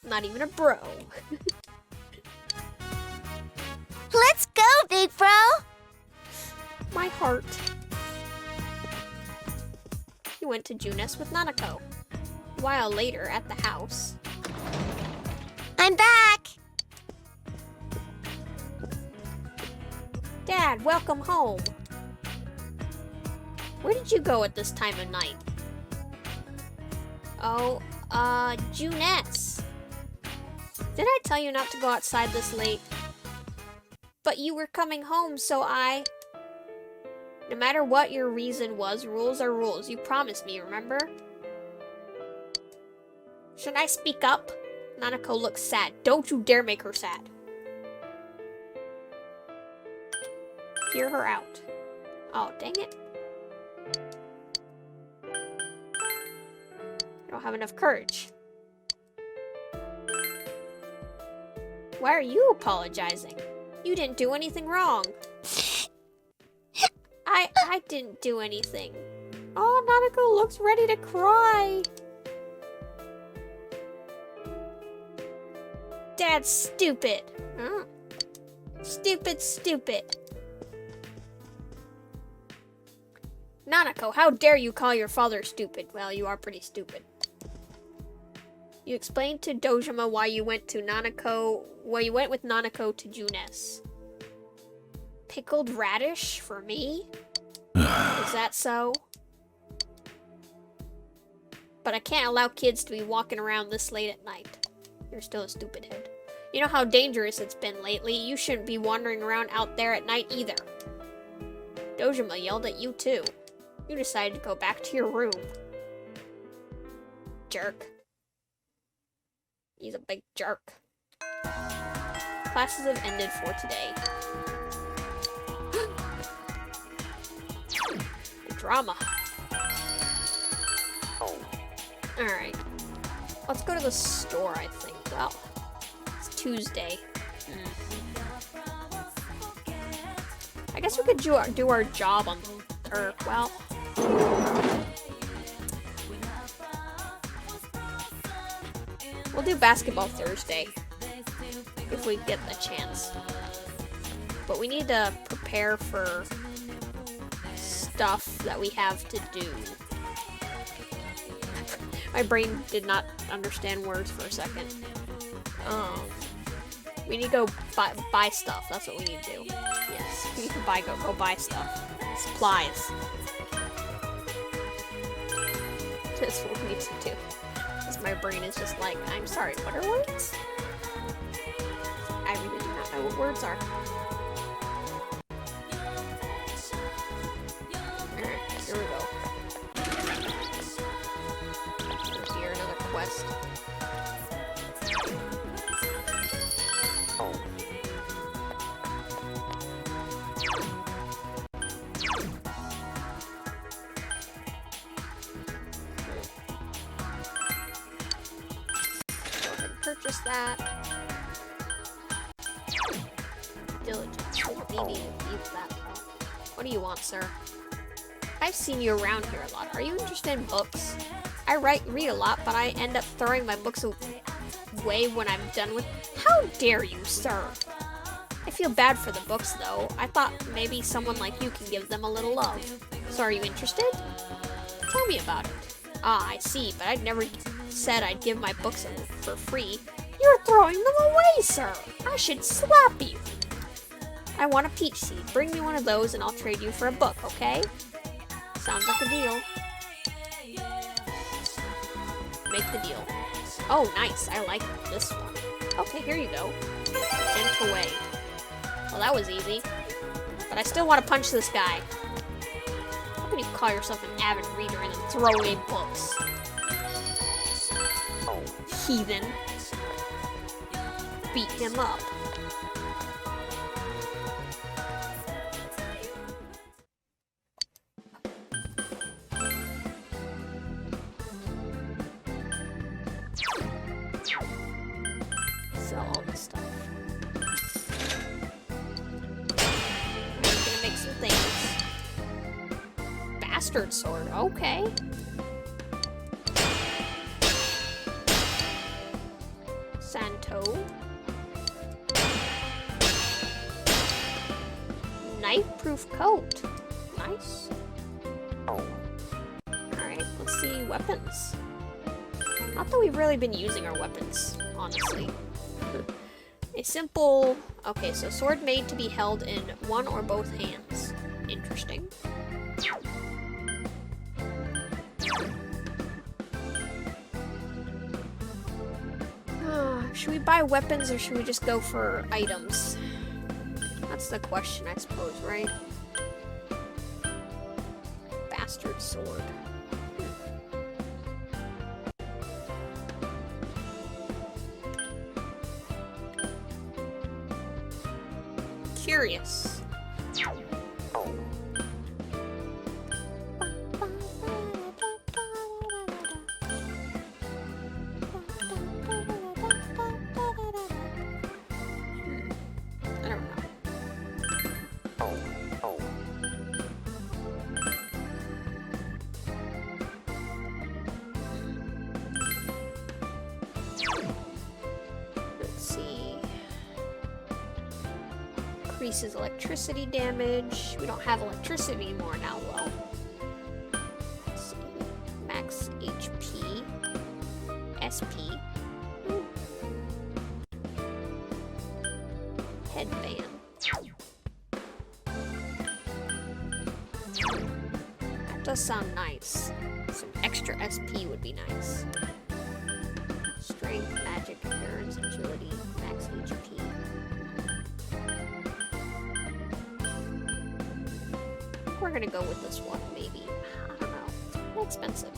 Not even a bro. Let's go, big bro. My heart. He went to Junes with Nanako. A while later, at the house. I'm back. Dad, welcome home. Where did you go at this time of night? Oh, Junes. Did I tell you not to go outside this late? But you were coming home, so I... No matter what your reason was, rules are rules. You promised me, remember? Should I speak up? Nanako looks sad. Don't you dare make her sad. Hear her out. Oh, dang it. I don't have enough courage. Why are you apologizing? You didn't do anything wrong. I didn't do anything. Oh, Nanako looks ready to cry. Dad's stupid. Huh? Stupid. Nanako, how dare you call your father stupid? Well, you are pretty stupid. You explained to Dojima why you went with Nanako to Junes. Pickled radish for me? Is that so? But I can't allow kids to be walking around this late at night. You're still a stupid head. You know how dangerous it's been lately. You shouldn't be wandering around out there at night either. Dojima yelled at you too. You decided to go back to your room. Jerk. He's a big jerk. Classes have ended for today. The drama. Alright. Let's go to the store, I think. Well, it's Tuesday. I guess we could do our job on... well... We'll do basketball Thursday. If we get the chance. But we need to prepare for stuff that we have to do. My brain did not understand words for a second. We need to go buy stuff. That's what we need to do. Yes, we need to go buy stuff. Supplies. That's what we need to do. Because my brain is just like, I'm sorry, what are words? I really do not know what words are. Alright, here we go. Here, another quest. Purchase that. Diligence. Maybe use that. What do you want, sir? I've seen you around here a lot. Are you interested in books? I read a lot, but I end up throwing my books away when I'm done with. How dare you, sir? I feel bad for the books, though. I thought maybe someone like you can give them a little love. So are you interested? Tell me about it. Ah, I see, but I'd never said I'd give my books for free. You're throwing them away, sir. I should slap you. I want a peach seed. Bring me one of those and I'll trade you for a book, okay? Sounds like a deal. Make the deal. Oh, nice. I like this one. Okay, here you go. Gentle way. Well, that was easy. But I still want to punch this guy. How can you call yourself an avid reader and then throw away books? Heathen. Beat him up. Sell all this stuff. I'm gonna make some things. Bastard sword, okay. Santo. Knife-proof coat. Nice. Alright, let's see weapons. Not that we've really been using our weapons, honestly. A simple... Okay, so sword made to be held in one or both hands. Interesting. Should we buy weapons or should we just go for items? That's the question, I suppose, right? Bastard sword. Curious. I don't know. Let's see. Increases electricity damage. We don't have electricity anymore now, well. Let's see. Max HP. SP. Headband. That does sound nice. Some extra SP would be nice. Strength, magic, endurance, agility, max HP. We're gonna go with this one, maybe. I don't know. It's kind of expensive.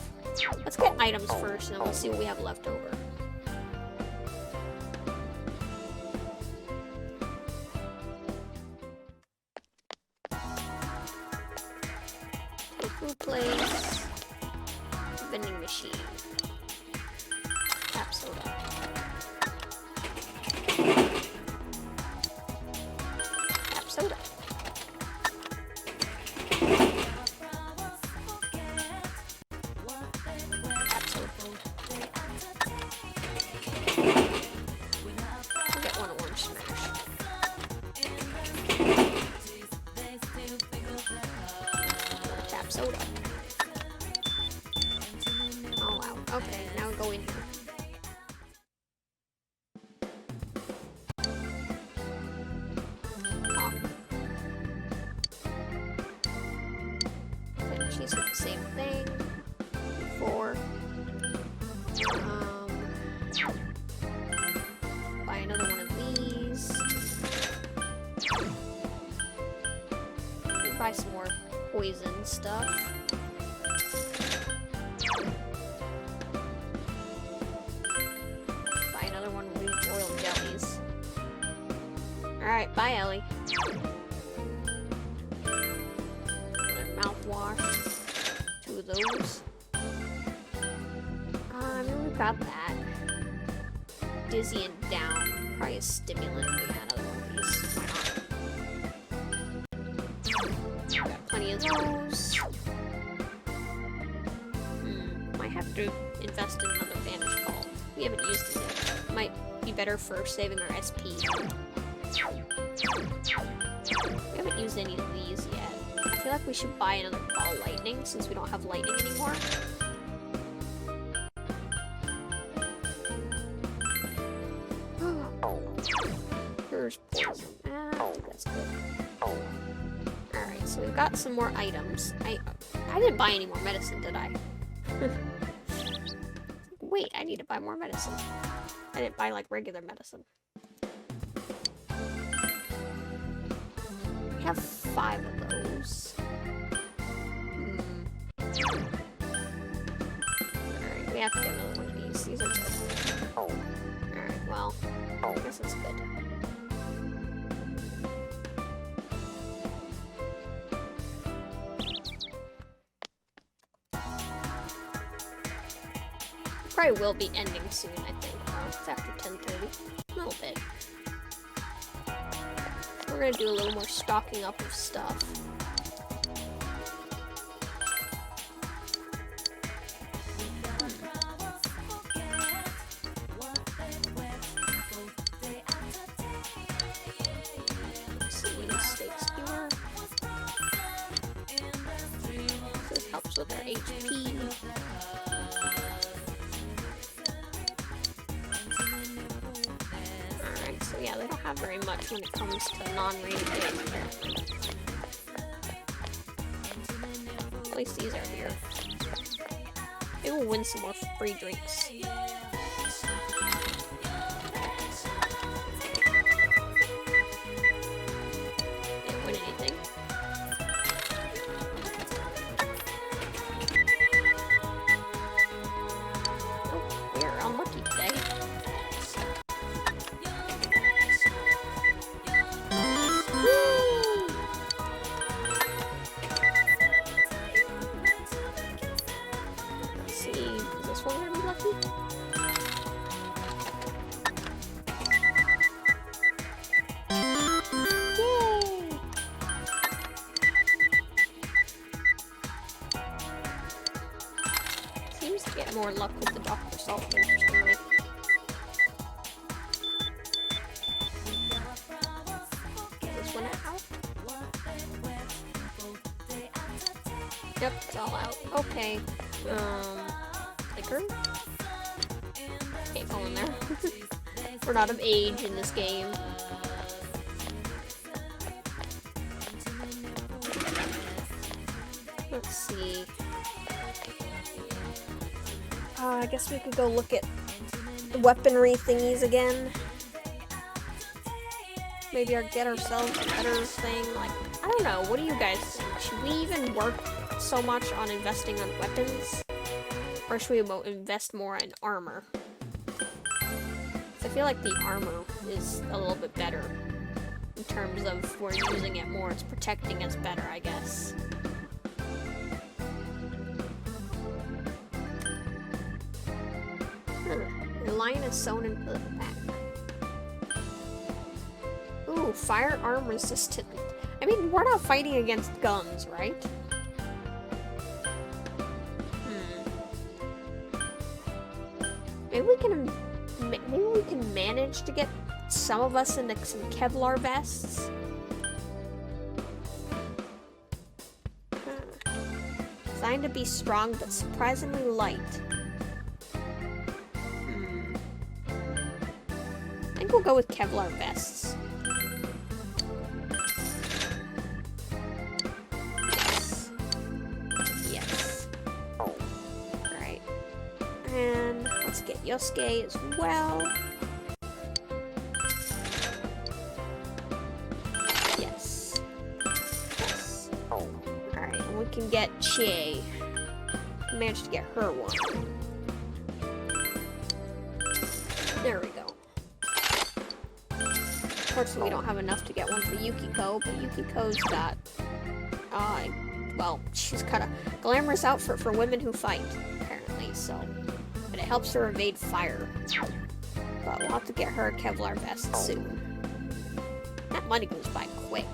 Let's get items first, and then we'll see what we have left over. Tofu place. Vending machine. Tap soda. Tap soda. Tap soda. I'll get one orange smash. Tap soda. Oh wow. Okay, now go in here. Oh. Okay, she's the same thing. 4. Buy another one of these. Buy some more poison stuff. Buy another one of these oil jellies. Alright, bye Ellie. Another mouthwash. 2 of those. I mean, we've got that. Dizzy and down. Probably a stimulant. We had another one of these. Why not? Got plenty of those. Might have to invest in another Vanish Ball. We haven't used it yet. Might be better for saving our SP. We haven't used any of these yet. I feel like we should buy another Ball Lightning since we don't have Lightning anymore. Here's poison. That's good. Alright, so we've got some more items. I didn't buy any more medicine, did I? Wait, I need to buy more medicine. I didn't buy, like, regular medicine. We have 5 of those. Alright, we have to get another one of these. These are good. Alright, well, I guess it's good. Probably will be ending soon, I think. It's after 10:30. A little bit. We're gonna do a little more stocking up of stuff. This helps with our HP. Alright, so yeah, they don't have very much when it comes to non-rated games, apparently. At least these are here. Maybe we'll win some more free drinks. Didn't win anything. Oh, we're unlucky today. Let's see, is this one gonna be lucky? Yay! Seems to get more luck with the Dr. Salt, interestingly. Is this one out? Yep, it's all out. Okay. Liquor? Can't go in there. We're not of age in this game. Let's see. I guess we could go look at the weaponry thingies again. Maybe get ourselves a better thing. Like, I don't know. What do you guys think? Should we even work so much on investing on weapons? Or should we invest more in armor? I feel like the armor is a little bit better. In terms of we're using it more. It's protecting us better, I guess. The line is sewn into the back. Ooh, firearm resistant. I mean, we're not fighting against guns, right? Maybe we can manage to get some of us into some Kevlar vests. Designed to be strong but surprisingly light. I think we'll go with Kevlar vests. Yes. Alright. And let's get Yosuke as well. Yes. Yes. Alright, and we can get Chie. Managed to get her one. There we go. Unfortunately, we don't have enough to get one for Yukiko, but Yukiko's got, well, she's got a glamorous outfit for women who fight, apparently, so, but it helps her evade fire. But we'll have to get her a Kevlar vest soon. That money goes by quick.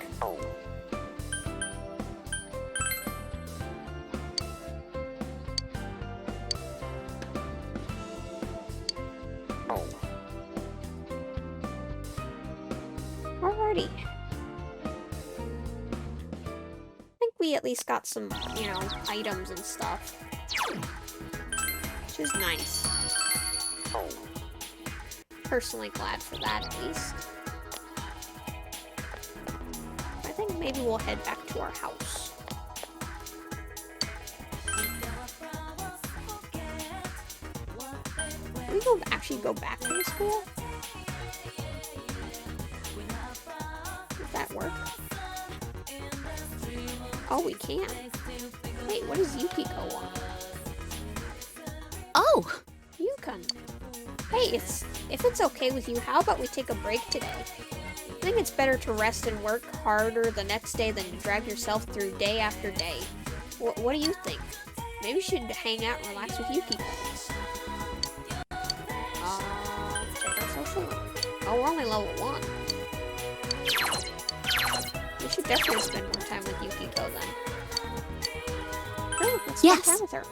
Alrighty. I think we at least got some, you know, items and stuff. Which is nice. Personally glad for that, at least. maybe we'll head back to our house. Can we actually go back to the school? Does that work? Oh, we can. Wait, what does Yukiko want? Oh! Yukon. Hey, if it's okay with you, how about we take a break today? I think it's better to rest and work harder the next day than to drag yourself through day after day. What do you think? Maybe you should hang out and relax with Yukiko. Check our social life. Oh, we're only level 1. We should definitely spend more time with Yukiko then. Oh, let's spend time with her.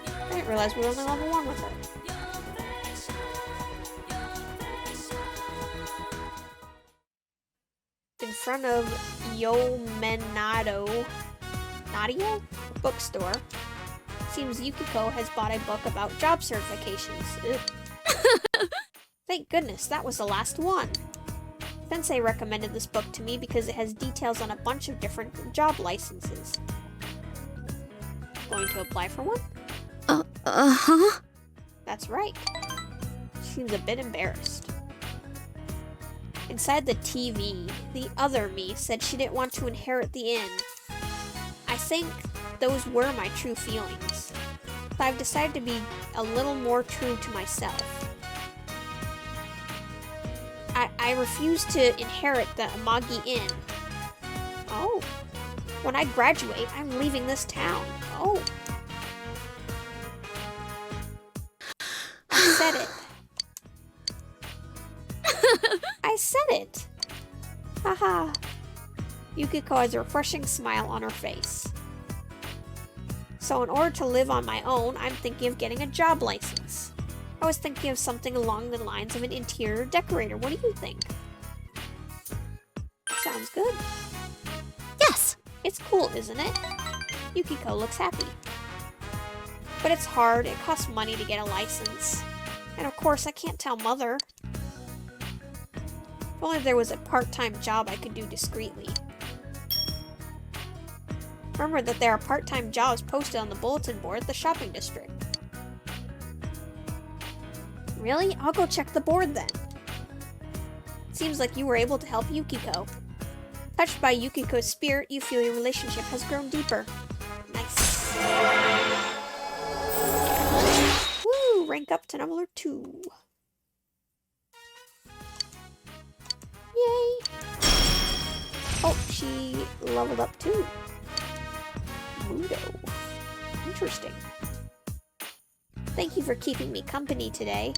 I didn't realize we were only level 1 with her. In front of Nadia bookstore. Seems Yukiko has bought a book about job certifications. Thank goodness, that was the last one. Sensei recommended this book to me because it has details on a bunch of different job licenses. Going to apply for one? Uh-huh. That's right. She seems a bit embarrassed. Inside the TV, the other me said she didn't want to inherit the inn. I think those were my true feelings. But I've decided to be a little more true to myself. I refuse to inherit the Amagi Inn. Oh. When I graduate, I'm leaving this town. Oh. I said it. I said it. Haha. Yukiko has a refreshing smile on her face. So in order to live on my own, I'm thinking of getting a job license. I was thinking of something along the lines of an interior decorator. What do you think? Sounds good. Yes. It's cool, isn't it? Yukiko looks happy. But it's hard. It costs money to get a license. And of course, I can't tell Mother. If only there was a part-time job I could do discreetly. Remember that there are part-time jobs posted on the bulletin board at the shopping district. Really? I'll go check the board then. Seems like you were able to help Yukiko. Touched by Yukiko's spirit, you feel your relationship has grown deeper. Nice. Woo! Rank up to number 2. Yay! Oh, she leveled up too. Mudo. Interesting. Thank you for keeping me company today.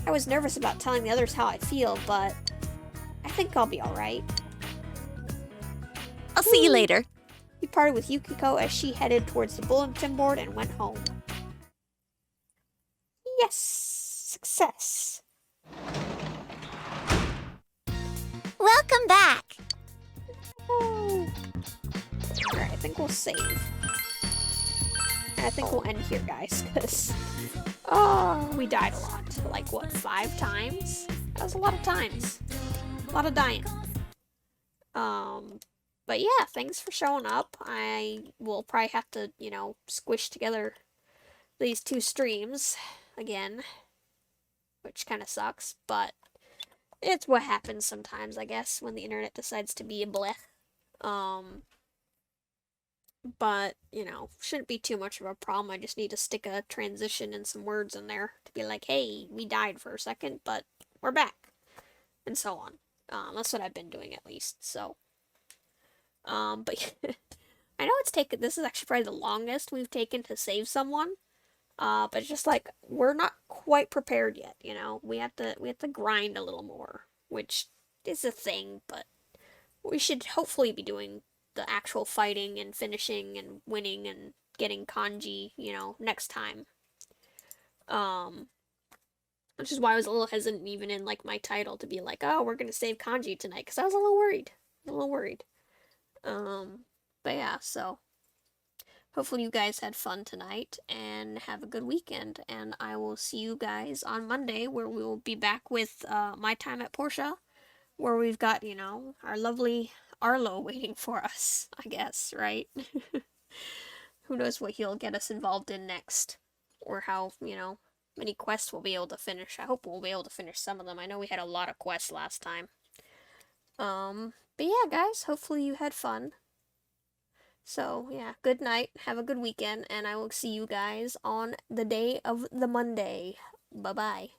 I was nervous about telling the others how I feel, but I think I'll be alright. I'll see you later. We parted with Yukiko as she headed towards the bulletin board and went home. Yes! Success! Welcome back. Oh. Alright, I think we'll save. And I think we'll end here, guys, because we died a lot. Like, what, 5 times? That was a lot of times. A lot of dying. But yeah, thanks for showing up. I will probably have to, squish together these 2 streams again, which kind of sucks, but it's what happens sometimes, I guess, when the internet decides to be a blech. But, shouldn't be too much of a problem. I just need to stick a transition and some words in there to be like, hey, we died for a second, but we're back. And so on. That's what I've been doing at least, so. But I know this is actually probably the longest we've taken to save someone. But it's just like, we're not quite prepared yet, We have to grind a little more, which is a thing, but we should hopefully be doing the actual fighting and finishing and winning and getting Kanji, next time. Which is why I was a little hesitant even in, like, my title to be like, oh, we're gonna save Kanji tonight, because I was a little worried. But yeah, so hopefully you guys had fun tonight and have a good weekend, and I will see you guys on Monday where we will be back with my time at Portia where we've got, you know, our lovely Arlo waiting for us, I guess, right? Who knows what he'll get us involved in next, or how, you know, many quests we'll be able to finish. I hope we'll be able to finish some of them. I know we had a lot of quests last time. But yeah, guys, hopefully you had fun. So, yeah, good night, have a good weekend, and I will see you guys on the day of the Monday. Bye-bye.